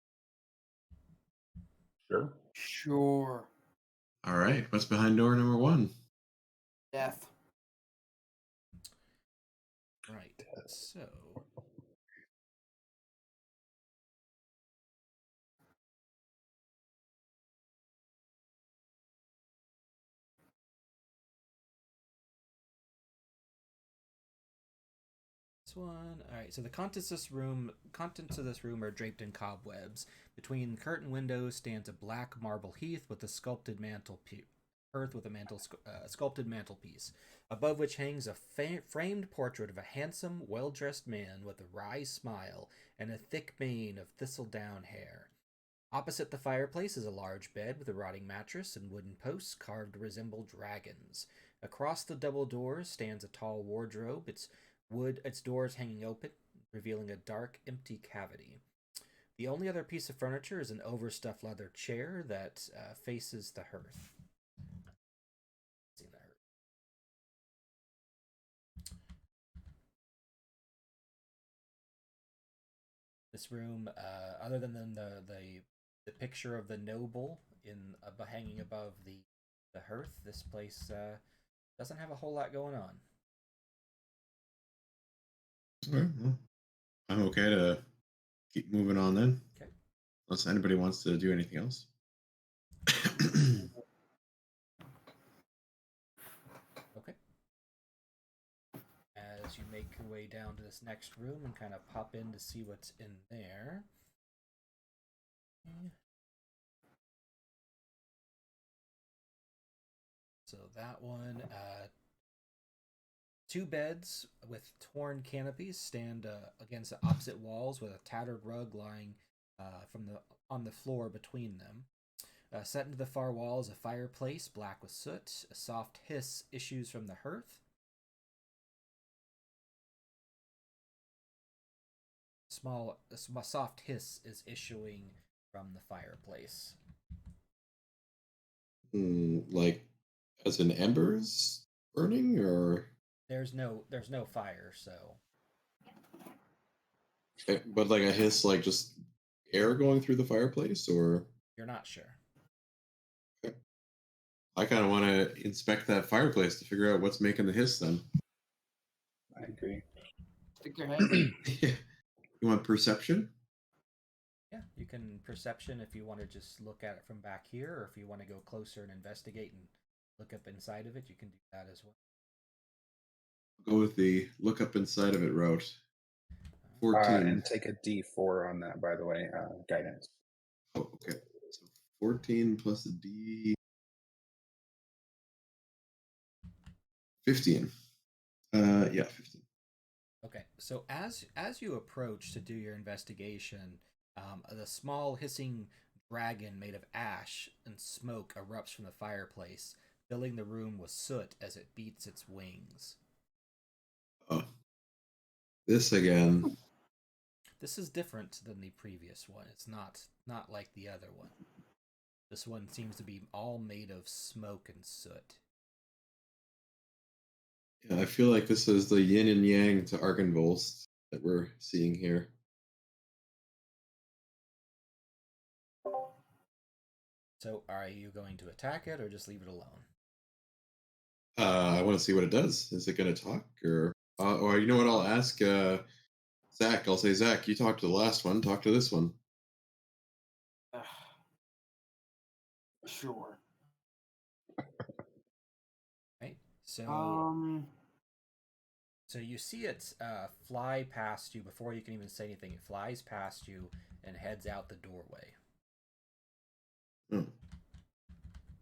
B: Sure.
C: Sure.
D: All right. What's behind door number 1?
C: Death.
A: Right. So this one. All right. So the contents of this room are draped in cobwebs. Between curtain windows stands a black marble hearth with a sculpted sculpted mantelpiece, above which hangs a framed portrait of a handsome, well-dressed man with a wry smile and a thick mane of thistledown hair. Opposite the fireplace is a large bed with a rotting mattress and wooden posts carved to resemble dragons. Across the double doors stands a tall wardrobe, its doors hanging open, revealing a dark, empty cavity. The only other piece of furniture is an overstuffed leather chair that faces the hearth. This room, other than the picture of the noble in hanging above the hearth, this place doesn't have a whole lot going on.
D: All right. Well, I'm okay to keep moving on then.
A: Okay.
D: Unless anybody wants to do anything else.
A: Okay. As you make your way down to this next room and kind of pop in to see what's in there. So that one, 2 beds with torn canopies stand against the opposite walls with a tattered rug lying on the floor between them. Set into the far wall is a fireplace, black with soot. A soft hiss issues from the hearth. A soft hiss is issuing from the fireplace.
D: Like, as in embers burning, or
A: There's no fire, so.
D: but like a hiss, like just air going through the fireplace, or
A: You're not sure.
D: I kind of want to inspect that fireplace to figure out what's making the hiss then.
B: I agree.
C: Stick your head.
D: You want perception?
A: Yeah, you can perception if you want to just look at it from back here, or if you want to go closer and investigate and look up inside of it, you can do that as well.
D: Go with the look up inside of it route. 14.
B: And take a D4 on that, by the way, guidance.
D: Oh, okay. So 14 plus a D. 15. Yeah, 15.
A: Okay, so as you approach to do your investigation, the small hissing dragon made of ash and smoke erupts from the fireplace, filling the room with soot as it beats its wings.
D: Oh, this again.
A: This is different than the previous one. It's not like the other one. This one seems to be all made of smoke and soot.
D: Yeah, I feel like this is the yin and yang to Argynvostholt that we're seeing here.
A: So, are you going to attack it or just leave it alone?
D: I want to see what it does. Is it going to talk, or you know what? I'll ask Zach. I'll say, Zach, you talked to the last one. Talk to this one.
C: Sure.
A: Right. So, so you see it fly past you before you can even say anything. It flies past you and heads out the doorway.
D: Hmm.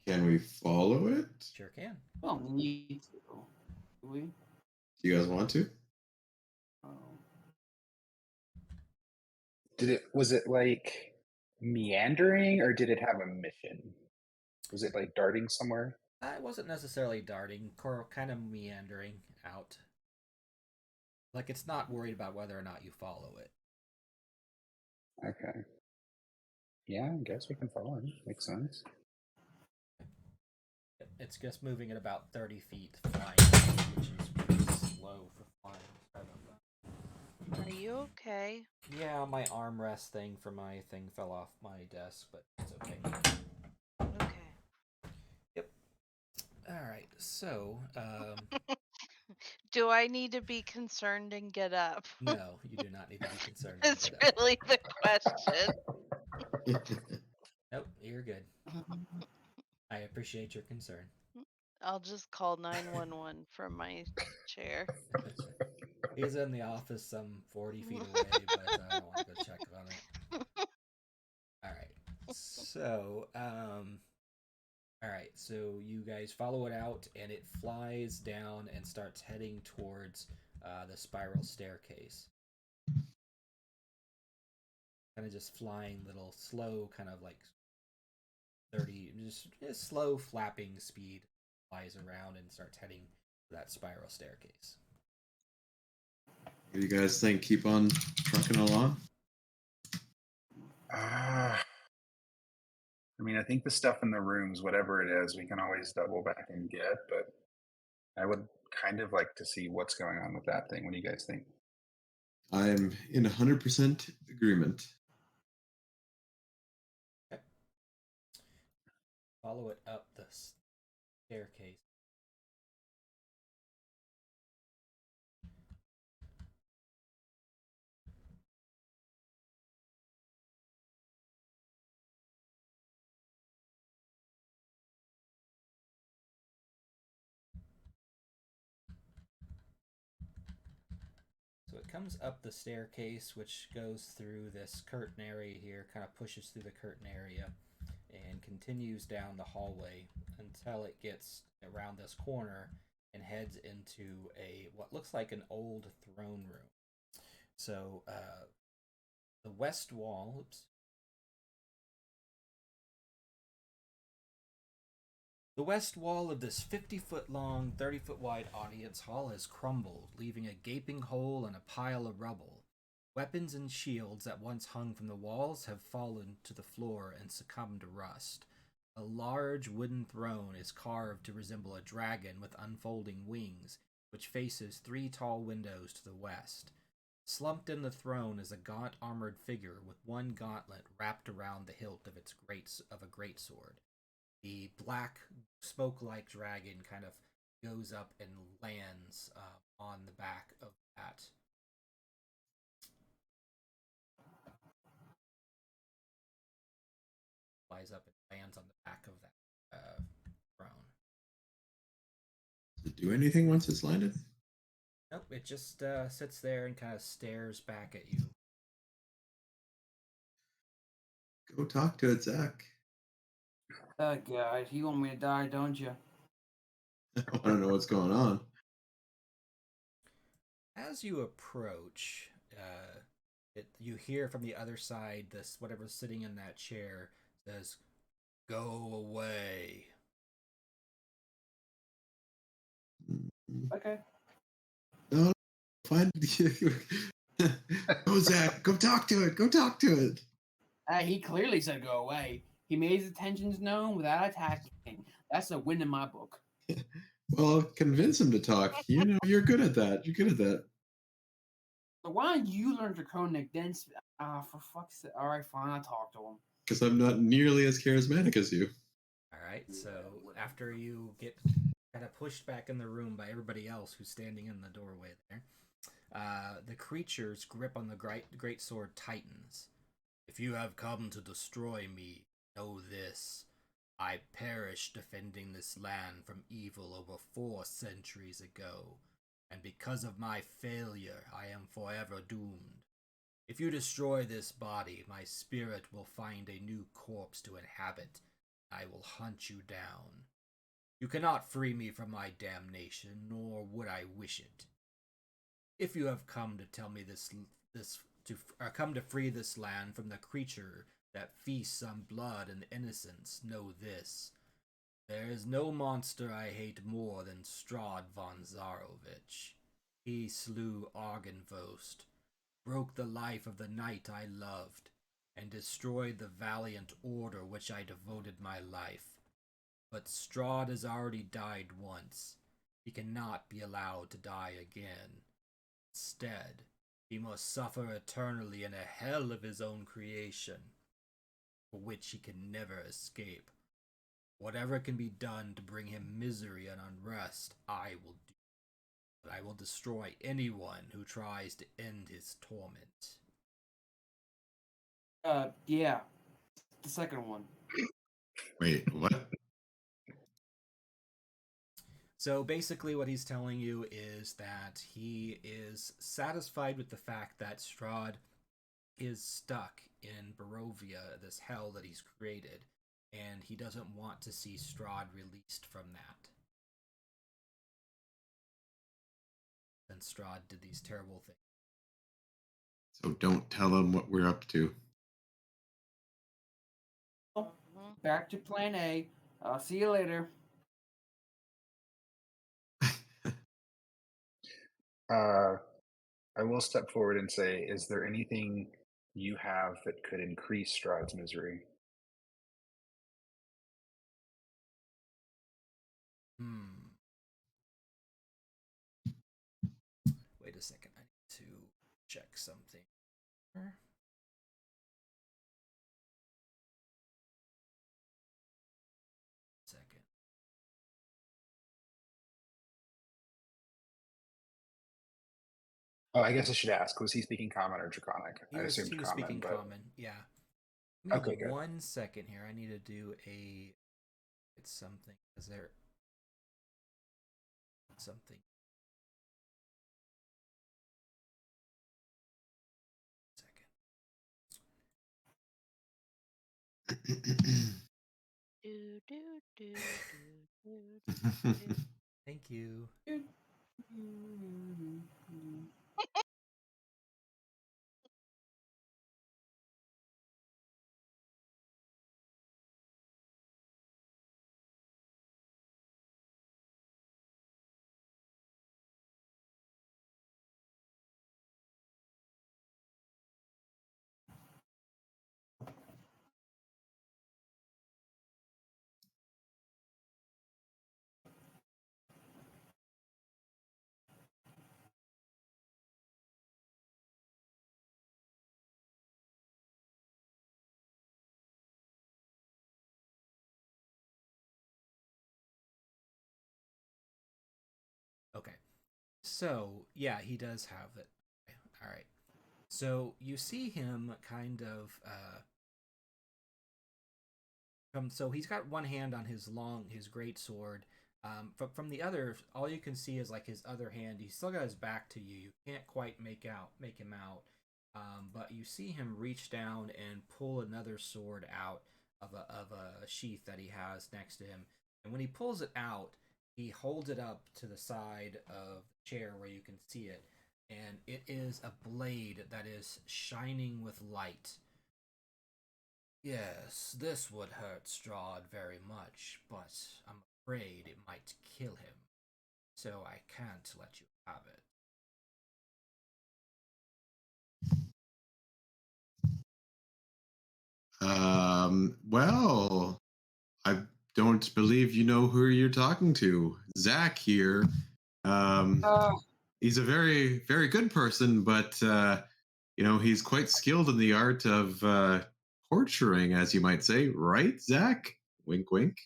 D: Can we follow it?
A: Sure can.
C: Well, we need to. Do we?
D: Do you guys want to?
B: Was it like meandering, or did it have a mission? Was it like darting somewhere?
A: It wasn't necessarily darting, kind of meandering out. Like it's not worried about whether or not you follow it.
B: Okay. Yeah, I guess we can follow him. Makes sense.
A: It's just moving at about 30 feet flying, which is pretty slow for flying. Sorry about that.
E: Are you okay?
A: Yeah, my armrest thing for my thing fell off my desk, but it's okay.
E: Okay.
A: Yep. Alright, so,
E: Do I need to be concerned and get up?
A: no, you do not need to be concerned.
E: That's
A: about that.
E: really the question.
A: Nope, you're good. I appreciate your concern.
E: I'll just call 911 from my chair.
A: He's in the office some 40 feet away, but I don't want to go check on it. Alright, so, alright, so you guys follow it out, and it flies down and starts heading towards the spiral staircase. Kind of just flying little slow, kind of like 30, just slow flapping speed, flies around and starts heading to that spiral staircase.
D: What do you guys think? Keep on trucking along?
B: I mean, I think the stuff in the rooms, whatever it is, we can always double back and get, but I would kind of like to see what's going on with that thing. What do you guys think?
D: I'm in 100% agreement.
A: Okay. Follow it up the staircase. So it comes up the staircase, which goes through this curtain area here, kind of pushes through the curtain area, and continues down the hallway until it gets around this corner and heads into what looks like an old throne room. So the west wall, oops. The west wall of this 50-foot long, 30-foot wide audience hall has crumbled, leaving a gaping hole and a pile of rubble. Weapons and shields that once hung from the walls have fallen to the floor and succumbed to rust. A large wooden throne is carved to resemble a dragon with unfolding wings, which faces 3 tall windows to the west. Slumped in the throne is a gaunt armored figure with one gauntlet wrapped around the hilt of a great sword. The black smoke-like dragon kind of goes up and lands on the back of that. Flies up and lands on the back of that throne.
D: Does it do anything once it's landed?
A: Nope, it just sits there and kind of stares back at you.
D: Go talk to it, Zach.
C: Oh God, you want me to die, don't you?
D: I want to know what's going on.
A: As you approach, you hear from the other side this whatever's sitting in that chair says, "Go away."
C: Okay.
D: No, find Go, Zach. Go talk to it. Go talk to it.
C: He clearly said go away. He made his intentions known without attacking. That's a win in my book.
D: Well, convince him to talk. You know, you're good at that. You're good at that.
C: So why don't you learn Draconic then? For fuck's sake. All right, fine. I'll talk to him.
D: Because I'm not nearly as charismatic as you.
A: All right, so after you get kind of pushed back in the room by everybody else who's standing in the doorway there, the creature's grip on the great sword tightens. "If you have come to destroy me, know this. I perished defending this land from evil over 4 centuries ago, and because of my failure, I am forever doomed. If you destroy this body, my spirit will find a new corpse to inhabit. I will hunt you down. You cannot free me from my damnation, nor would I wish it. If you have come to tell me come to free this land from the creature that feasts on blood and innocence, know this. There is no monster I hate more than Strahd von Zarovich. He slew Argynvostholt, broke the life of the knight I loved, and destroyed the valiant order which I devoted my life. But Strahd has already died once. He cannot be allowed to die again. Instead, he must suffer eternally in a hell of his own creation, for which he can never escape. Whatever can be done to bring him misery and unrest, I will do. But I will destroy anyone who tries to end his torment."
C: Yeah. The second one.
D: Wait, what?
A: So basically, what he's telling you is that he is satisfied with the fact that Strahd is stuck in Barovia, this hell that he's created, and he doesn't want to see Strahd released from that. And Strahd did these terrible things.
D: So don't tell him what we're up to.
C: Back to plan A. I'll see you later.
B: I will step forward and say, is there anything you have that could increase Strahd's misery?
A: Wait a second. I need to check something. Second.
B: Oh, I guess I should ask, was he speaking Common or Draconic?
A: He
B: I
A: was
B: assumed Common,
A: speaking
B: but...
A: Common, yeah. Give me
B: Okay, good.
A: 1 second here. I need to do it's something. Is there something?
E: Do, do, do, do, do.
A: Thank you. So, yeah, he does have it. Okay, all right. So you see him kind of so he's got one hand on his great sword. From the other, all you can see is like his other hand. He's still got his back to you. You can't quite make him out. But you see him reach down and pull another sword out of a sheath that he has next to him. And when he pulls it out, he holds it up to the side of the chair where you can see it, and it is a blade that is shining with light. Yes, this would hurt Strahd very much, but I'm afraid it might kill him, so I can't let you have it.
D: Well, I don't believe you know who you're talking to. Zach here. Um, he's a very, very good person, but he's quite skilled in the art of torturing, as you might say, right, Zach? Wink, wink.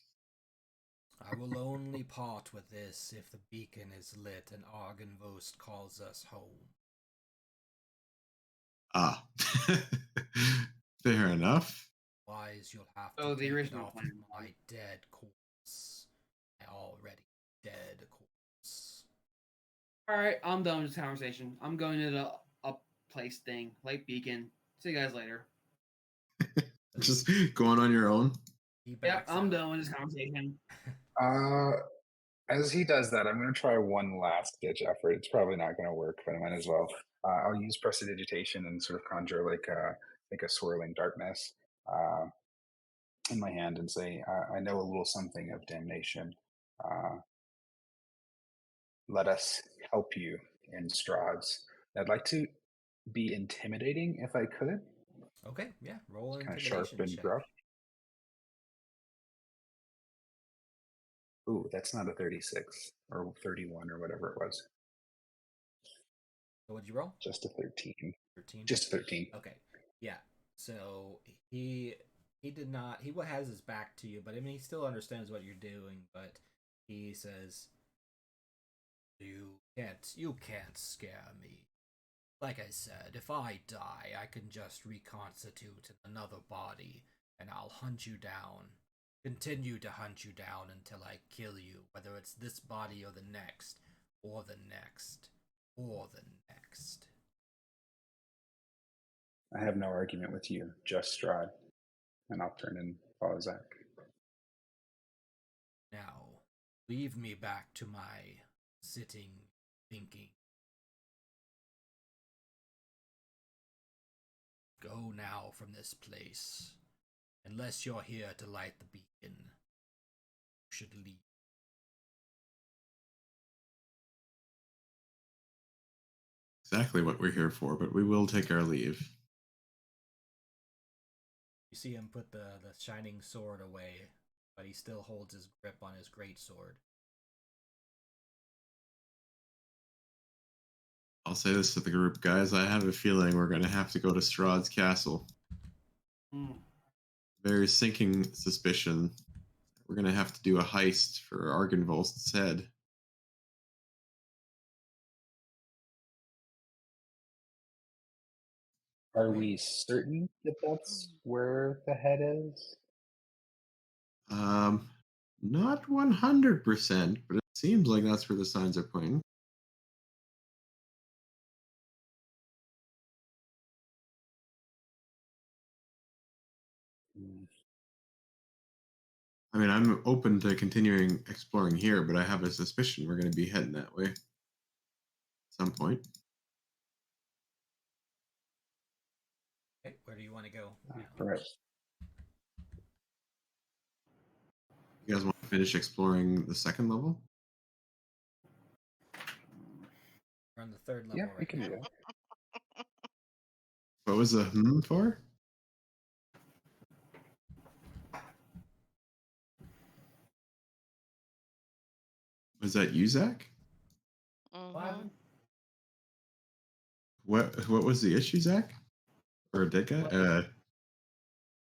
A: I will only part with this if the beacon is lit and Argynvostholt calls us home.
D: Ah, fair enough.
A: Otherwise, you'll have to
C: Oh, the
A: take it
C: original
A: off
C: plan.
A: my dead corpse. My already dead corpse.
C: All right, I'm done with this conversation. I'm going to the up place thing, Lake Beacon. See you guys later.
D: Just going on your own.
C: Yep, I'm done with this conversation.
B: As he does that, I'm going to try one last ditch effort. It's probably not going to work, but I might as well. I'll use prestidigitation and sort of conjure like a swirling darkness in my hand and say, "I know a little something of damnation. Uh, let us help you in Strahd's." I'd like to be intimidating if I could.
A: Okay, yeah. Roll an
B: Kind of sharp
A: intimidation
B: and
A: check.
B: gruff. Ooh, that's not a 36 or 31 or whatever it was.
A: So what'd you roll?
B: Just a 13.
A: 13.
B: Just 13.
A: Okay. Yeah. So he did not he has his back to you, but I mean he still understands what you're doing, but he says you can't scare me. Like I said, if I die, I can just reconstitute in another body and I'll hunt you down. Continue to hunt you down until I kill you, whether it's this body or the next, or the next, or the next.
B: I have no argument with you, just Strahd. And I'll turn and follow Zach.
A: Now, leave me back to my sitting, thinking. Go now from this place. Unless you're here to light the beacon, you should leave.
D: Exactly what we're here for, but we will take our leave.
A: You see him put the shining sword away, but he still holds his grip on his great sword.
D: I'll say this to the group, guys. I have a feeling we're going to have to go to Strahd's castle. Very sinking suspicion. We're going to have to do a heist for Argynvost's head.
B: Are we certain that that's where the head is?
D: Not 100%, but it seems like that's where the signs are pointing. I mean, I'm open to continuing exploring here, but I have a suspicion we're going to be heading that way at some point.
A: Okay, where do you want to go?
B: All right.
D: You guys want to finish exploring the second level?
A: We're on the third level
B: Yeah, we
A: right
B: can
A: now.
B: do that.
D: What was the for? Was that you, Zach?
E: Mm-hmm.
D: What was the issue, Zach? Or a dead guy?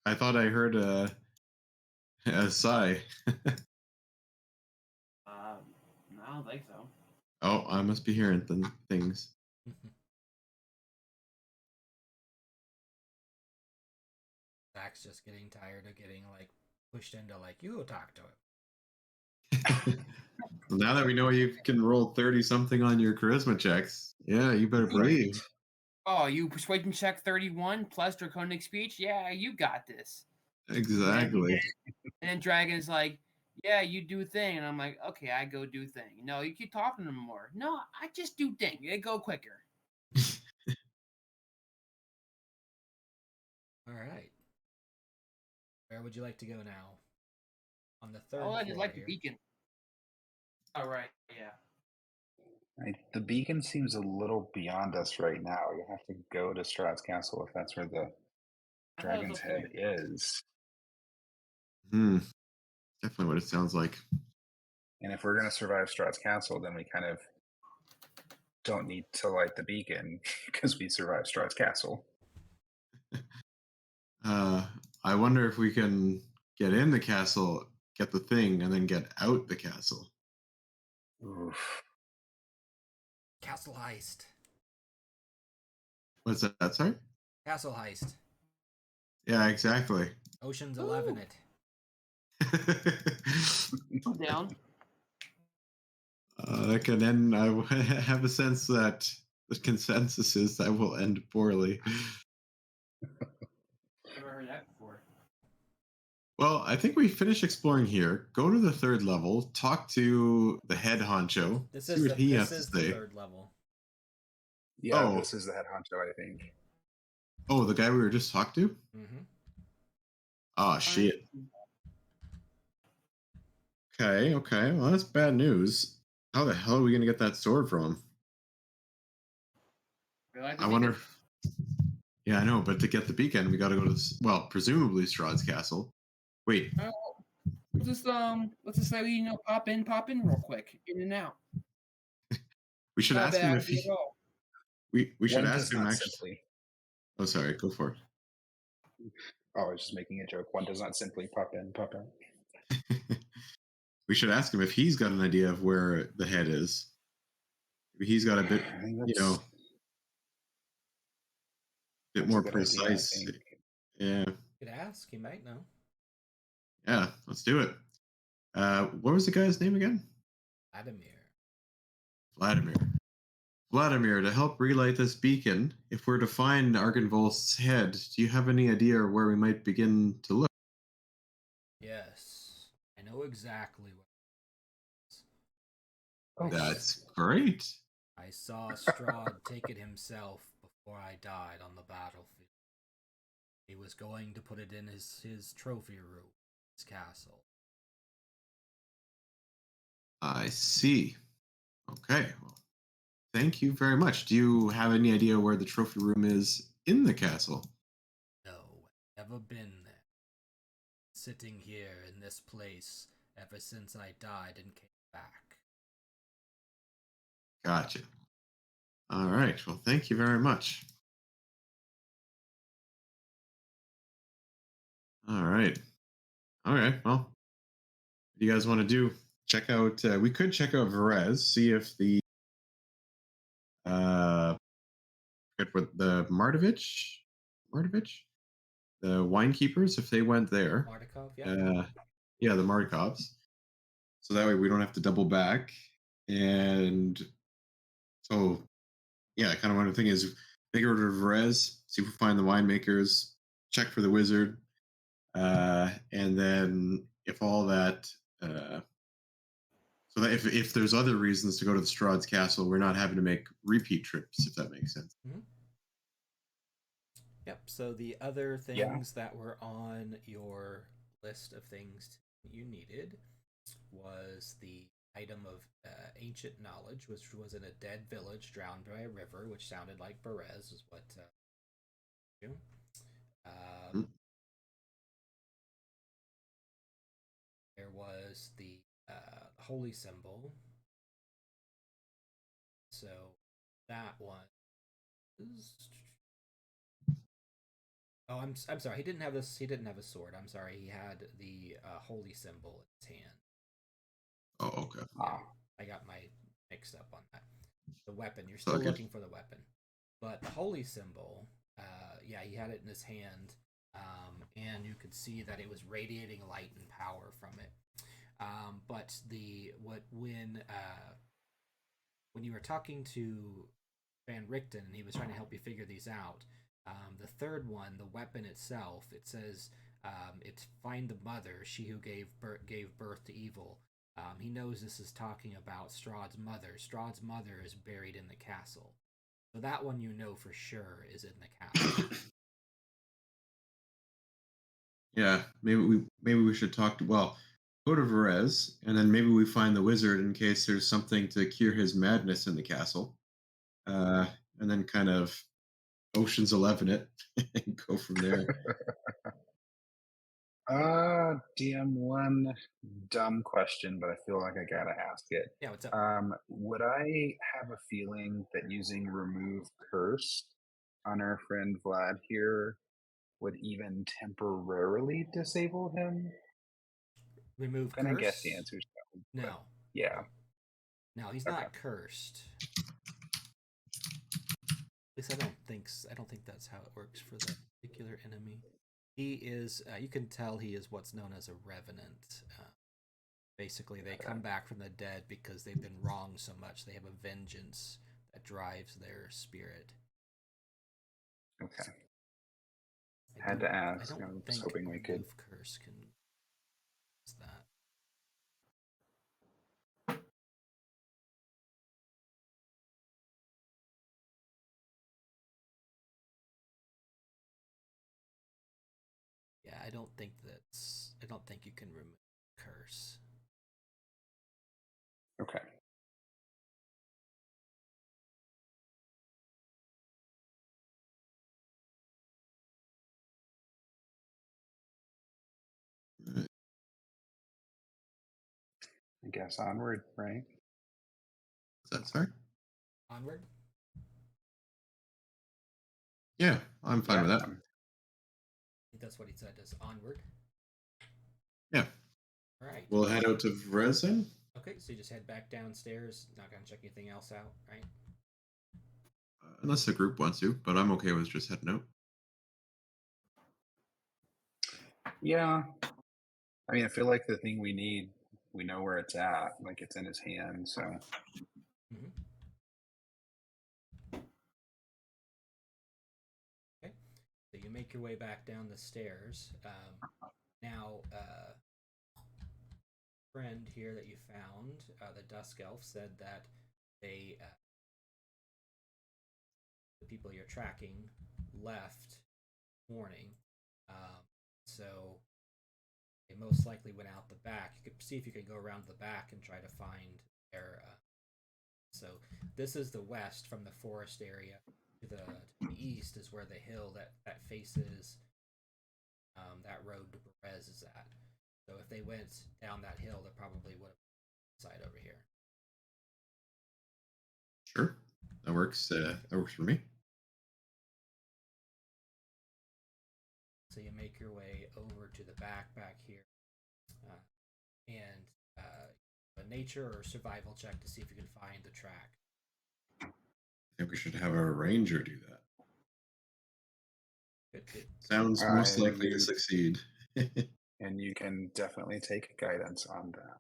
D: I thought I heard a sigh.
C: I don't think so.
D: Oh, I must be hearing things.
A: Zach's just getting tired of getting like pushed into like, you go talk to him.
D: Now that we know you can roll 30 something on your charisma checks, yeah, you better believe.
C: Oh, you persuasion check 31 plus draconic speech? Yeah, you got this.
D: Exactly.
C: And then Dragon's like, yeah, you do thing. And I'm like, okay, I go do thing. No, you keep talking to him more. No, I just do thing. It go quicker.
A: All right. Where would you like to go now? On the third
C: Oh, I
A: floor
C: just like the
A: here.
C: beacon. All right, yeah.
B: The beacon seems a little beyond us right now. You have to go to Strahd's castle if that's where the
C: I thought it
B: dragon's
C: was up
B: head
C: there.
B: is.
D: Definitely what it sounds like.
B: And if we're going to survive Strahd's castle, then we kind of don't need to light the beacon because we survived Strahd's castle.
D: I wonder if we can get in the castle, get the thing, and then get out the castle.
B: Oof.
A: Castle heist.
D: What's that? Sorry?
A: Castle heist.
D: Yeah, exactly.
A: Ocean's 11 it.
C: I'm down.
D: That can end. I have a sense that the consensus is that will end poorly.
C: Never heard that before.
D: Well, I think we finish exploring here. Go to the third level. Talk to the head honcho.
A: This
D: see what he has to
A: the
D: say.
A: third level.
B: Yeah, this is the head honcho, I think.
D: Oh, the guy we were just talking to?
A: Mm-hmm.
D: Oh, shit. Okay. Well, that's bad news. How the hell are we going to get that sword from him? I wonder if... Yeah, I know, but to get the beacon, we got to go to, well, presumably Strahd's castle. Wait.
C: Let's just say we pop in real quick, in and out.
D: We should ask him if he... We should ask him actually.
B: Simply...
D: Oh, sorry. Go for it.
B: Oh, I was just making a joke. One does not simply pop in, pop out.
D: We should ask him if he's got an idea of where the head is. He's got a bit, bit more precise.
B: Idea,
D: yeah.
A: You could ask. He might know.
D: Yeah, let's do it. What was the guy's name again? Vladimir, to help relight this beacon, if we're to find Argynvostholt's head, do you have any idea where we might begin to look?
A: Yes, I know exactly what
B: it is.
D: That's great.
A: I saw Strahd take it himself before I died on the battlefield. He was going to put it in his trophy room, his castle.
D: I see. Okay, well, thank you very much. Do you have any idea where the trophy room is in the castle?
A: No, never been there. Sitting here in this place ever since I died and came back.
D: Gotcha. All right, well, thank you very much. All right. Okay, well, what do you guys want to do? Check out, we could check out Verez, see if the Mardovich, the winekeepers, if they went there.
A: Mardikov, yeah.
D: Yeah, the Mardikovs. So that way we don't have to double back. And so, yeah, kind of one of the thing is, make it over to Verez, see if we find the winemakers, check for the wizard, and then if all that, so that if there's other reasons to go to the Strahd's castle, we're not having to make repeat trips, if that makes sense.
A: Mm-hmm. Yep. So the other things that were on your list of things you needed was the item of ancient knowledge, which was in a dead village drowned by a river, which sounded like Berez, is what there was the holy symbol. So that one is... Oh, I'm sorry. He didn't have this. He didn't have a sword. I'm sorry. He had the holy symbol in his hand.
D: Oh, okay.
A: Yeah, I got my mixed up on that. The weapon, you're
D: It's all
A: still
D: good.
A: looking for the weapon, but the holy symbol, yeah, he had it in his hand, and you could see that it was radiating light and power from it. But when you were talking to Van Richten and he was trying to help you figure these out, the third one, the weapon itself, it says it's find the mother, she who gave birth to evil. He knows this is talking about Strahd's mother. Strahd's mother is buried in the castle. So that one you know for sure is in the castle.
D: Yeah, maybe we should talk to go to Varese, and then maybe we find the wizard in case there's something to cure his madness in the castle. Uh, and then kind of Ocean's 11 it and go from there.
B: DM, one dumb question, but I feel like I gotta ask it.
A: Yeah, what's up?
B: Would I have a feeling that using remove curse on our friend Vlad here would even temporarily disable him?
A: Remove
B: I'm gonna
A: curse?
B: guess the answer is no.
A: No.
B: Yeah.
A: No, he's
B: Okay.
A: not cursed. At least I don't think that's how it works for that particular enemy. He is. You can tell he is what's known as a revenant. Basically, they come back from the dead because they've been wronged so much. They have a vengeance that drives their spirit.
B: Okay. Had to ask. I was hoping we could.
A: Remove curse can use that. Yeah, I don't think you can remove curse.
B: Okay. I guess onward, right?
D: Is that sorry?
A: Onward?
D: Yeah, I'm fine with that.
A: I think that's what he said, is onward.
D: Yeah.
A: All right.
D: We'll head out to Varese then.
A: Okay, so you just head back downstairs. Not gonna check anything else out, right?
D: Unless the group wants to, but I'm okay with just heading out.
B: Yeah. I mean, I feel like the thing we need, we know where it's at. Like it's in his hand, so.
A: Mm-hmm. Okay, so you make your way back down the stairs. Now, friend here that you found, the Dusk Elf, said that they, the people you're tracking, left morning. So they most likely went out the back. You could see if you could go around the back and try to find their. So this is the west from the forest area. To the east is where the hill that faces that road to Perez is at. So if they went down that hill, they probably would have side over here.
D: Sure, that works. That works for me.
A: So you make your way over to the back here, and a nature or survival check to see if you can find the track.
D: I think we should have a ranger do that.
A: Good.
D: Sounds most likely to succeed.
B: And you can definitely take guidance on that.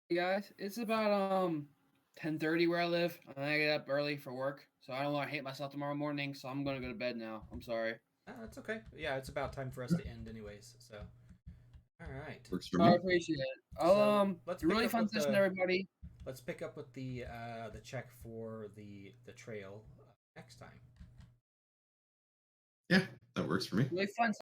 C: Hey guys, it's about 10:30 where I live, and I get up early for work, so I don't want to hate myself tomorrow morning. So I'm gonna go to bed now. I'm sorry.
A: That's okay. Yeah, it's about time for us to end, anyways. So, all right.
D: Works for
C: I
D: me.
C: appreciate it. I'll
A: let's
C: really fun session, everybody.
A: Let's pick up with the check for the trail next time.
D: Yeah, that works for me.
C: Really fun